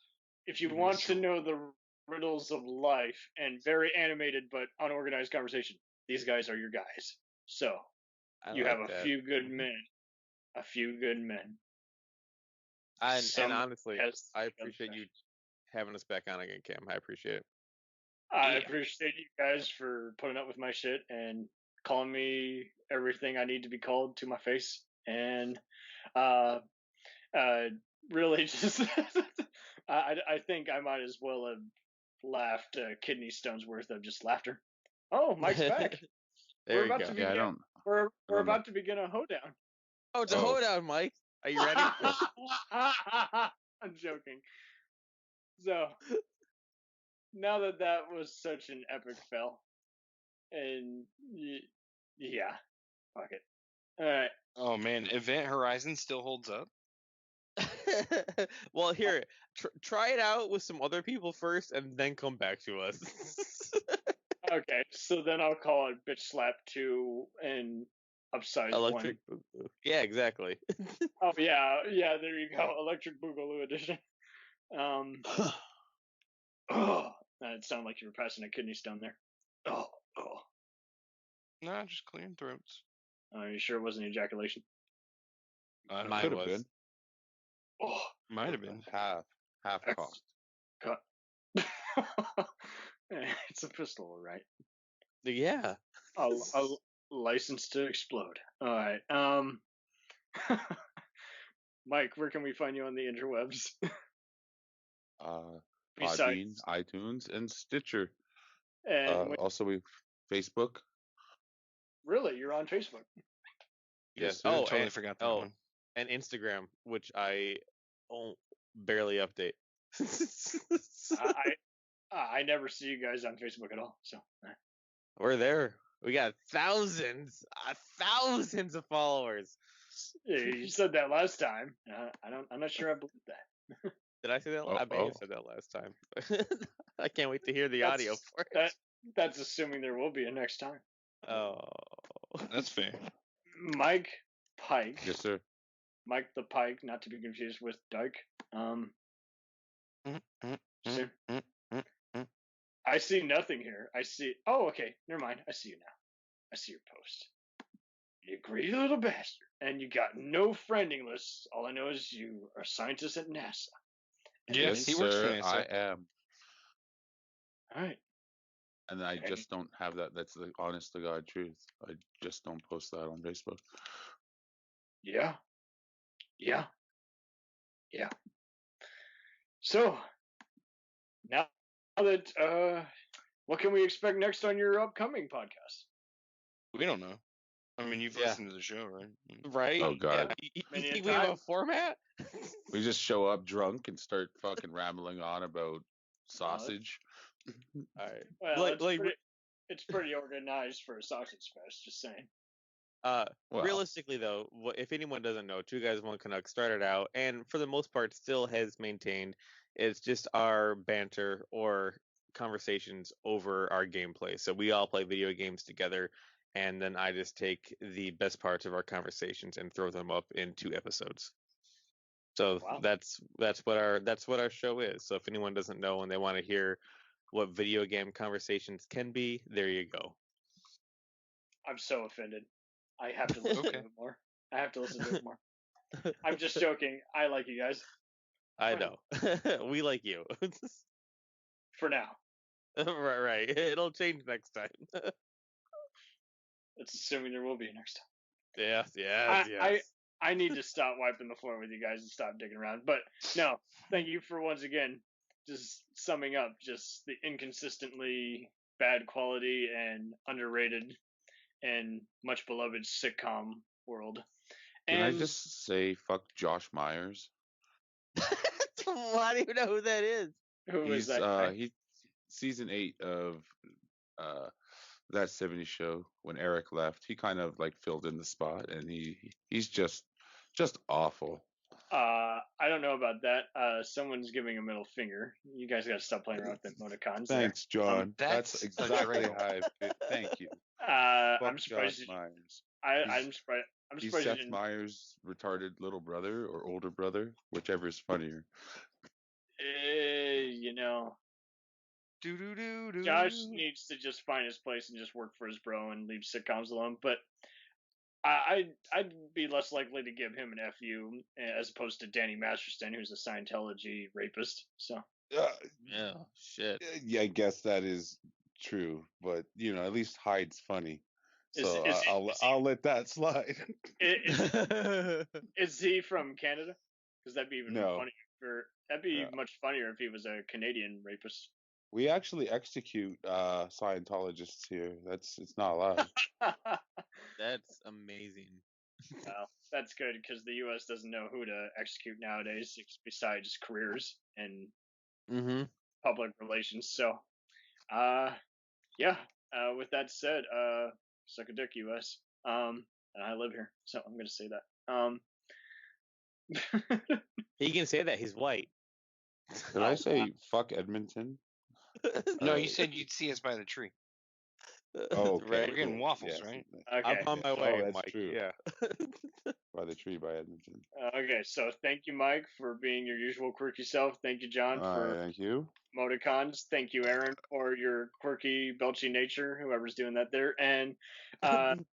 If you want to know the riddles of life and very animated but unorganized conversation, these guys are your guys. So you have a few good men. A few good men. And honestly, I appreciate you having us back on again, Cam. I appreciate it. I appreciate you guys for putting up with my shit and calling me everything I need to be called to my face. And really just I think I might as well have laughed kidney stones worth of just laughter. Oh, Mike's back. There you go. We're about to begin a hoedown. Oh, it's a hoedown, Mike. Are you ready? I'm joking. So now that was such an epic fail, and yeah, fuck it. All right. Oh man, Event Horizon still holds up. Well, here, try it out with some other people first, and then come back to us. Okay, so then I'll call it Bitch Slap 2 and upsize Electric 1. Boogaloo. Yeah, exactly. Oh yeah, there you go, Electric Boogaloo edition. That sounded like you were passing a kidney stone there. Oh. No, just clearing throats. Are you sure it wasn't ejaculation? Mine was. Oh, might have been half cost. Cut. It's a pistol, right? Yeah. A license to explode. All right. Mike, where can we find you on the interwebs? Podbean, iTunes, and Stitcher. And also, we Facebook. Really, you're on Facebook? Yes. I totally forgot that one. And Instagram, which I barely update. I never see you guys on Facebook at all. So we're there. We got thousands of followers. You said that last time. I'm not sure I believe that. Did I say that? I may have said that last time. I can't wait to hear the audio for it. That's assuming there will be a next time. Oh, that's fair. Mike Pike. Yes, sir. Mike the Pike, not to be confused with Dyke. I see nothing here. I see. Oh, okay. Never mind. I see you now. I see your post. You greedy little bastard. And you got no friending lists. All I know is you are a scientist at NASA. Yes, he works for NASA. I am. All right. And I just don't have that. That's the honest to God truth. I just don't post that on Facebook. Yeah. So, now that, what can we expect next on your upcoming podcast? We don't know. I mean, you've listened to the show, right? Right? Oh, God. Yeah. You think we have a format? We just show up drunk and start fucking rambling on about sausage. All right. Well, it's pretty organized for a sausage fest, just saying. Realistically, though, if anyone doesn't know, Two Guys One Canuck started out, and for the most part still has maintained, it's just our banter or conversations over our gameplay. So we all play video games together, and then I just take the best parts of our conversations and throw them up in 2 episodes. So that's what our show is. So if anyone doesn't know and they want to hear what video game conversations can be, there you go. I'm so offended. I have to listen to it more. I have to listen to it more. I'm just joking. I like you guys. I know. We like you. For now. Right. It'll change next time. That's assuming there will be a next time. Yes. I need to stop wiping the floor with you guys and stop digging around. But no, thank you for once again just summing up just the inconsistently bad quality and underrated and much beloved sitcom world. Can I just say fuck Josh Myers? I don't even know who that is. Who is that? He's season 8 of that 70s show. When Eric left, he kind of like filled in the spot, and he's just awful. I don't know about that. Someone's giving a middle finger. You guys got to stop playing around with the emoticons. Thanks, John. That's exactly how I. Thank you. I'm surprised. Josh Myers. I'm surprised. He's Seth Meyers' retarded little brother or older brother, whichever is funnier. You know, Josh needs to just find his place and just work for his bro and leave sitcoms alone. But I'd be less likely to give him an FU as opposed to Danny Masterson, who's a Scientology rapist. So yeah, shit. Yeah, I guess that is true, but at least Hyde's funny. So I'll let that slide. Is he from Canada? Because that'd be even funnier. That'd be much funnier if he was a Canadian rapist. We actually execute Scientologists here. It's not allowed. That's amazing. Well, that's good because the U.S. doesn't know who to execute nowadays besides careers and public relations. So, with that said, suck a dick, U.S. And I live here, so I'm going to say that. He can say that. He's white. Did I say fuck Edmonton? No, you said you'd see us by the tree. Oh, okay. Right. We're getting waffles, right? Okay. I'm on my way, that's Mike. true. Yeah. By the tree by Edmonton. Okay, so thank you, Mike, for being your usual quirky self. Thank you, John, for thank you. emoticons. Thank you, Aaron, for your quirky, belchy nature, whoever's doing that there. And and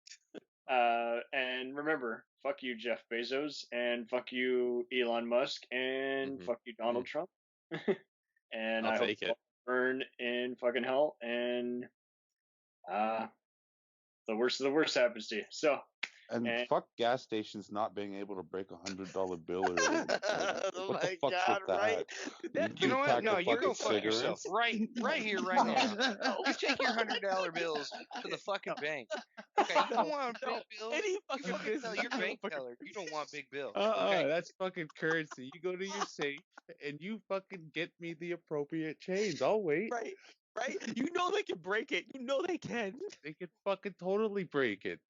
remember, fuck you, Jeff Bezos, and fuck you, Elon Musk, and fuck you, Donald Trump. And I'll take it. Burn in fucking hell, and the worst of the worst happens to you. So, And fuck gas stations not being able to break $100 bill early. Oh What the my fuck's God, with that? right? You know what? pack No, of you go fucking fuck yourself. cigarettes. Right here, right now. You take your $100 bills to the fucking bank. Okay, you don't want big bills. Any You fucking fucking tell business your you bank fucking- teller you don't want big bills. Okay. That's fucking currency. You go to your safe and you fucking get me the appropriate change. I'll wait. Right. You know they can break it. You know they can. They can fucking totally break it.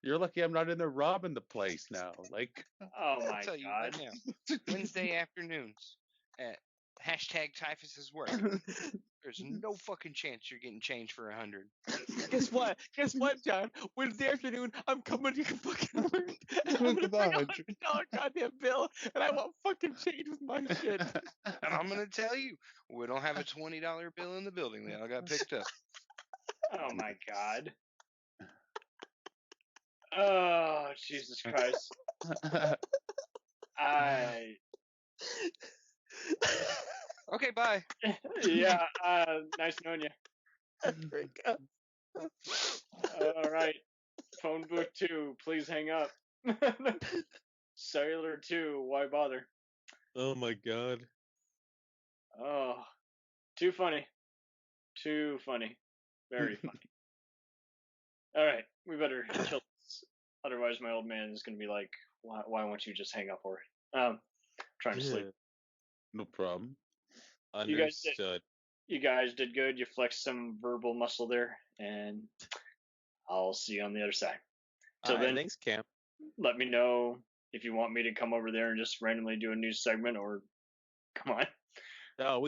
You're lucky I'm not in there robbing the place now. Like, Oh my I'll tell you God. right now. Wednesday afternoons at hashtag Typhus is work. There's no fucking chance you're getting change for 100. Guess what, John? Wednesday afternoon, I'm coming to your fucking work, and I'm gonna bring $100 goddamn bill, and I want fucking change with my shit. And I'm gonna tell you, we don't have a $20 bill in the building. They all got picked up. Oh my God. Oh, Jesus Christ. Okay, bye. Yeah, nice knowing you. All right. Phone booth 2, please hang up. Cellular 2, why bother? Oh my God. Oh, too funny. Too funny. Very funny. All right, we better chill this. Otherwise, my old man is going to be like, why won't you just hang up already? Trying to sleep. no problem. Understood. You guys did good. You flexed some verbal muscle there, and I'll see you on the other side. Till then, thanks, Cam. let me know if you want me to come over there and just randomly do a news segment, or come on. No,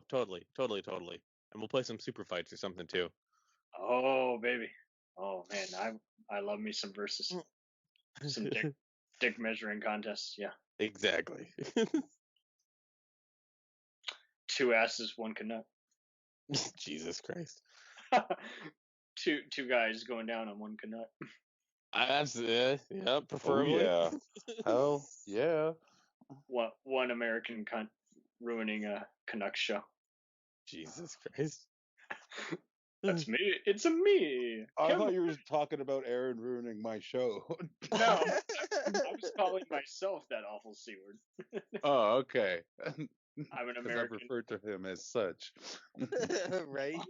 totally. And we'll play some super fights or something too. Oh baby, oh man, I love me some versus, some dick measuring contests. Yeah, exactly. 2 asses, 1 Canuck. Jesus Christ. two guys going down on 1 Canuck. That's yeah, preferably. Oh, yeah. Hell yeah. One American cunt ruining a Canuck show. Jesus Christ. That's me. It's a me. I thought you were talking about Aaron ruining my show. No, I was calling myself that awful C word. Oh, okay. I'm an Because American. I've referred to him as such. Right?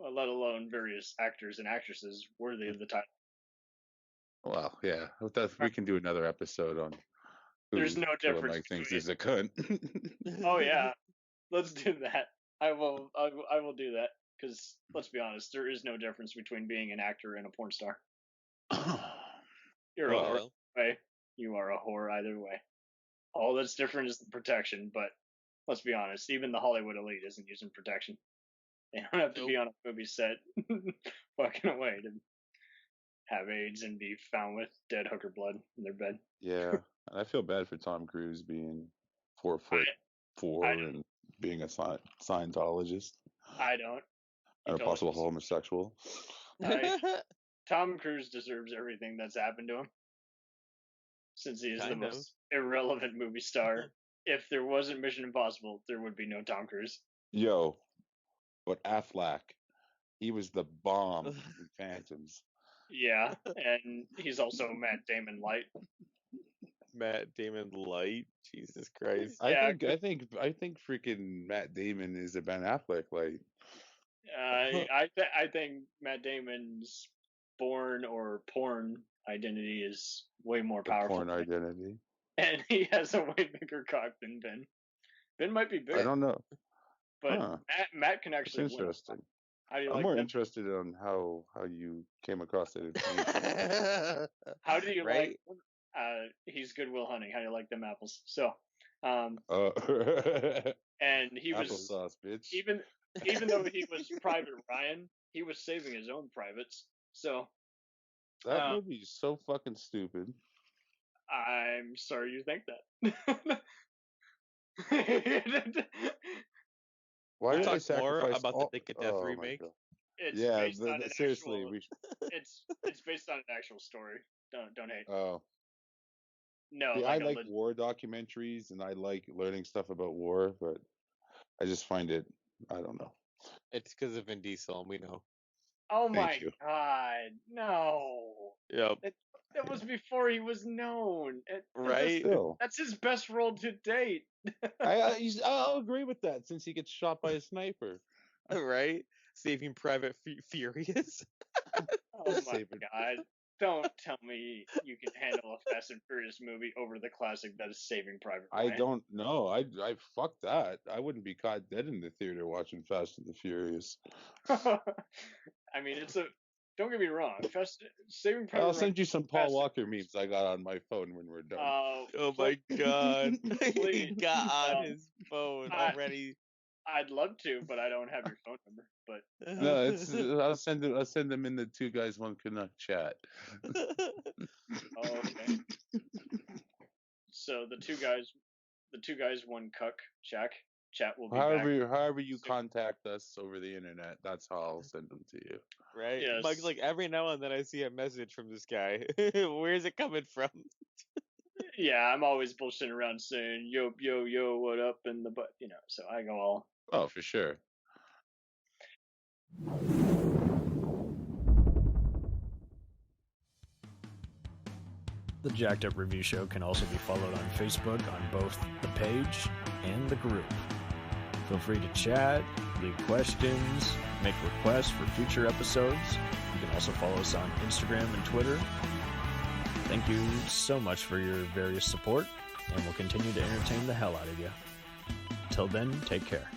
Let alone various actors and actresses worthy of the title. Well, yeah. We can do another episode on There's no difference Mike thinks he's a cunt. Oh yeah, let's do that. I will do that, because let's be honest, there is no difference between being an actor and a porn star. You're a whore either way. You are a whore either way. All that's different is the protection, but let's be honest, even the Hollywood elite isn't using protection. They don't have to be on a movie set fucking away to have AIDS and be found with dead hooker blood in their bed. Yeah, and I feel bad for Tom Cruise being 4'4" and being a Scientologist. I don't. And a possible homosexual. Tom Cruise deserves everything that's happened to him, since he is the most irrelevant movie star. If there wasn't Mission Impossible, there would be no Tom Cruise. Yo, but Affleck, he was the bomb in Phantoms. Yeah, and he's also Matt Damon light. Matt Damon light. Jesus Christ. I think freaking Matt Damon is a Ben Affleck light. I think Matt Damon's born or porn identity is way more powerful. Porn identity. And he has a way bigger cock than Ben. Ben might be bigger. I don't know. But Matt can actually That's interesting. win. How do you I'm like more them? interested in how you came across that information. How do you like he's Goodwill Hunting. How do you like them apples? So and he was applesauce, bitch. Even though he was Private Ryan, he was saving his own privates. So that movie is so fucking stupid. I'm sorry you think that. Why did talk they sacrifice more about the Dick of Death remake? It's yeah, based on an seriously, actual, it's based on an actual story. Don't hate. Oh. No, See, like I like war documentaries and I like learning stuff about war, but I just find it, I don't know. It's because of Vin Diesel, and we know. Oh Thank my you. god, no. Yep. That was before he was known. Right? That's his best role to date. I'll agree with that since he gets shot by a sniper. Right? Saving Private Furious. Oh my god. Don't tell me you can handle a Fast and Furious movie over the classic that is Saving Private Ryan. I don't know. I fuck that. I wouldn't be caught dead in the theater watching Fast and the Furious. I mean, don't get me wrong. Saving Private I'll send Ryan you some Paul Walker memes I got on my phone when we're done. Oh my god. He got on his phone already. I'd love to, but I don't have your phone number. But no, I'll send them in the Two Guys One Canuck chat. Okay. So the two guys one cuck chat will be however you contact us over the internet, that's how I'll send them to you. Right? Yes. Mug's like, every now and then I see a message from this guy. Where's it coming from? Yeah, I'm always bullshitting around saying yo yo yo what up in the butt, so I go all. Oh, for sure. The Jacked Up Review Show can also be followed on Facebook on both the page and the group. Feel free to chat, leave questions, make requests for future episodes. You can also follow us on Instagram and Twitter. Thank you so much for your various support, and we'll continue to entertain the hell out of you. Till then, take care.